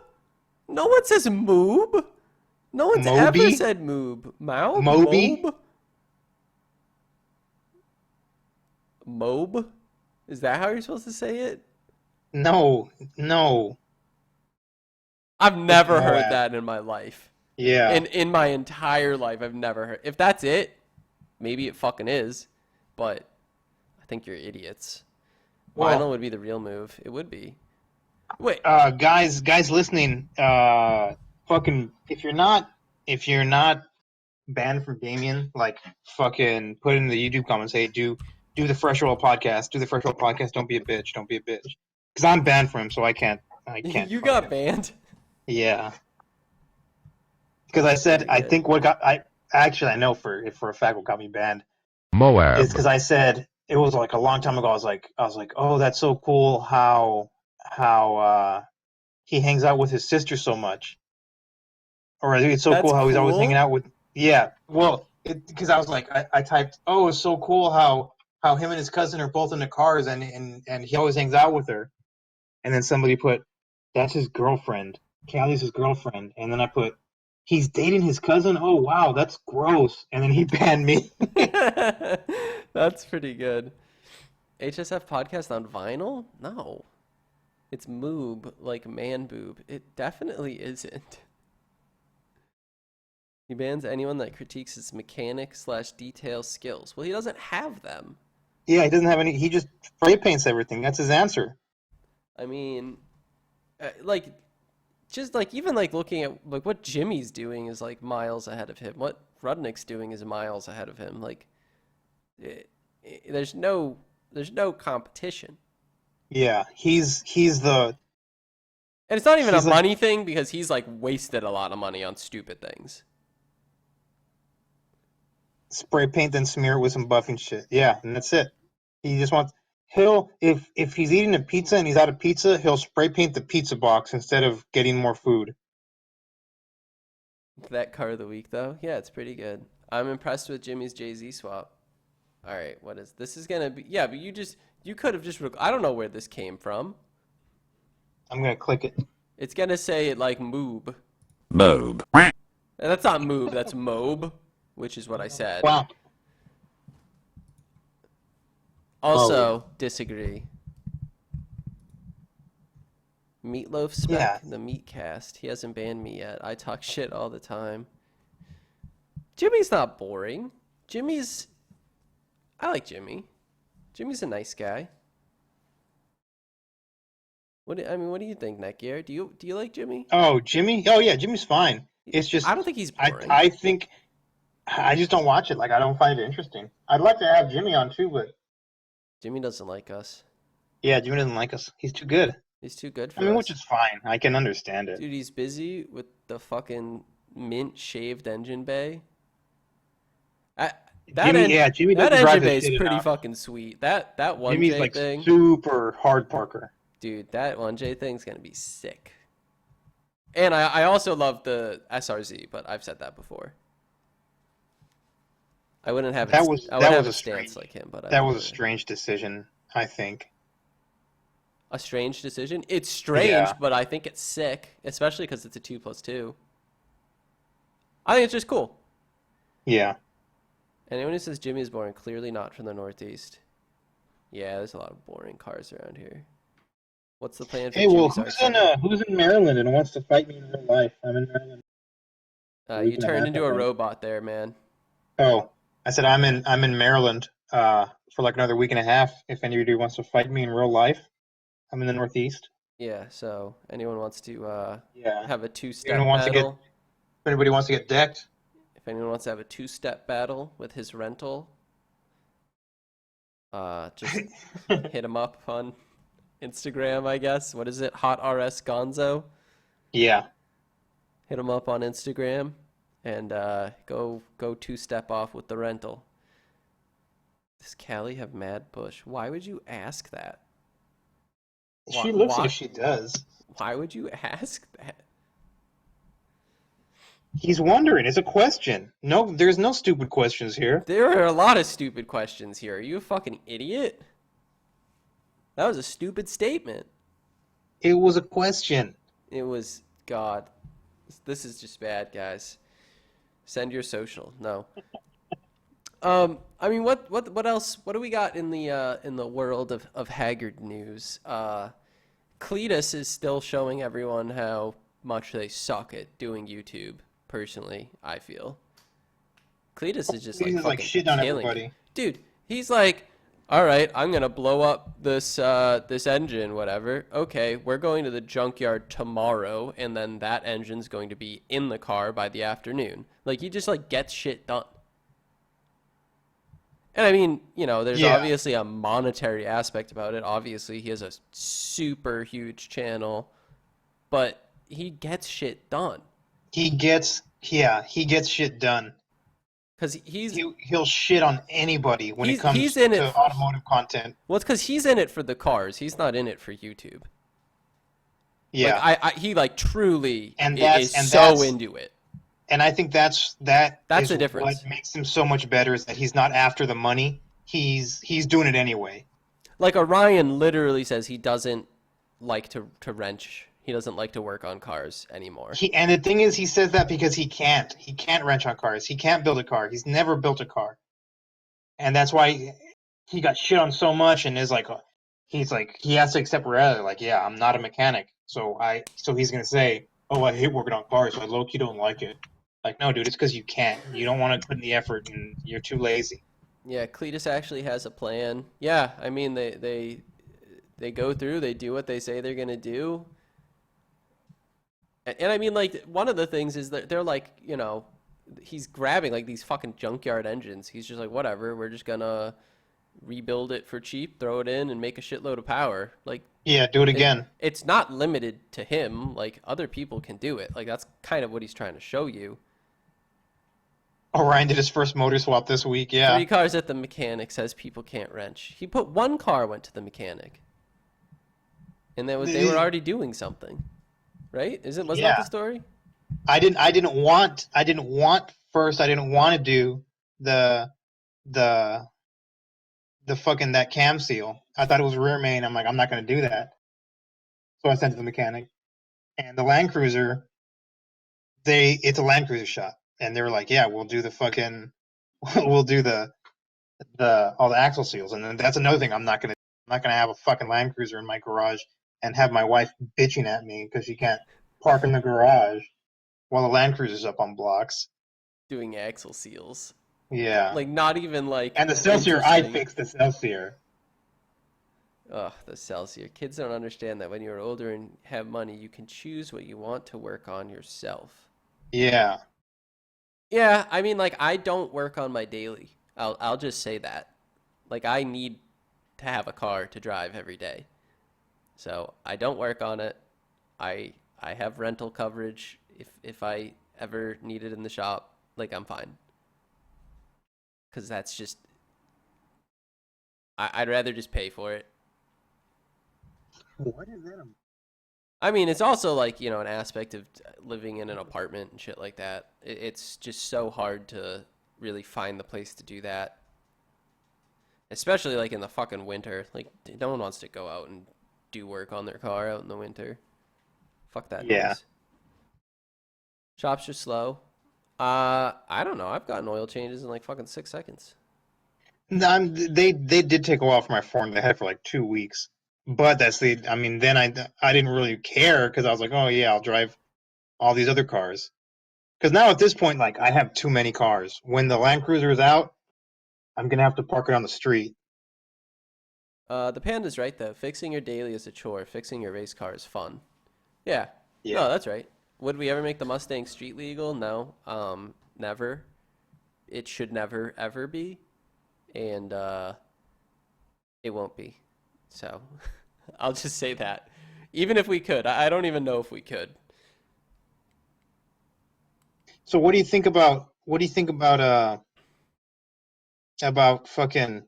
[SPEAKER 1] No one says moob. No one's ever
[SPEAKER 2] Moby,
[SPEAKER 1] said moob. Mob?
[SPEAKER 2] Moby.
[SPEAKER 1] Mob? Mob? Is that how you're supposed to say it?
[SPEAKER 2] No, no,
[SPEAKER 1] I've
[SPEAKER 2] it's
[SPEAKER 1] never heard
[SPEAKER 2] Moab.
[SPEAKER 1] that in my life.
[SPEAKER 2] Yeah.
[SPEAKER 1] In my entire life, I've never heard. If that's it, maybe it fucking is. But I think you're idiots. Vinyl
[SPEAKER 2] Well,
[SPEAKER 1] would be the real move. It would be. Wait.
[SPEAKER 2] guys listening, fucking, if you're not banned from Damien, like, fucking put in the YouTube comments, hey, do the Fresh Oil podcast, do the Fresh Oil podcast. Don't be a bitch. Don't be a bitch. Because I'm banned from him, so I can't
[SPEAKER 1] You got
[SPEAKER 2] fucking,
[SPEAKER 1] banned?
[SPEAKER 2] yeah. Because I
[SPEAKER 1] That's
[SPEAKER 2] said,
[SPEAKER 1] pretty
[SPEAKER 2] I
[SPEAKER 1] good.
[SPEAKER 2] think what got, actually, I know for a fact what got me banned is
[SPEAKER 3] Moab.
[SPEAKER 2] because I said, it was like a long time ago, I was like, oh, that's so cool how he hangs out with his sister so much. Or I think it's so
[SPEAKER 1] That's
[SPEAKER 2] cool how he's always hanging
[SPEAKER 1] cool.
[SPEAKER 2] out with. Yeah, well, because I was like, I typed, oh, it's so cool how him and his cousin are both in the cars and he always hangs out with her. And then somebody put, that's his girlfriend. Callie's his girlfriend. And then I put, he's dating his cousin. Oh wow, that's gross. And then he banned me.
[SPEAKER 1] That's pretty good. HSF podcast on vinyl? No. It's moob, like man boob. It definitely isn't. He bans anyone that critiques his mechanic slash detail skills. Well, he doesn't have them.
[SPEAKER 2] Yeah, he doesn't have any. He just spray paints everything. That's his answer.
[SPEAKER 1] I mean, like, just like even like looking at like what Jimmy's doing is like miles ahead of him. What Rudnick's doing is miles ahead of him. Like, there's no competition.
[SPEAKER 2] Yeah, he's the
[SPEAKER 1] And it's not even a
[SPEAKER 2] he's like
[SPEAKER 1] money thing because he's like wasted a lot of money on stupid things.
[SPEAKER 2] spray paint then smear it with some buffing shit. Yeah, and that's it. He just wants he'll if he's eating a pizza and he's out of pizza, he'll spray paint the pizza box instead of getting more food.
[SPEAKER 1] That car of the week though, yeah, it's pretty good. I'm impressed with Jimmy's Jay-Z swap. All right, what is this? Is gonna be yeah, but you could have just I don't know where this came from.
[SPEAKER 2] I'm gonna click it.
[SPEAKER 1] It's gonna say like moob.
[SPEAKER 3] Moab.
[SPEAKER 1] And that's not moob, that's mob, which is what I said.
[SPEAKER 2] Wow. Oh
[SPEAKER 1] Also, disagree. Meatloaf
[SPEAKER 2] yeah.
[SPEAKER 1] spec, the meat cast. He hasn't banned me yet. I talk shit all the time. Jimmy's not boring. Jimmy's. I like Jimmy. Jimmy's a nice guy. What do you think, Netgear? Do you like Jimmy?
[SPEAKER 2] Oh, Jimmy? Oh yeah, Jimmy's fine. It's
[SPEAKER 1] I
[SPEAKER 2] just
[SPEAKER 1] don't think he's
[SPEAKER 2] I
[SPEAKER 1] boring.
[SPEAKER 2] I think I just don't watch it. Like I don't find it interesting. I'd like to have Jimmy on too, but
[SPEAKER 1] Jimmy doesn't like us.
[SPEAKER 2] yeah, Jimmy doesn't like us. He's too good.
[SPEAKER 1] He's too good
[SPEAKER 2] I
[SPEAKER 1] for
[SPEAKER 2] mean, which
[SPEAKER 1] us.
[SPEAKER 2] is fine. I can understand it.
[SPEAKER 1] Dude, he's busy with the fucking mint shaved engine bay. I, that
[SPEAKER 2] Jimmy,
[SPEAKER 1] en-
[SPEAKER 2] yeah, Jimmy
[SPEAKER 1] that
[SPEAKER 2] doesn't drive
[SPEAKER 1] engine
[SPEAKER 2] the
[SPEAKER 1] bay is
[SPEAKER 2] shit
[SPEAKER 1] pretty
[SPEAKER 2] enough.
[SPEAKER 1] fucking sweet. That
[SPEAKER 2] Jimmy's
[SPEAKER 1] 1J
[SPEAKER 2] like
[SPEAKER 1] thing,
[SPEAKER 2] super hard parker.
[SPEAKER 1] dude, that 1J thing's gonna be sick. And I also love the SRZ, but I've said that before. I wouldn't have it. I would
[SPEAKER 2] That
[SPEAKER 1] have
[SPEAKER 2] was
[SPEAKER 1] a
[SPEAKER 2] a
[SPEAKER 1] stance like him, but I
[SPEAKER 2] that
[SPEAKER 1] would
[SPEAKER 2] was a strange decision, I think.
[SPEAKER 1] a strange decision. It's
[SPEAKER 2] Yeah,
[SPEAKER 1] strange, but I think it's sick, especially because it's a 2+2. I think it's just cool.
[SPEAKER 2] yeah.
[SPEAKER 1] Anyone who says Jimmy is boring, clearly not from the Northeast. Yeah, there's a lot of boring cars around here. What's the plan for
[SPEAKER 2] Hey, well,
[SPEAKER 1] Jimmy's art center?
[SPEAKER 2] who's in Maryland and wants to fight me in real life? I'm in Maryland a week
[SPEAKER 1] You
[SPEAKER 2] and a
[SPEAKER 1] turned
[SPEAKER 2] half, I
[SPEAKER 1] into a
[SPEAKER 2] think.
[SPEAKER 1] robot there, man.
[SPEAKER 2] Oh, I said I'm in Maryland for like another week and a half. If anybody wants to fight me in real life, I'm in the Northeast.
[SPEAKER 1] Yeah, so anyone wants to
[SPEAKER 2] Yeah.
[SPEAKER 1] have a
[SPEAKER 2] Anyone
[SPEAKER 1] two-step
[SPEAKER 2] wants to get
[SPEAKER 1] battle?
[SPEAKER 2] if anybody wants to get decked?
[SPEAKER 1] If anyone wants to have a two-step battle with his rental, just hit him up on Instagram, I guess. What is it? Hot RS Gonzo.
[SPEAKER 2] Yeah.
[SPEAKER 1] Hit him up on Instagram and go two-step off with the rental. Does Callie have mad bush? Why would you ask that? Why,
[SPEAKER 2] She looks
[SPEAKER 1] why,
[SPEAKER 2] like she does.
[SPEAKER 1] why would you ask that?
[SPEAKER 2] He's wondering. It's a question. No, there's no stupid questions here.
[SPEAKER 1] There are a lot of stupid questions here. Are you a fucking idiot? That was a stupid statement.
[SPEAKER 2] It was a question.
[SPEAKER 1] It was God. This is just bad, guys. Send your social. No. I mean, what else? What do we got in the world of Haggard news? Cletus is still showing everyone how much they suck at doing YouTube. Personally, I feel Cletus is just like
[SPEAKER 2] He's like
[SPEAKER 1] fucking
[SPEAKER 2] shitting on
[SPEAKER 1] killing it,
[SPEAKER 2] everybody.
[SPEAKER 1] dude. He's like, all right, I'm gonna blow up this engine, whatever. Okay, we're going to the junkyard tomorrow, and then that engine's going to be in the car by the afternoon. Like he just like gets shit done. And I mean, there's
[SPEAKER 2] Yeah.
[SPEAKER 1] obviously a monetary aspect about it. Obviously, he has a super huge channel, but he gets shit done
[SPEAKER 2] He gets shit done.
[SPEAKER 1] because he's
[SPEAKER 2] He'll shit on anybody when it
[SPEAKER 1] he's he's
[SPEAKER 2] comes
[SPEAKER 1] in it.
[SPEAKER 2] to automotive content.
[SPEAKER 1] Well, it's because he's in it for the cars. He's not in it for YouTube. Like
[SPEAKER 2] Yeah.
[SPEAKER 1] he like truly
[SPEAKER 2] And
[SPEAKER 1] is so into it.
[SPEAKER 2] I think that
[SPEAKER 1] That's
[SPEAKER 2] is
[SPEAKER 1] the
[SPEAKER 2] what
[SPEAKER 1] difference.
[SPEAKER 2] makes him so much better is that he's not after the money. He's doing it anyway.
[SPEAKER 1] Like Orion literally says he doesn't like to wrench. He doesn't like to work on cars anymore.
[SPEAKER 2] And the thing is he says that because he can't. He can't wrench on cars. He can't build a car. He's never built a car. And that's why he got shit on so much and is like he's like he has to accept reality like yeah, I'm not a mechanic. So he's going to say, "Oh, I hate working on cars. I low key don't like it." Like, no, dude, it's because you can't. You don't want to put in the effort, and you're too lazy.
[SPEAKER 1] Yeah, Cletus actually has a plan. Yeah, I mean they go through, they do what they say they're gonna do. And I mean, like, one of the things is that they're like, he's grabbing like these fucking junkyard engines. He's just like, whatever, we're just gonna rebuild it for cheap, throw it in, and make a shitload of power. Like,
[SPEAKER 2] Yeah, do it again.
[SPEAKER 1] it's not limited to him. Like, other people can do it. Like, that's kind of what he's trying to show you.
[SPEAKER 2] Orion did his first motor swap this week. Yeah,
[SPEAKER 1] 3 cars at the mechanic says people can't wrench. He put 1 car went to the mechanic, and they were already doing something, right? Wasn't that the
[SPEAKER 2] yeah.
[SPEAKER 1] story?
[SPEAKER 2] I didn't want first. I didn't want to do the the the fucking that cam seal. I thought it was rear main. I'm like, I'm not gonna do that. So I sent it to the mechanic, and the Land Cruiser. It's a Land Cruiser shop, and they were like, yeah, we'll do the fucking, we'll do the all the axle seals, and then that's another thing. I'm not gonna have a fucking Land Cruiser in my garage and have my wife bitching at me because she can't park in the garage while the Land Cruiser's up on blocks.
[SPEAKER 1] doing axle seals.
[SPEAKER 2] Yeah.
[SPEAKER 1] Like, not even like
[SPEAKER 2] And the Celsior, I
[SPEAKER 1] interesting.
[SPEAKER 2] fixed the Celsior.
[SPEAKER 1] Ugh, the Celsius. Kids don't understand that when you're older and have money, you can choose what you want to work on yourself.
[SPEAKER 2] Yeah.
[SPEAKER 1] Yeah, I mean, like, I don't work on my daily. I'll just say that. Like, I need to have a car to drive every day. So I don't work on it. I have rental coverage if I ever need it in the shop. Like, I'm fine. Because that's just, I'd rather just pay for it.
[SPEAKER 2] What is that?
[SPEAKER 1] I mean, it's also like, an aspect of living in an apartment and shit like that. It's just so hard to really find the place to do that. Especially like in the fucking winter. Like, no one wants to go out and do work on their car out in the winter. Fuck that
[SPEAKER 2] Yeah.
[SPEAKER 1] noise. Shops are slow. I don't know. I've gotten oil changes in like fucking 6 seconds.
[SPEAKER 2] No, they did take a while for my phone. They had it for like 2 weeks. But I mean, then I didn't really care because I was like, oh yeah, I'll drive all these other cars. Because now at this point, like I have too many cars. When the Land Cruiser is out, I'm gonna have to park it on the street.
[SPEAKER 1] The Panda's right though. Fixing your daily is a chore. Fixing your race car is fun. Yeah. No,
[SPEAKER 2] Yeah.
[SPEAKER 1] that's right. Would we ever make the Mustang street legal? No. Never. It should never ever be, and it won't be. So, I'll just say that. Even if we could, I don't even know if we could.
[SPEAKER 2] So what do you think about fucking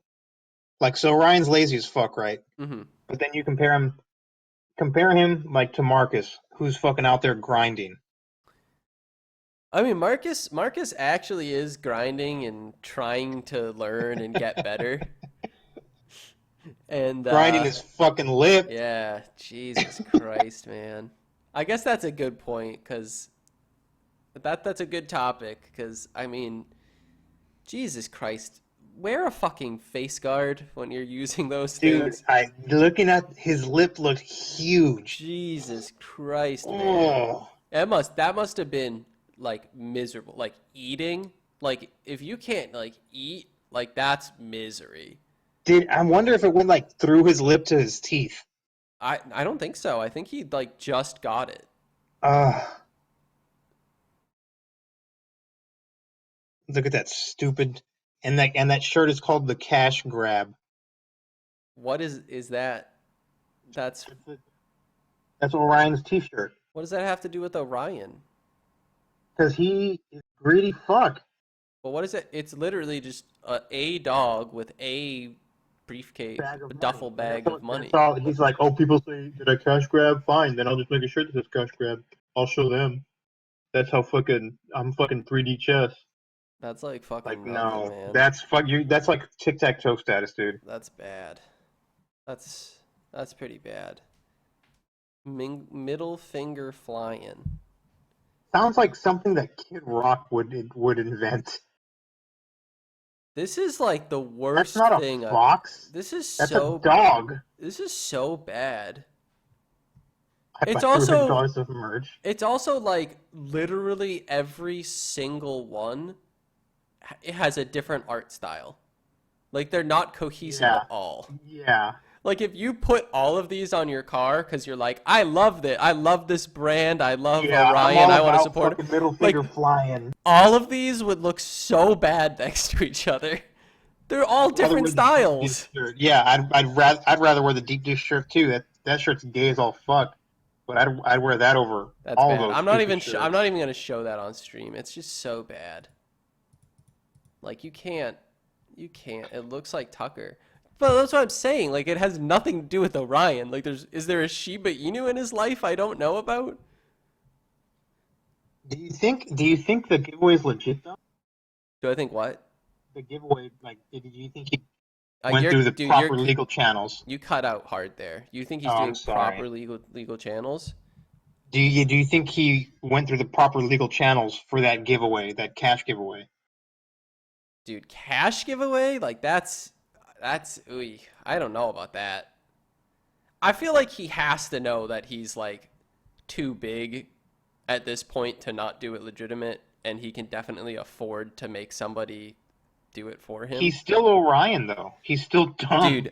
[SPEAKER 2] like so Ryan's lazy as fuck, right?
[SPEAKER 1] Hmm.
[SPEAKER 2] But then you compare him like to Marcus, who's fucking out there grinding.
[SPEAKER 1] I mean, Marcus actually is grinding and trying to learn and get better. And
[SPEAKER 2] Grinding his fucking lip.
[SPEAKER 1] yeah, Jesus Christ, man. I guess that's a good point because that's a good topic because I mean, Jesus Christ, wear a fucking face guard when you're using those
[SPEAKER 2] Dude,
[SPEAKER 1] things.
[SPEAKER 2] I looking at his lip looked huge.
[SPEAKER 1] Jesus Christ, man.
[SPEAKER 2] Oh,
[SPEAKER 1] That must have been like miserable. Like eating, like if you can't like eat, like that's misery.
[SPEAKER 2] I wonder if it went like through his lip to his teeth.
[SPEAKER 1] I don't think so. I think he like just got it.
[SPEAKER 2] Uh, Look at that stupid and that shirt is called the cash grab.
[SPEAKER 1] What is that? That's
[SPEAKER 2] That's Orion's t-shirt.
[SPEAKER 1] what does that have to do with Orion?
[SPEAKER 2] Because he is greedy fuck.
[SPEAKER 1] Well, what is it? It's literally just a dog with a briefcase,
[SPEAKER 2] Bag
[SPEAKER 1] a
[SPEAKER 2] of
[SPEAKER 1] duffel
[SPEAKER 2] money. And
[SPEAKER 1] bag of
[SPEAKER 2] that's
[SPEAKER 1] money.
[SPEAKER 2] all. He's like, oh, people say, did I cash grab? Fine, then I'll just make a shirt that says cash grab. I'll show them. That's how I'm fucking 3D chess.
[SPEAKER 1] That's like
[SPEAKER 2] Like,
[SPEAKER 1] fucking nothing,
[SPEAKER 2] no,
[SPEAKER 1] man.
[SPEAKER 2] that's fuck you. That's like tic-tac-toe status, dude.
[SPEAKER 1] That's bad. That's that's pretty bad. Middle finger flying.
[SPEAKER 2] Sounds like something that Kid Rock would invent.
[SPEAKER 1] This is like the
[SPEAKER 2] That's
[SPEAKER 1] worst
[SPEAKER 2] not a
[SPEAKER 1] thing.
[SPEAKER 2] fox.
[SPEAKER 1] This is
[SPEAKER 2] That's a
[SPEAKER 1] so
[SPEAKER 2] dog.
[SPEAKER 1] this is so bad.
[SPEAKER 2] I
[SPEAKER 1] It's
[SPEAKER 2] buy $200
[SPEAKER 1] also
[SPEAKER 2] of merch.
[SPEAKER 1] it's also like literally every single one it has a different art style. Like they're not cohesive
[SPEAKER 2] Yeah,
[SPEAKER 1] at all.
[SPEAKER 2] yeah.
[SPEAKER 1] Like if you put all of these on your car because you're like, I love it. I love this brand. I love
[SPEAKER 2] Yeah, I'm
[SPEAKER 1] Orion.
[SPEAKER 2] all
[SPEAKER 1] I want to
[SPEAKER 2] about
[SPEAKER 1] support it.
[SPEAKER 2] fucking middle
[SPEAKER 1] Like
[SPEAKER 2] finger flying.
[SPEAKER 1] all of these would look so bad next to each other. They're all
[SPEAKER 2] I'd rather
[SPEAKER 1] different
[SPEAKER 2] wear the deep dish
[SPEAKER 1] styles.
[SPEAKER 2] shirt. Yeah, I'd rather wear the deep dish shirt too. That shirt's gay as all fuck. But I'd wear that over
[SPEAKER 1] That's
[SPEAKER 2] all
[SPEAKER 1] bad.
[SPEAKER 2] those
[SPEAKER 1] I'm not
[SPEAKER 2] stupid
[SPEAKER 1] even I'm not
[SPEAKER 2] shirts.
[SPEAKER 1] even gonna show that on stream. It's just so bad. Like you can't. It looks like Tucker. But that's what I'm saying. Like it has nothing to do with Orion. Like is there a Shiba Inu in his life I don't know about?
[SPEAKER 2] Do you think the giveaway is legit though?
[SPEAKER 1] Do I think what?
[SPEAKER 2] The giveaway, like, do you think he went
[SPEAKER 1] You're
[SPEAKER 2] through the
[SPEAKER 1] dude.
[SPEAKER 2] proper legal channels?
[SPEAKER 1] You cut out hard there. You think he's
[SPEAKER 2] Oh, I'm
[SPEAKER 1] doing
[SPEAKER 2] sorry.
[SPEAKER 1] proper legal channels?
[SPEAKER 2] Do you think he went through the proper legal channels for that giveaway, that cash giveaway?
[SPEAKER 1] Dude, cash giveaway? Like that's ooh, I don't know about that. I feel like he has to know that he's like too big at this point to not do it legitimate. and he can definitely afford to make somebody do it for him.
[SPEAKER 2] He's still Orion though. He's still dumb.
[SPEAKER 1] Dude,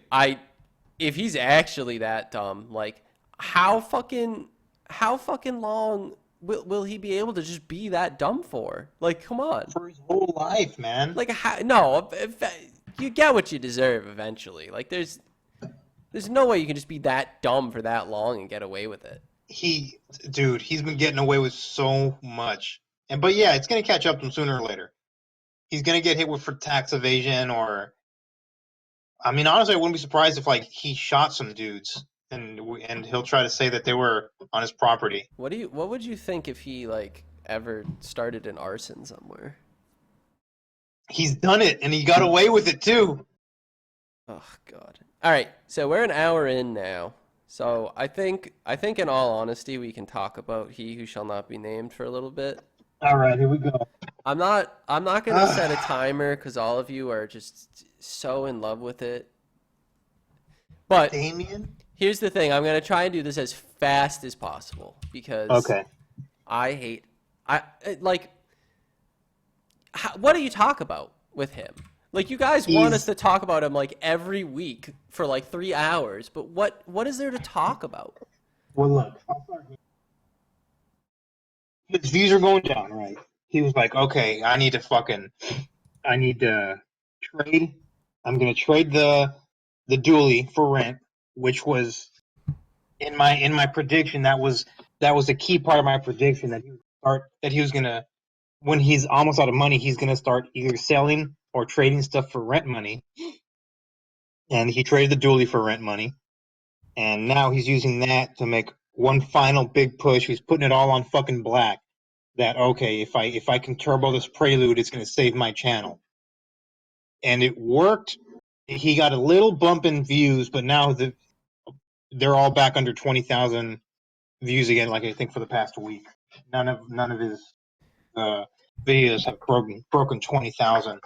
[SPEAKER 1] if he's actually that dumb, like how fucking how fucking long will he be able to just be that dumb for? Like, come on.
[SPEAKER 2] For his whole life, man.
[SPEAKER 1] Like, no, you get what you deserve eventually. Like, there's no way you can just be that dumb for that long and get away with it.
[SPEAKER 2] Dude, he's been getting away with so much. But yeah, it's gonna catch up to him sooner or later. He's gonna get hit with for tax evasion, or I mean, honestly, I wouldn't be surprised if like he shot some dudes and he'll try to say that they were on his property.
[SPEAKER 1] What would you think if he like ever started an arson somewhere?
[SPEAKER 2] He's done it, and he got away with it too.
[SPEAKER 1] Oh God. All right, so we're an hour in now. So I think in all honesty we can talk about He Who Shall Not Be Named for a little bit.
[SPEAKER 2] All right, here we go.
[SPEAKER 1] I'm not gonna set a timer because all of you are just so in love with it. But
[SPEAKER 2] Damian?
[SPEAKER 1] here's the thing: I'm gonna try and do this as fast as possible because
[SPEAKER 2] Okay.
[SPEAKER 1] I hate like what do you talk about with him? Like you guys want us to talk about him like every week for like 3 hours, but what is there to talk about?
[SPEAKER 2] Well, look, I'll start here. His views are going down, right? He was like, okay, I need to trade. I'm gonna trade the dually for rent, which was in my prediction. That was a key part of my prediction that he was gonna, when he's almost out of money, he's gonna start either selling or trading stuff for rent money. And he traded the dually for rent money, and now he's using that to make one final big push. He's putting it all on fucking black. That okay, if I can turbo this prelude, it's gonna save my channel. And it worked. He got a little bump in views, but now they're all back under 20,000 views again. Like I think for the past week, none of his videos have broken 20,000,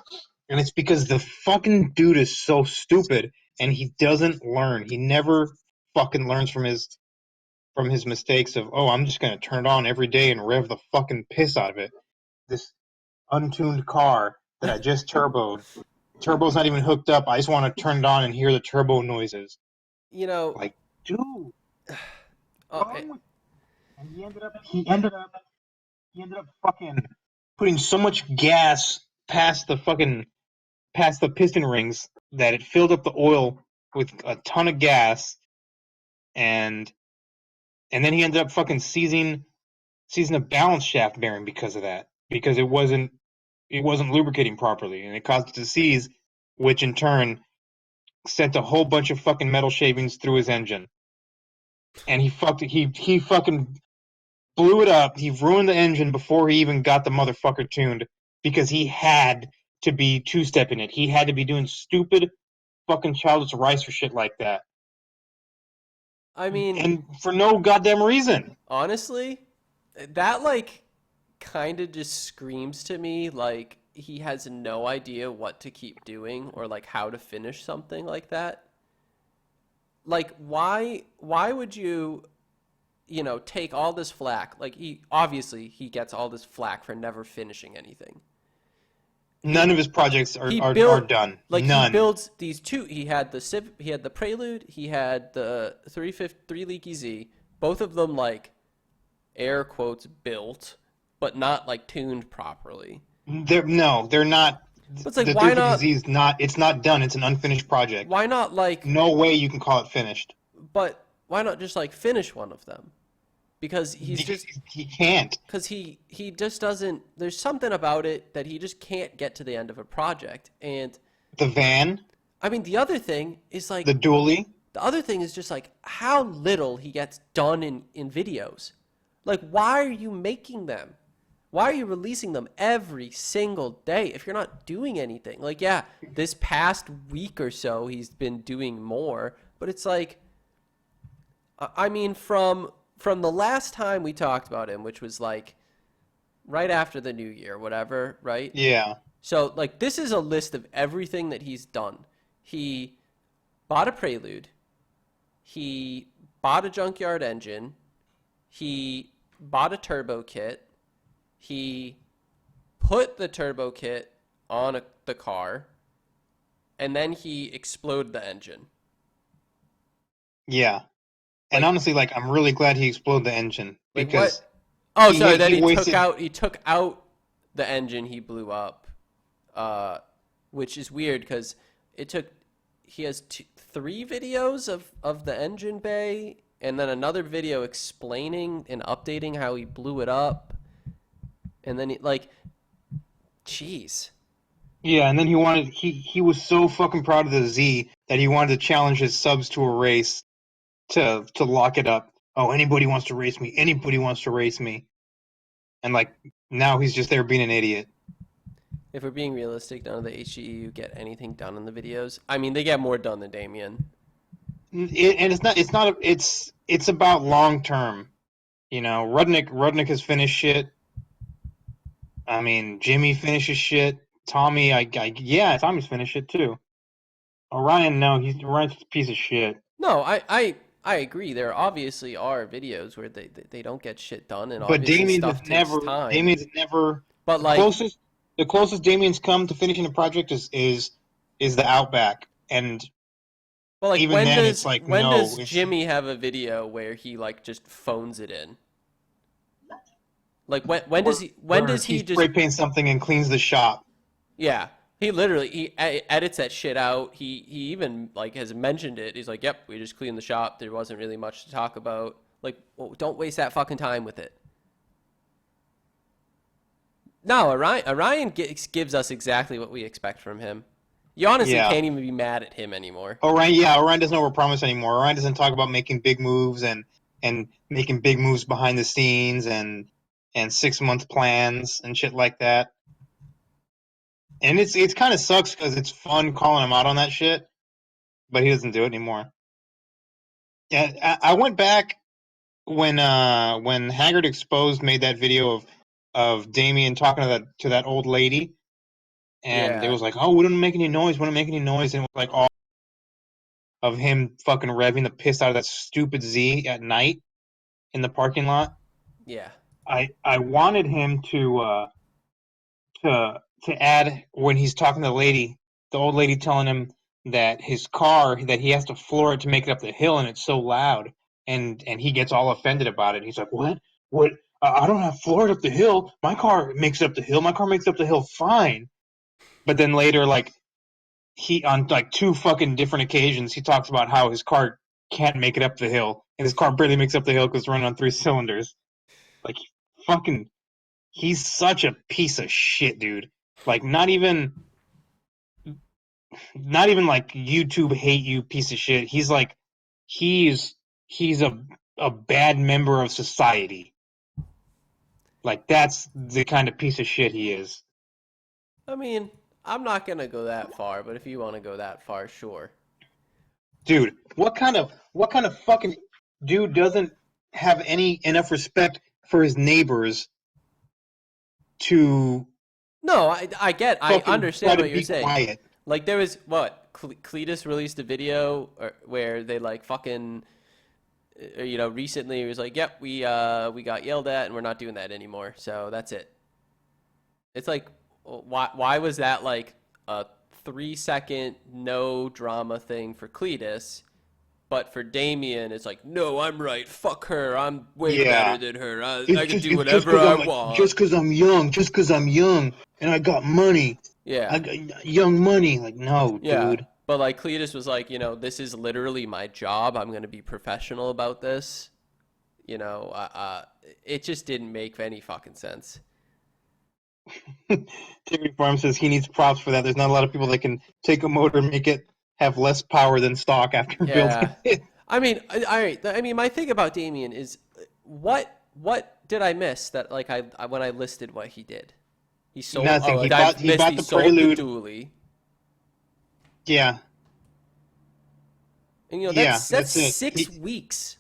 [SPEAKER 2] and it's because the fucking dude is so stupid and he doesn't learn. He never fucking learns from his mistakes of, oh, I'm just gonna turn it on every day and rev the fucking piss out of it. This untuned car that I just turboed. Turbo's not even hooked up. I just want to turn it on and hear the turbo noises.
[SPEAKER 1] You know,
[SPEAKER 2] Like, dude,
[SPEAKER 1] uh,
[SPEAKER 2] and he ended up fucking putting so much gas past the piston rings that it filled up the oil with a ton of gas, and then he ended up fucking seizing a balance shaft bearing because of that, because it wasn't lubricating properly, and it caused it to seize, which in turn sent a whole bunch of fucking metal shavings through his engine. And he fucking blew it up. He ruined the engine before he even got the motherfucker tuned, because he had to be two-stepping it. He had to be doing stupid fucking childish rice or shit like that.
[SPEAKER 1] I mean,
[SPEAKER 2] And for no goddamn reason.
[SPEAKER 1] honestly, that like kind of just screams to me like he has no idea what to keep doing or like how to finish something like that. Like why would you take all this flack? Like he gets all this flack for never finishing anything.
[SPEAKER 2] None of his projects are done.
[SPEAKER 1] Like
[SPEAKER 2] None.
[SPEAKER 1] he builds these two. He had the Prelude. He had the 3 Leaky Z. Both of them like air quotes built, but not like tuned properly.
[SPEAKER 2] They're not.
[SPEAKER 1] But it's like
[SPEAKER 2] The
[SPEAKER 1] why
[SPEAKER 2] 350Z
[SPEAKER 1] not?
[SPEAKER 2] is not. It's not done. It's an unfinished project.
[SPEAKER 1] Why not like?
[SPEAKER 2] No way you can call it finished.
[SPEAKER 1] But why not just like finish one of them? Because
[SPEAKER 2] He can't.
[SPEAKER 1] because he just doesn't. There's something about it that he just can't get to the end of a project. And
[SPEAKER 2] The van,
[SPEAKER 1] I mean, the other thing is like
[SPEAKER 2] the dually.
[SPEAKER 1] the other thing is just like how little he gets done in videos. Like, why are you making them? Why are you releasing them every single day if you're not doing anything? Like, yeah, this past week or so he's been doing more, but it's like, I mean, from the last time we talked about him, which was like right after the new year, whatever, right?
[SPEAKER 2] Yeah.
[SPEAKER 1] So, like, this is a list of everything that he's done. He bought a Prelude. He bought a junkyard engine. He bought a turbo kit. He put the turbo kit on the car, and then he exploded the engine.
[SPEAKER 2] Yeah. And
[SPEAKER 1] Like,
[SPEAKER 2] honestly, like I'm really glad he exploded the engine
[SPEAKER 1] like
[SPEAKER 2] because
[SPEAKER 1] what? Oh, sorry. Then
[SPEAKER 2] he wasted.
[SPEAKER 1] he took out the engine he blew up, uh, which is weird because it took. He has three videos of the engine bay, and then another video explaining and updating how he blew it up, and then jeez.
[SPEAKER 2] Yeah, and then he was so fucking proud of the Z that he wanted to challenge his subs to a race to lock it up. Oh, anybody wants to race me. Anybody wants to race me. And like now he's just there being an idiot.
[SPEAKER 1] If we're being realistic, none of the HGEU get anything done in the videos. I mean, they get more done than Damian.
[SPEAKER 2] And it's about long term. You know, Rudnick has finished shit. I mean, Jimmy finishes shit. Tommy, yeah, Tommy's finished shit too. Orion, no, Orion's a piece of shit.
[SPEAKER 1] No, I agree. There obviously are videos where they don't get shit done, and
[SPEAKER 2] But
[SPEAKER 1] obviously stuff takes time.
[SPEAKER 2] Damien's never
[SPEAKER 1] But
[SPEAKER 2] the
[SPEAKER 1] like,
[SPEAKER 2] closest Damien's come to finishing a project is the Outback, and
[SPEAKER 1] but like,
[SPEAKER 2] even then it's like
[SPEAKER 1] when
[SPEAKER 2] no,
[SPEAKER 1] does
[SPEAKER 2] it's
[SPEAKER 1] Jimmy have a video where he like just phones it in? Like when
[SPEAKER 2] where
[SPEAKER 1] does
[SPEAKER 2] he
[SPEAKER 1] he just
[SPEAKER 2] spray paints something and cleans the shop.
[SPEAKER 1] yeah, he literally edits that shit out. He even like has mentioned it. He's like, "Yep, we just cleaned the shop. There wasn't really much to talk about." Like, well, don't waste that fucking time with it. No, Orion gives us exactly what we expect from him. You honestly
[SPEAKER 2] Yeah.
[SPEAKER 1] can't even be mad at him anymore.
[SPEAKER 2] Orion doesn't overpromise anymore. Orion doesn't talk about making big moves and making big moves behind the scenes and 6 month plans and shit like that. And it's kind of sucks because it's fun calling him out on that shit, but he doesn't do it anymore. Yeah, I went back when Haggard Exposed made that video of Damian talking to that old lady, and it
[SPEAKER 1] Yeah,
[SPEAKER 2] was like, oh, we don't make any noise, we don't make any noise, and it was like all of him fucking revving the piss out of that stupid Z at night in the parking lot.
[SPEAKER 1] yeah.
[SPEAKER 2] I wanted him to add when he's talking to the lady, the old lady telling him that his car that he has to floor it to make it up the hill and it's so loud, and he gets all offended about it. He's like, what I don't have floor it up the hill, my car makes it up the hill, my car makes it up the hill fine. But then later, like, he on like two fucking different occasions he talks about how his car can't make it up the hill and his car barely makes up the hill because it's running on 3 cylinders. Like, fucking, he's such a piece of shit, dude. Like, not even like YouTube hate you piece of shit. He's like, he's a bad member of society. Like, that's the kind of piece of shit he is.
[SPEAKER 1] I mean, I'm not gonna go that far, but if you want to go that far, sure.
[SPEAKER 2] Dude, what kind of fucking dude doesn't have any enough respect for his neighbors to
[SPEAKER 1] No, I
[SPEAKER 2] fucking try
[SPEAKER 1] understand
[SPEAKER 2] to
[SPEAKER 1] what you're
[SPEAKER 2] be
[SPEAKER 1] saying.
[SPEAKER 2] quiet?
[SPEAKER 1] Like there was Cletus released a video where they like fucking, recently he was like, "Yep, we got yelled at and we're not doing that anymore." So that's it. It's like, why was that like a 3 second no drama thing for Cletus, but for Damian it's like, "No, I'm right. Fuck her. I'm way better
[SPEAKER 2] Yeah.
[SPEAKER 1] than her. I can do
[SPEAKER 2] It's just
[SPEAKER 1] whatever
[SPEAKER 2] because
[SPEAKER 1] I
[SPEAKER 2] I'm like
[SPEAKER 1] want."
[SPEAKER 2] just because I'm young and I got money.
[SPEAKER 1] Yeah.
[SPEAKER 2] I got young money. Like, no,
[SPEAKER 1] Yeah,
[SPEAKER 2] dude.
[SPEAKER 1] but like Cletus was like, this is literally my job. I'm going to be professional about this. It just didn't make any fucking sense.
[SPEAKER 2] Terry Farm says he needs props for that. There's not a lot of people that can take a motor and make it have less power than stock after
[SPEAKER 1] Yeah,
[SPEAKER 2] building it.
[SPEAKER 1] I mean, I mean, my thing about Damien is what did I miss that like I when I listed what he did? He sold.
[SPEAKER 2] Nothing.
[SPEAKER 1] Oh, I
[SPEAKER 2] He
[SPEAKER 1] missed.
[SPEAKER 2] bought
[SPEAKER 1] He
[SPEAKER 2] the
[SPEAKER 1] sold the
[SPEAKER 2] Prelude.
[SPEAKER 1] dually,
[SPEAKER 2] Yeah,
[SPEAKER 1] and
[SPEAKER 2] yeah,
[SPEAKER 1] that's
[SPEAKER 2] that's it.
[SPEAKER 1] 6 weeks.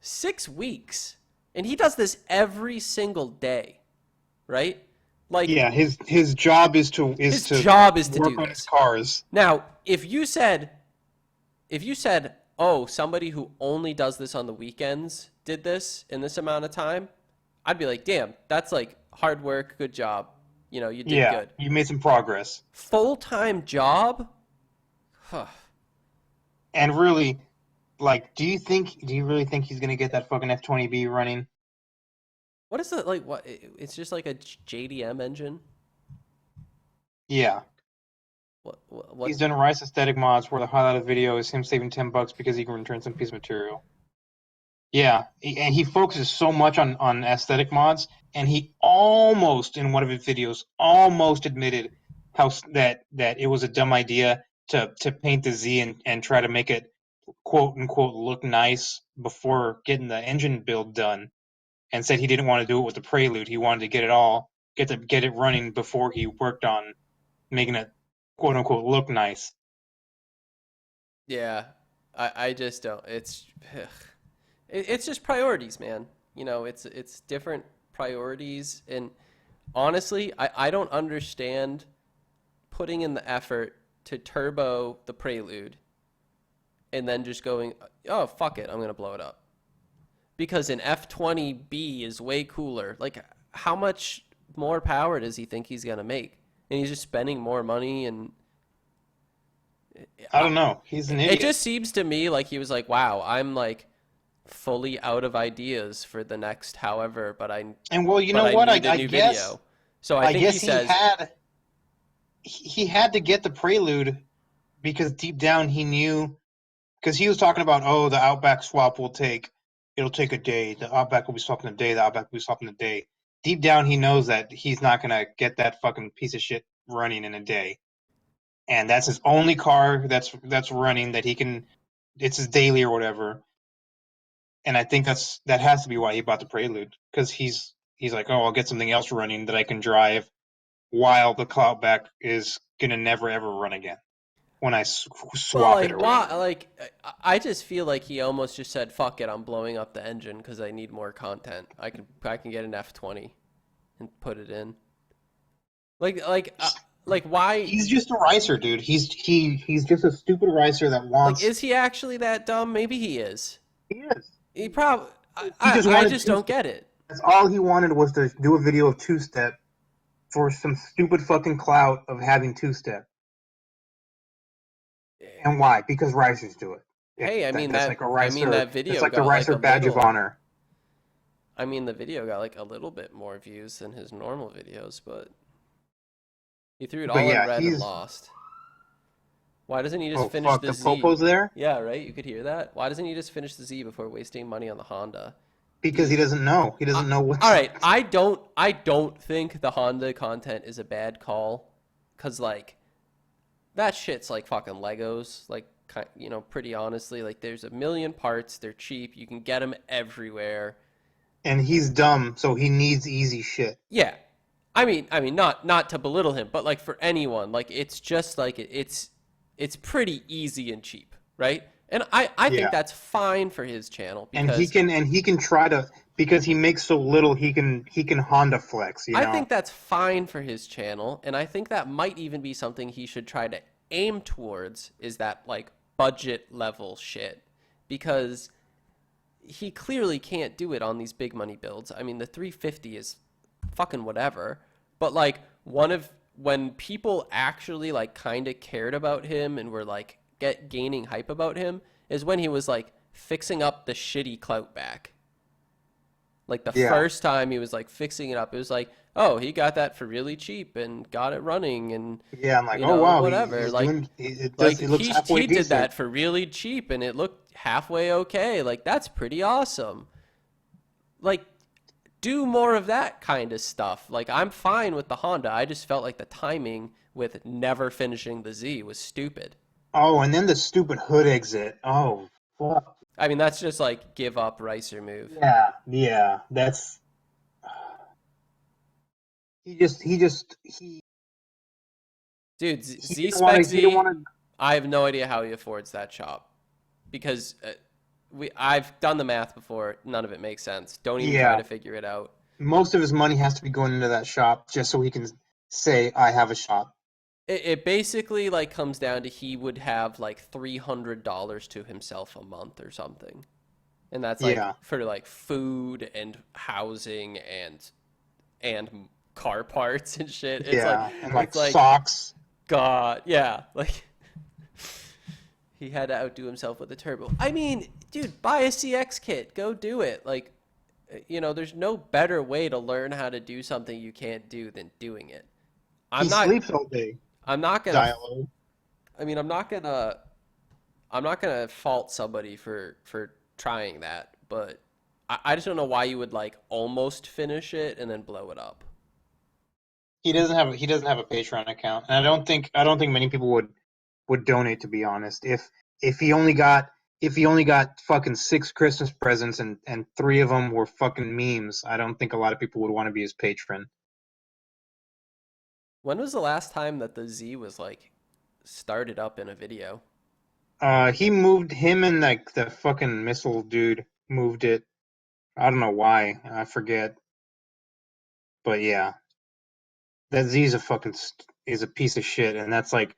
[SPEAKER 1] 6 weeks, and he does this every single day, right? Like
[SPEAKER 2] Yeah, his job is
[SPEAKER 1] his
[SPEAKER 2] to
[SPEAKER 1] job is to
[SPEAKER 2] work
[SPEAKER 1] do
[SPEAKER 2] on his
[SPEAKER 1] this.
[SPEAKER 2] cars.
[SPEAKER 1] Now, if you said, "Oh, somebody who only does this on the weekends did this in this amount of time," I'd be like, "Damn, that's like hard work, good job." You did
[SPEAKER 2] Yeah,
[SPEAKER 1] good.
[SPEAKER 2] you made some progress.
[SPEAKER 1] Full-time job? Huh.
[SPEAKER 2] And really, like, do you really think he's gonna get that fucking F-20B running?
[SPEAKER 1] What is it like? What? It's just like a JDM engine.
[SPEAKER 2] Yeah.
[SPEAKER 1] What? What?
[SPEAKER 2] He's
[SPEAKER 1] what?
[SPEAKER 2] done Rice aesthetic mods where the highlight of the video is him saving $10 because he can return some piece of material. Yeah, and he focuses so much on aesthetic mods, and he almost in one of his videos almost admitted that it was a dumb idea to paint the Z and try to make it quote unquote look nice before getting the engine build done, and said he didn't want to do it with the Prelude. He wanted to get it running before he worked on making it quote unquote look nice.
[SPEAKER 1] Yeah. I just don't. It's just priorities, man. It's different priorities, and honestly, I don't understand putting in the effort to turbo the Prelude and then just going, oh fuck it, I'm gonna blow it up because an F20B is way cooler. Like, how much more power does he think he's gonna make? And he's just spending more money, and
[SPEAKER 2] I
[SPEAKER 1] I,
[SPEAKER 2] don't know. He's an
[SPEAKER 1] it
[SPEAKER 2] idiot.
[SPEAKER 1] just seems to me like he was like, wow, I'm like fully out of ideas for the next however,
[SPEAKER 2] And well, you
[SPEAKER 1] but
[SPEAKER 2] know
[SPEAKER 1] I
[SPEAKER 2] what?
[SPEAKER 1] need a new video. So I
[SPEAKER 2] I
[SPEAKER 1] think he
[SPEAKER 2] guess
[SPEAKER 1] says,
[SPEAKER 2] he had to get the Prelude because deep down he knew because he was talking about, oh, the Outback swap it'll take a day. The Outback will be swapping a day. The Outback will be swapping a day. Deep down he knows that he's not gonna get that fucking piece of shit running in a day, and that's his only car that's running that he can. It's his daily or whatever, and I think that has to be why he bought the Prelude because he's like, oh, I'll get something else running that I can drive while the Cloudback is gonna never ever run again when I
[SPEAKER 1] well,
[SPEAKER 2] swap it
[SPEAKER 1] like
[SPEAKER 2] or
[SPEAKER 1] why?
[SPEAKER 2] whatever.
[SPEAKER 1] Like I just feel like he almost just said, "Fuck it, I'm blowing up the engine because I need more content. I can get an F20 and put it in." Like like uh, like why?
[SPEAKER 2] He's just a ricer, dude. He's just a stupid ricer that
[SPEAKER 1] Like,
[SPEAKER 2] wants.
[SPEAKER 1] is he actually that dumb? Maybe he is.
[SPEAKER 2] He is.
[SPEAKER 1] He probably. I
[SPEAKER 2] He
[SPEAKER 1] I,
[SPEAKER 2] just
[SPEAKER 1] I
[SPEAKER 2] wanted
[SPEAKER 1] just
[SPEAKER 2] two
[SPEAKER 1] don't
[SPEAKER 2] step.
[SPEAKER 1] get it.
[SPEAKER 2] That's all he wanted was to do a video of two step for some stupid fucking clout of having two step. And why? Because ricers do it. Yeah,
[SPEAKER 1] Hey,
[SPEAKER 2] that's like a
[SPEAKER 1] I mean
[SPEAKER 2] ricer.
[SPEAKER 1] that
[SPEAKER 2] That's
[SPEAKER 1] video
[SPEAKER 2] like the
[SPEAKER 1] got like a
[SPEAKER 2] ricer badge of
[SPEAKER 1] little.
[SPEAKER 2] honor.
[SPEAKER 1] I mean the video got like a little bit more views than his normal videos, but he threw it
[SPEAKER 2] But
[SPEAKER 1] all in
[SPEAKER 2] yeah,
[SPEAKER 1] red and
[SPEAKER 2] he's.
[SPEAKER 1] lost. Why doesn't he just
[SPEAKER 2] Oh
[SPEAKER 1] finish
[SPEAKER 2] fuck,
[SPEAKER 1] the
[SPEAKER 2] the
[SPEAKER 1] Z?
[SPEAKER 2] popo's there
[SPEAKER 1] Yeah, right? You could hear that. Why doesn't he just finish the Z before wasting money on the Honda?
[SPEAKER 2] because he
[SPEAKER 1] Dude,
[SPEAKER 2] doesn't know. He doesn't know
[SPEAKER 1] all
[SPEAKER 2] what's.
[SPEAKER 1] right, I don't think the Honda content is a bad call cuz like that shit's like fucking Legos, like pretty honestly, like there's a million parts, they're cheap, you can get them everywhere.
[SPEAKER 2] And he's dumb, so he needs easy shit.
[SPEAKER 1] Yeah. I mean, not to belittle him, but like for anyone, like it's just like it's pretty easy and cheap, right? And I think
[SPEAKER 2] Yeah.
[SPEAKER 1] that's fine for his channel
[SPEAKER 2] And
[SPEAKER 1] because
[SPEAKER 2] he can try to because he makes so little he can Honda flex, you
[SPEAKER 1] I
[SPEAKER 2] know.
[SPEAKER 1] think that's fine for his channel, and I think that might even be something he should try to aim towards is that like budget level shit because he clearly can't do it on these big money builds. I mean, the 350 is fucking whatever, but like one of when people actually like kind of cared about him and were like gaining hype about him is when he was like fixing up the shitty clout back. Like the
[SPEAKER 2] Yeah.
[SPEAKER 1] first time he was like fixing it up, it was like, oh, he got that for really cheap and got it running and
[SPEAKER 2] Yeah, I'm like, oh wow,
[SPEAKER 1] whatever.
[SPEAKER 2] he's doing it looks halfway
[SPEAKER 1] He did
[SPEAKER 2] decent.
[SPEAKER 1] that for really cheap and it looked halfway okay. Like that's pretty awesome. Like do more of that kind of stuff. Like I'm fine with the Honda. I just felt like the timing with never finishing the Z was stupid.
[SPEAKER 2] Oh, and then the stupid hood exit. Oh fuck.
[SPEAKER 1] I mean, that's just like give up Ricer move.
[SPEAKER 2] Yeah, yeah. That's
[SPEAKER 1] Dude,
[SPEAKER 2] he
[SPEAKER 1] Z
[SPEAKER 2] didn't want
[SPEAKER 1] Spec
[SPEAKER 2] to he didn't
[SPEAKER 1] Z,
[SPEAKER 2] want to
[SPEAKER 1] I have no idea how he affords that shop because I've done the math before. None of it makes sense. Don't even try
[SPEAKER 2] yeah.
[SPEAKER 1] to figure it out.
[SPEAKER 2] Most of his money has to be going into that shop just so he can say I have a shop.
[SPEAKER 1] It basically like comes down to he would have like $300 to himself a month or something, and that's like
[SPEAKER 2] Yeah.
[SPEAKER 1] for like food and housing and car parts and shit.
[SPEAKER 2] Yeah, and like
[SPEAKER 1] It's like
[SPEAKER 2] socks.
[SPEAKER 1] God, yeah, like he had to outdo himself with a turbo. I mean, dude, buy a CX kit. Go do it. Like, there's no better way to learn how to do something you can't do than doing it. I'm
[SPEAKER 2] He
[SPEAKER 1] not.
[SPEAKER 2] sleeps all day.
[SPEAKER 1] I'm not gonna.
[SPEAKER 2] Dialo.
[SPEAKER 1] I mean, I'm not gonna. I'm not gonna fault somebody for trying that, but I just don't know why you would like almost finish it and then blow it up.
[SPEAKER 2] He doesn't have a Patreon account, and I don't think many people would donate, to be honest. If he only got fucking 6 Christmas presents and 3 of them were fucking memes, I don't think a lot of people would want to be his patron.
[SPEAKER 1] When was the last time that the Z was like started up in a video?
[SPEAKER 2] He moved him and like the fucking missile dude moved it. I don't know why. I forget. But yeah, that Z is is a piece of shit, and that's like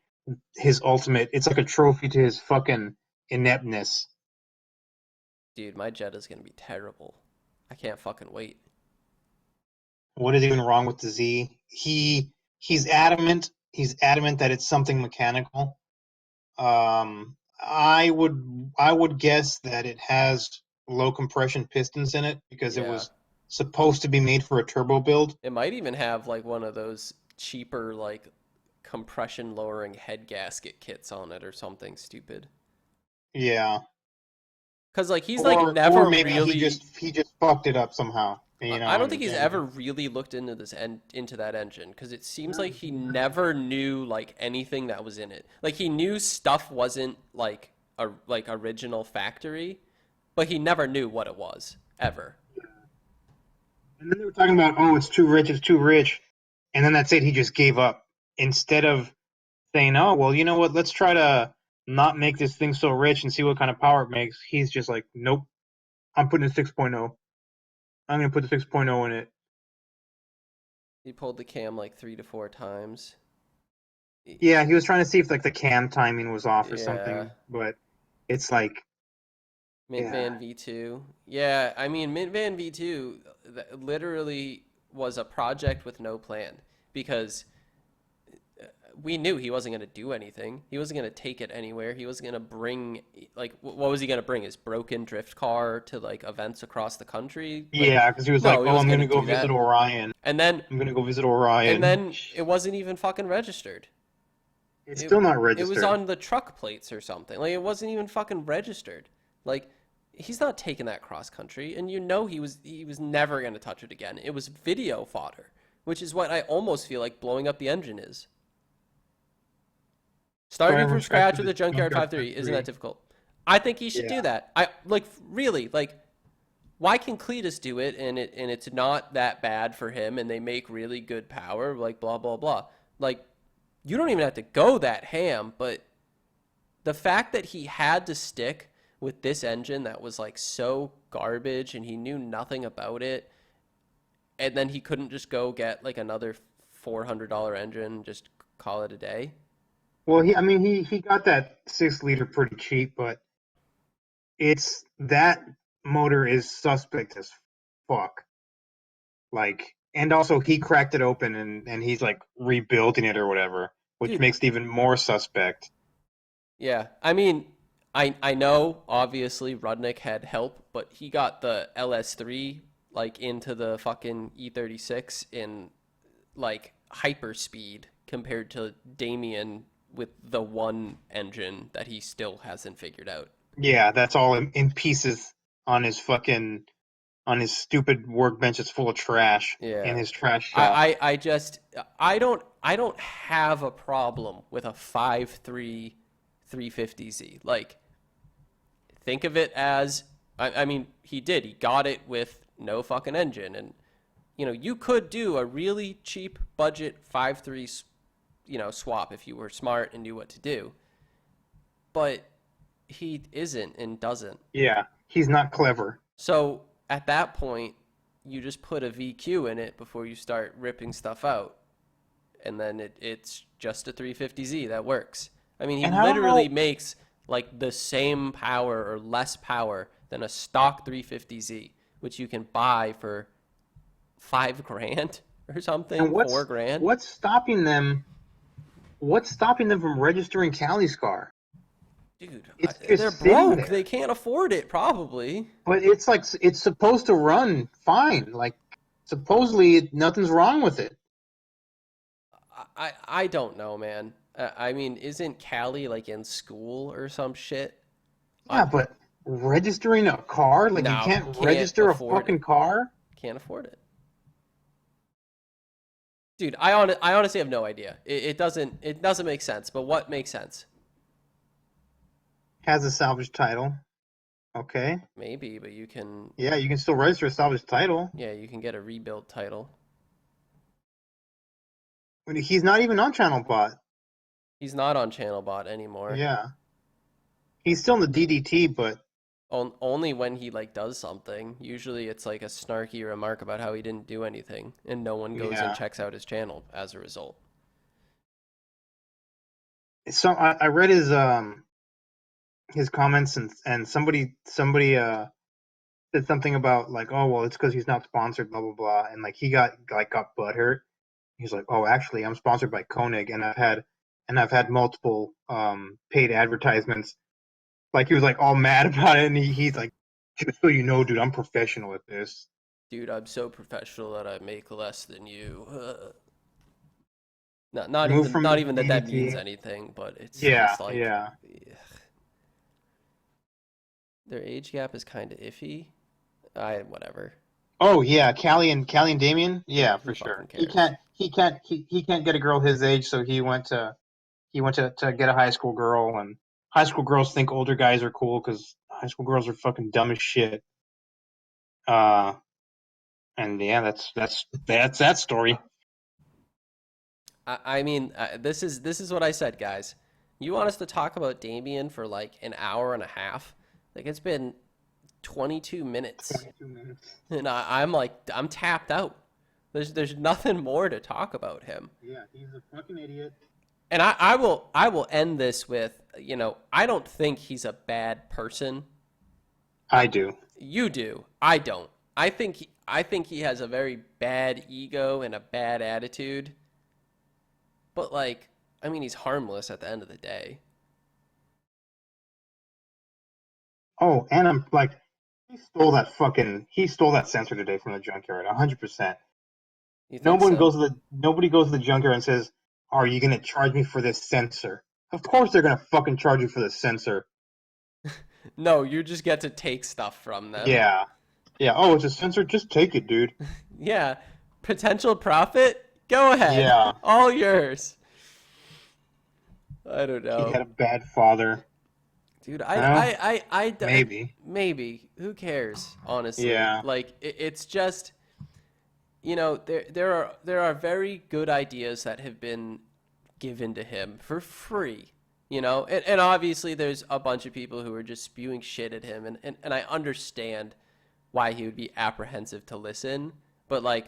[SPEAKER 2] his ultimate. It's like a trophy to his fucking ineptness.
[SPEAKER 1] Dude, my Jet is gonna be terrible. I can't fucking wait.
[SPEAKER 2] What is even wrong with the Z? He's adamant. He's adamant that it's something mechanical. I would guess that it has low compression pistons in it because it
[SPEAKER 1] Yeah.
[SPEAKER 2] was supposed to be made for a turbo build.
[SPEAKER 1] It might even have like one of those cheaper like compression lowering head gasket kits on it or something stupid.
[SPEAKER 2] Yeah,
[SPEAKER 1] Cuz like he's like
[SPEAKER 2] or
[SPEAKER 1] never
[SPEAKER 2] maybe he
[SPEAKER 1] really
[SPEAKER 2] just he just fucked it up somehow.
[SPEAKER 1] I don't think
[SPEAKER 2] And
[SPEAKER 1] he's ever really looked into into that engine cuz it seems like he never knew like anything that was in it. Like he knew stuff wasn't like original factory, but he never knew what it was ever.
[SPEAKER 2] and then they were talking about, oh, it's too rich, and then that's it. He just gave up instead of saying, oh, well, you know what? Let's try to not make this thing so rich and see what kind of power it makes. He's just like, nope, I'm putting a 6.0. I'm gonna put the 6.0 in it.
[SPEAKER 1] He pulled the cam like 3 to 4 times.
[SPEAKER 2] Yeah, he was trying to see if like the cam timing was off or
[SPEAKER 1] Yeah.
[SPEAKER 2] something, but it's like,
[SPEAKER 1] Mint
[SPEAKER 2] yeah,
[SPEAKER 1] Van V2. Yeah, I mean, Mint Van V2 literally was a project with no plan because we knew he wasn't going to do anything. He wasn't going to take it anywhere. He wasn't going to bring, like, what was he going to bring? His broken drift car to, like, events across the country? Like,
[SPEAKER 2] yeah, because he was like,
[SPEAKER 1] no, he
[SPEAKER 2] oh, I'm
[SPEAKER 1] wasn't going
[SPEAKER 2] gonna
[SPEAKER 1] to
[SPEAKER 2] go
[SPEAKER 1] do
[SPEAKER 2] visit
[SPEAKER 1] that.
[SPEAKER 2] Orion.
[SPEAKER 1] And then,
[SPEAKER 2] I'm gonna go visit
[SPEAKER 1] and
[SPEAKER 2] Orion.
[SPEAKER 1] then it wasn't even fucking registered.
[SPEAKER 2] It's
[SPEAKER 1] It,
[SPEAKER 2] still not
[SPEAKER 1] it was
[SPEAKER 2] registered.
[SPEAKER 1] on the truck plates or something. Like, it wasn't even fucking registered. Like, he's not taking that cross country, and he was never going to touch it again. It was video fodder, which is what I almost feel like blowing up the engine is. Starting
[SPEAKER 2] Starting
[SPEAKER 1] from
[SPEAKER 2] from scratch
[SPEAKER 1] scratch
[SPEAKER 2] with
[SPEAKER 1] with
[SPEAKER 2] a
[SPEAKER 1] a junkyard
[SPEAKER 2] junkyard
[SPEAKER 1] 5.3 isn't that
[SPEAKER 2] 3.
[SPEAKER 1] difficult. I think he should do
[SPEAKER 2] Yeah.
[SPEAKER 1] that. I like really like why can Cletus do it and it's not that bad for him and they make really good power like blah blah blah. Like you don't even have to go that ham, but the fact that he had to stick with this engine that was like so garbage and he knew nothing about it and then he couldn't just go get like another $400 engine and just call it a day.
[SPEAKER 2] Well, I mean, he got that 6 liter pretty cheap, but it's that motor is suspect as fuck. Like, and also he cracked it open and he's like rebuilding it or whatever, which
[SPEAKER 1] Dude,
[SPEAKER 2] makes it even more suspect.
[SPEAKER 1] yeah. I mean, I know obviously Rudnick had help, but he got the LS3 like into the fucking E36 in like hyper speed compared to Damian with the one engine that he still hasn't figured out.
[SPEAKER 2] Yeah, that's all in pieces on his fucking on his stupid workbench that's full of trash in
[SPEAKER 1] Yeah.
[SPEAKER 2] his trash shop.
[SPEAKER 1] I just I don't have a problem with a 5.3 350Z. Like think of it as I mean he got it with no fucking engine and you could do a really cheap budget 5.3 swap if you were smart and knew what to do, but he isn't and doesn't.
[SPEAKER 2] Yeah, he's not clever.
[SPEAKER 1] So at that point you just put a VQ in it before you start ripping stuff out and then it's just a 350Z that works. I mean, he
[SPEAKER 2] And I don't
[SPEAKER 1] literally
[SPEAKER 2] know.
[SPEAKER 1] makes like the same power or less power than a stock 350Z, which you can buy for 5 grand or
[SPEAKER 2] And
[SPEAKER 1] something, 4 grand.
[SPEAKER 2] what's stopping them? What's stopping them from registering Callie's car?
[SPEAKER 1] Dude,
[SPEAKER 2] It's
[SPEAKER 1] they're
[SPEAKER 2] just sitting
[SPEAKER 1] broke. They
[SPEAKER 2] there.
[SPEAKER 1] can't afford it, probably.
[SPEAKER 2] But it's like it's supposed to run fine. Like supposedly nothing's wrong with it.
[SPEAKER 1] I don't know, man. I mean, isn't Callie like in school or some shit? I
[SPEAKER 2] Yeah, but registering a car, like you
[SPEAKER 1] no
[SPEAKER 2] can't
[SPEAKER 1] can't
[SPEAKER 2] register a
[SPEAKER 1] afford it.
[SPEAKER 2] fucking car.
[SPEAKER 1] Can't afford it, dude. I honestly have no idea. It doesn't make sense. But what makes sense?
[SPEAKER 2] Has a salvage title. Okay.
[SPEAKER 1] Maybe, but you can
[SPEAKER 2] Yeah, you can still register a salvage title.
[SPEAKER 1] yeah you can get a rebuild title.
[SPEAKER 2] But he's not even on Channel Bot.
[SPEAKER 1] He's not on ChannelBot anymore.
[SPEAKER 2] Yeah. He's still in the DDT, but
[SPEAKER 1] Only when he like does something. Usually it's like a snarky remark about how he didn't do anything, and no one goes and
[SPEAKER 2] yeah.
[SPEAKER 1] checks out his channel as a result.
[SPEAKER 2] So I read his comments, and somebody said something about like, oh well, it's because he's not sponsored, blah blah blah, and like he got butthurt. He's like, oh, actually, I'm sponsored by Koenig, and I've had multiple paid advertisements. Like he was like all mad about it, and he's like, just so you know, dude, I'm professional at this.
[SPEAKER 1] Dude, I'm so professional that I make less than you.
[SPEAKER 2] Move from the
[SPEAKER 1] Not even that that means
[SPEAKER 2] DDT.
[SPEAKER 1] anything, but it's
[SPEAKER 2] Yeah,
[SPEAKER 1] just like
[SPEAKER 2] yeah.
[SPEAKER 1] ugh. Their age gap is kind of iffy. I whatever.
[SPEAKER 2] Oh yeah, Callie and Damian.
[SPEAKER 1] Dude,
[SPEAKER 2] Yeah,
[SPEAKER 1] who
[SPEAKER 2] for
[SPEAKER 1] fucking
[SPEAKER 2] sure.
[SPEAKER 1] cares?
[SPEAKER 2] He can't get a girl his age, so he went to get a high school girl, and high school girls think older guys are cool because high school girls are fucking dumb as shit. Uh, and yeah, that's that story.
[SPEAKER 1] I mean, this is what I said, guys. You want us to talk about Damian for like an hour and a half? Like it's been 22 minutes,
[SPEAKER 2] 22 minutes.
[SPEAKER 1] and I'm like I'm tapped out. There's nothing more to talk about him.
[SPEAKER 2] Yeah, he's a fucking idiot.
[SPEAKER 1] And I will end this with, you know, I don't think he's a bad person. I,
[SPEAKER 2] I do.
[SPEAKER 1] you do. I don't. I think he has a very bad ego and a bad attitude. But like, I mean, he's harmless at the end of the day.
[SPEAKER 2] Oh, and I'm like, he stole that sensor today from the junkyard, 100%.
[SPEAKER 1] You think so?
[SPEAKER 2] Nobody goes to the junkyard and says, "Are you gonna charge me for this sensor?" Of course they're gonna fucking charge you for the sensor.
[SPEAKER 1] No, you just get to take stuff from them.
[SPEAKER 2] Yeah, yeah. Oh, it's a sensor. Just take it, dude.
[SPEAKER 1] Yeah. Potential profit? Go ahead.
[SPEAKER 2] Yeah,
[SPEAKER 1] All yours. I don't
[SPEAKER 2] he
[SPEAKER 1] know.
[SPEAKER 2] had a bad father.
[SPEAKER 1] Dude,
[SPEAKER 2] Well, maybe.
[SPEAKER 1] maybe. Who cares, honestly?
[SPEAKER 2] Yeah.
[SPEAKER 1] Like, it's just, you know, there are very good ideas that have been given to him for free, you know? And obviously there's a bunch of people who are just spewing shit at him, and I understand why he would be apprehensive to listen, but like,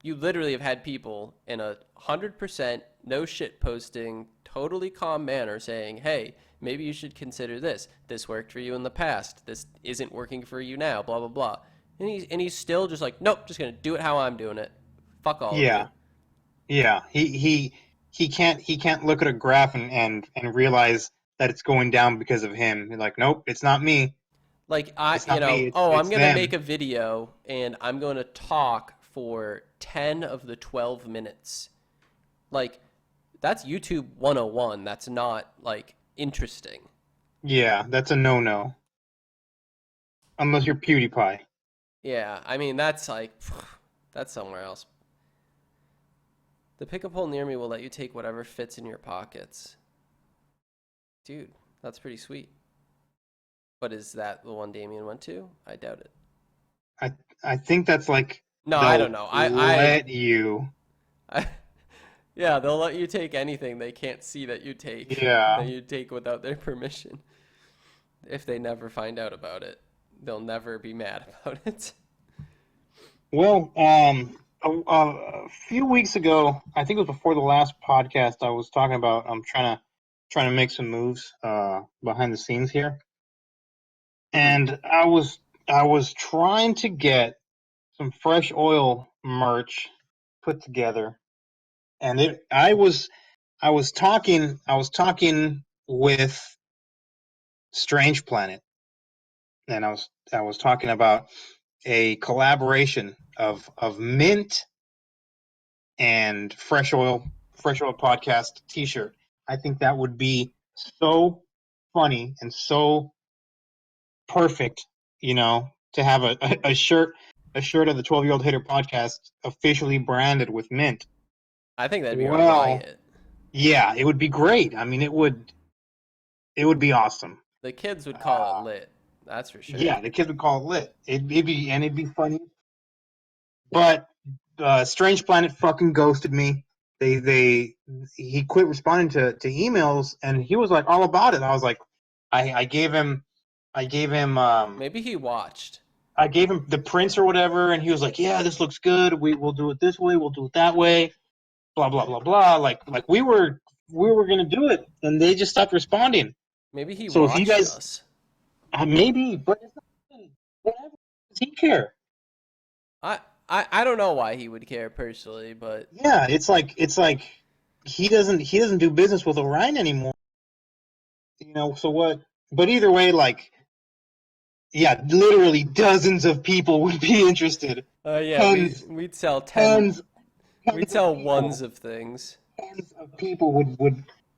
[SPEAKER 1] you literally have had people in 100% no shit posting, totally calm manner saying, hey, maybe you should consider this. This worked for you in the past. This isn't working for you now, blah, blah, blah. And he's still just like, nope, just going to do it how I'm doing it. Fuck all of you.
[SPEAKER 2] Yeah. Yeah. He can't look at a graph and realize that it's going down because of him. He's like, nope, it's not me.
[SPEAKER 1] Like,
[SPEAKER 2] It's
[SPEAKER 1] you
[SPEAKER 2] not
[SPEAKER 1] know,
[SPEAKER 2] me.
[SPEAKER 1] oh, I'm
[SPEAKER 2] It's
[SPEAKER 1] going to make
[SPEAKER 2] them.
[SPEAKER 1] a video and I'm going to talk for 10 of the 12 minutes. Like, that's YouTube 101. That's not, like, interesting.
[SPEAKER 2] Yeah, that's a no-no. Unless you're PewDiePie.
[SPEAKER 1] Yeah, I mean, that's like, that's somewhere else. The pickup hole near me will let you take whatever fits in your pockets. Dude, that's pretty sweet. But is that the one Damien went to? I doubt it.
[SPEAKER 2] I I think that's like
[SPEAKER 1] No, I don't
[SPEAKER 2] they'll
[SPEAKER 1] know.
[SPEAKER 2] let you.
[SPEAKER 1] I yeah, they'll let you take anything they can't see that
[SPEAKER 2] Yeah.
[SPEAKER 1] you take without their permission. If they never find out about it, they'll never be mad about it.
[SPEAKER 2] Well, a few weeks ago, I think it was before the last podcast, I was talking about I'm trying to make some moves behind the scenes here,
[SPEAKER 1] Hmm.
[SPEAKER 2] and I was trying to get some fresh oil merch put together, and I was talking with Strange Planet, and I was talking about a collaboration of Mint and Fresh Oil Podcast T-shirt. I think that would be so funny and so perfect, to have a shirt of the 12-year-old hitter podcast officially branded with Mint.
[SPEAKER 1] I think that'd be a
[SPEAKER 2] Well,
[SPEAKER 1] riot.
[SPEAKER 2] yeah, it would be great. I mean, it would be awesome.
[SPEAKER 1] The kids would call it
[SPEAKER 2] Uh,
[SPEAKER 1] lit. That's for sure.
[SPEAKER 2] yeah, the kids would call it lit. It'd be funny. But Strange Planet fucking ghosted me. He quit responding to emails, and he was like all about it. I was like, I gave him I gave him
[SPEAKER 1] Maybe he watched.
[SPEAKER 2] I gave him the prints or whatever, and he was like, yeah, this looks good. We'll do it this way. We'll do it that way. Blah blah blah blah. Like we were gonna do it, and they just stopped responding.
[SPEAKER 1] Maybe he
[SPEAKER 2] So if you
[SPEAKER 1] watched
[SPEAKER 2] guys
[SPEAKER 1] us.
[SPEAKER 2] maybe, but it's not, whatever. Does he care?
[SPEAKER 1] I, I don't know why he would care personally, but
[SPEAKER 2] Yeah, it's like he doesn't do business with Orion anymore. So what? But either way, like, yeah, literally dozens of people would be interested.
[SPEAKER 1] yeah,
[SPEAKER 2] Tons,
[SPEAKER 1] we'd sell
[SPEAKER 2] tons,
[SPEAKER 1] we'd
[SPEAKER 2] tons of
[SPEAKER 1] sell ones
[SPEAKER 2] people,
[SPEAKER 1] of things.
[SPEAKER 2] tons of people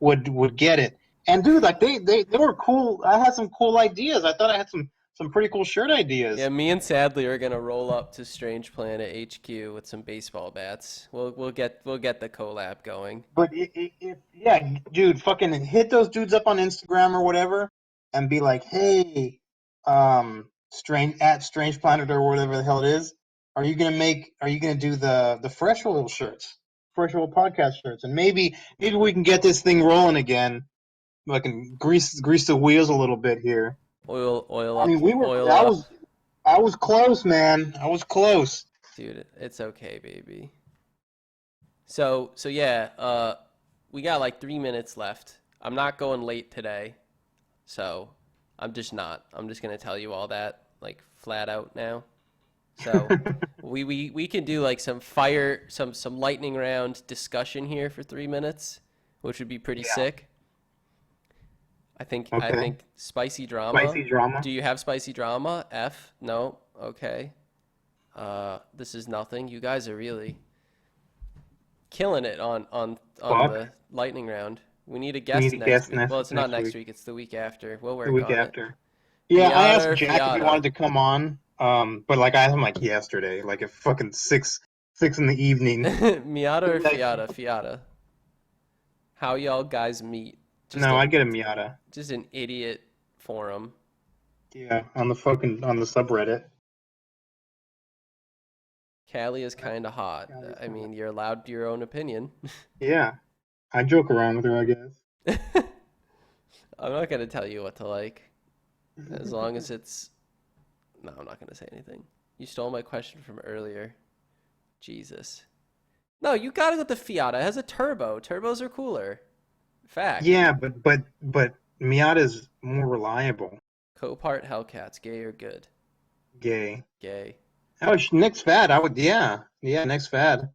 [SPEAKER 2] would get it. And dude, like they were cool. I had some cool ideas. I thought I had some pretty cool shirt
[SPEAKER 1] Yeah,
[SPEAKER 2] ideas.
[SPEAKER 1] me and Sadly are gonna roll up to Strange Planet HQ with some baseball bats. We'll get the collab going.
[SPEAKER 2] But yeah, dude, fucking hit those dudes up on Instagram or whatever, and be like, hey, Strange Planet or whatever the hell it is. Are you gonna do the Fresh Oil shirts, Fresh Oil podcast shirts, and maybe we can get this thing rolling again. Like, and grease the wheels a little bit here.
[SPEAKER 1] Oil
[SPEAKER 2] I
[SPEAKER 1] up,
[SPEAKER 2] mean,
[SPEAKER 1] oil
[SPEAKER 2] I
[SPEAKER 1] up,
[SPEAKER 2] was close, man. I was close.
[SPEAKER 1] dude. It's okay, baby. So yeah, we got like 3 minutes left. I'm not going late today, so I'm just not. I'm just gonna tell you all that like flat out now. So we can do like some lightning round discussion here for 3 minutes, which would be pretty
[SPEAKER 2] Yeah.
[SPEAKER 1] sick. I
[SPEAKER 2] Okay.
[SPEAKER 1] think spicy drama.
[SPEAKER 2] Spicy drama.
[SPEAKER 1] Do you have spicy drama? F? No. Okay. This is nothing. You guys are really killing it on
[SPEAKER 2] Fuck.
[SPEAKER 1] the lightning round. We need a
[SPEAKER 2] We need
[SPEAKER 1] guest
[SPEAKER 2] a
[SPEAKER 1] next
[SPEAKER 2] guest
[SPEAKER 1] week. Well, it's not
[SPEAKER 2] next
[SPEAKER 1] next
[SPEAKER 2] week.
[SPEAKER 1] week. It's the week after. We'll
[SPEAKER 2] The
[SPEAKER 1] work
[SPEAKER 2] week
[SPEAKER 1] on it.
[SPEAKER 2] after. Yeah, I
[SPEAKER 1] Miata
[SPEAKER 2] asked
[SPEAKER 1] or
[SPEAKER 2] Jack if he
[SPEAKER 1] Fiata?
[SPEAKER 2] wanted to come on, but like I asked him like yesterday, like at fucking six in the evening.
[SPEAKER 1] Miata or
[SPEAKER 2] Like,
[SPEAKER 1] Fiata? Fiata. How y'all guys meet? Just
[SPEAKER 2] no,
[SPEAKER 1] a
[SPEAKER 2] I'd get a Miata.
[SPEAKER 1] just an idiot forum.
[SPEAKER 2] Yeah, on the subreddit.
[SPEAKER 1] Callie is kind of hot. I mean, you're allowed your own opinion.
[SPEAKER 2] Yeah, I joke around with her, I guess.
[SPEAKER 1] I'm not gonna tell you what to like, as long as it's. No, I'm not gonna say anything. You stole my question from earlier. Jesus. No, you gotta go with the Fiat. It has a turbo. Turbos are cooler. Fact.
[SPEAKER 2] Yeah, but Miata's more reliable.
[SPEAKER 1] Copart Hellcats, gay or good?
[SPEAKER 2] Gay.
[SPEAKER 1] Gay.
[SPEAKER 2] Oh, next fad. Yeah, next fad.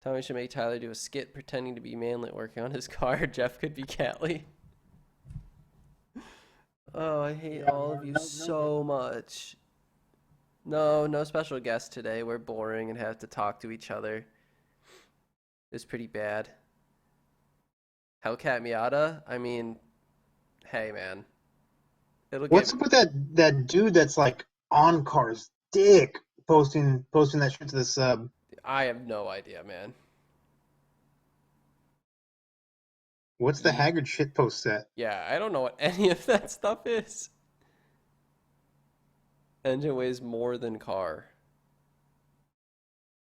[SPEAKER 1] Tommy should make Tyler do a skit pretending to be Manlet working on his car. Jeff could be Catley. Oh, I hate
[SPEAKER 2] Yeah,
[SPEAKER 1] all of you so much. No special guest today. We're boring and have to talk to each other. It's pretty bad. Hellcat Miata? I mean, hey man. It'll
[SPEAKER 2] What's
[SPEAKER 1] get.
[SPEAKER 2] up with that dude that's like on Car's dick posting that shit to the sub?
[SPEAKER 1] I have no idea, man.
[SPEAKER 2] What's the Haggard shitpost set?
[SPEAKER 1] Yeah, I don't know what any of that stuff is. Engine weighs more than car.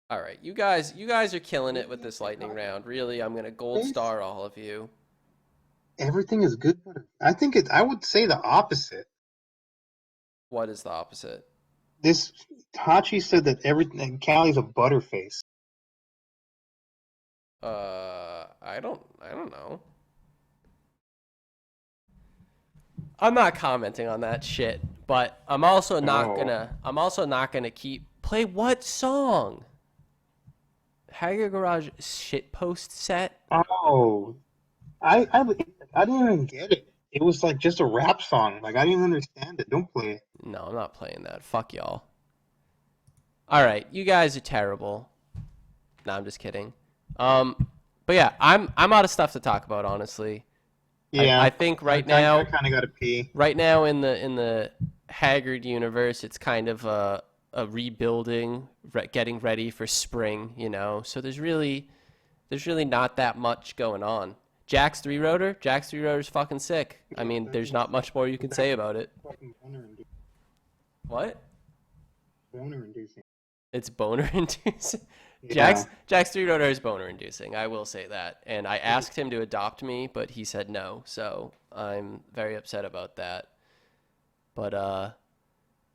[SPEAKER 1] All right, you guys are killing it with this lightning round. Really, I'm gonna gold star all of you.
[SPEAKER 2] Everything is good. I would say the opposite.
[SPEAKER 1] What is the opposite?
[SPEAKER 2] This Hachi said that everything Callie's a butterface.
[SPEAKER 1] I don't know. I'm not commenting on that shit, but I'm also not gonna keep play what song? Haggard Garage shitpost set.
[SPEAKER 2] Oh, I didn't even get it. It was like just a rap song. Like I didn't understand it. Don't play it.
[SPEAKER 1] No, I'm not playing that. Fuck y'all. All right, you guys are terrible. No, I'm just kidding. But yeah, I'm out of stuff to talk about, honestly. I
[SPEAKER 2] Yeah,
[SPEAKER 1] think
[SPEAKER 2] I kind of got to pee.
[SPEAKER 1] right now in the Haggard universe, it's kind of a rebuilding, getting ready for spring, you know. So there's really not that much going on. Jack's three rotor's fucking sick. I mean, there's not much more you can say about it.
[SPEAKER 2] Fucking
[SPEAKER 1] What?
[SPEAKER 2] boner inducing.
[SPEAKER 1] It's boner inducing.
[SPEAKER 2] Yeah.
[SPEAKER 1] Jack's three rotor is boner inducing. I will say that. And I asked him to adopt me, but he said no. So I'm very upset about that. But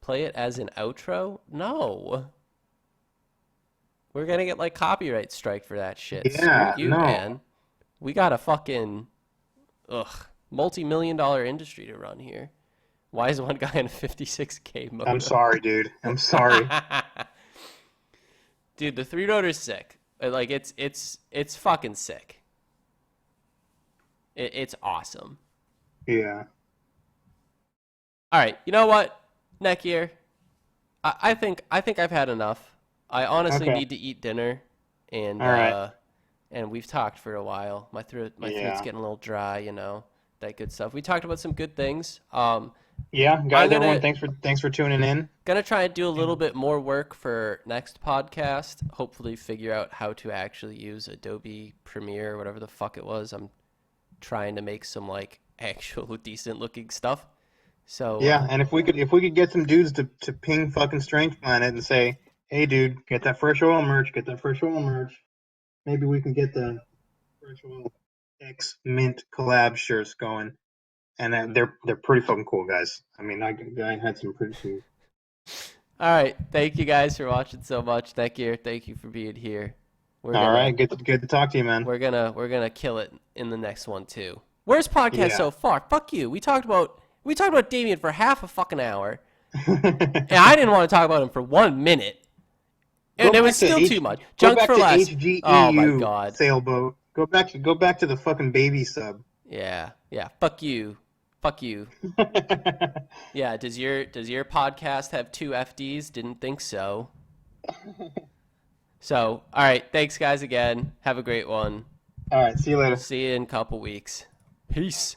[SPEAKER 1] play it as an outro? No. We're gonna get like copyright strike for that shit.
[SPEAKER 2] Yeah,
[SPEAKER 1] Screw you,
[SPEAKER 2] no.
[SPEAKER 1] man. We got a fucking multi-million-dollar industry to run here. Why is one guy in a 56K motor?
[SPEAKER 2] I'm sorry, dude. I'm sorry.
[SPEAKER 1] Dude, the three rotor's sick. Like it's fucking sick. It's awesome.
[SPEAKER 2] Yeah.
[SPEAKER 1] All right, you know what? Neck here. I think I've had enough. I honestly
[SPEAKER 2] Okay.
[SPEAKER 1] need to eat dinner, and
[SPEAKER 2] All right.
[SPEAKER 1] and we've talked for a while. My throat's
[SPEAKER 2] Yeah.
[SPEAKER 1] getting a little dry, you know, that good stuff. We talked about some good things.
[SPEAKER 2] Yeah,
[SPEAKER 1] I'm
[SPEAKER 2] guys,
[SPEAKER 1] gonna
[SPEAKER 2] everyone, thanks for tuning in.
[SPEAKER 1] gonna try and do a little bit more work for next podcast. Hopefully, figure out how to actually use Adobe Premiere or whatever the fuck it was. I'm trying to make some like actual decent looking stuff. So
[SPEAKER 2] Yeah, and if we could get some dudes to ping fucking Strange Planet and say, "Hey, dude, get that fresh oil merch, get that fresh oil merch." Maybe we can get the fresh oil X Mint collab shirts going, and they're pretty fucking cool, guys. I mean, I had some pretty some.
[SPEAKER 1] all right, thank you guys for watching so much. Thank you for being here. We're
[SPEAKER 2] All
[SPEAKER 1] gonna
[SPEAKER 2] right, good to talk to you, man.
[SPEAKER 1] we're gonna kill it in the next one too. Where's podcast
[SPEAKER 2] Yeah.
[SPEAKER 1] so far? Fuck you. We talked about Damian for half a fucking hour, and I didn't want to talk about him for 1 minute, and
[SPEAKER 2] Go
[SPEAKER 1] it was
[SPEAKER 2] back to
[SPEAKER 1] still
[SPEAKER 2] H-
[SPEAKER 1] too much.
[SPEAKER 2] Go
[SPEAKER 1] Junk
[SPEAKER 2] back
[SPEAKER 1] for
[SPEAKER 2] to
[SPEAKER 1] less. Oh my
[SPEAKER 2] HGEU
[SPEAKER 1] god.
[SPEAKER 2] sailboat. Go back to the fucking baby sub.
[SPEAKER 1] Yeah. Fuck you. Fuck you. Yeah. Does your podcast have 2 FDs? Didn't think so. So, all right. Thanks, guys. Again. Have a great one.
[SPEAKER 2] All right, see you later.
[SPEAKER 1] See you in a couple weeks. Peace.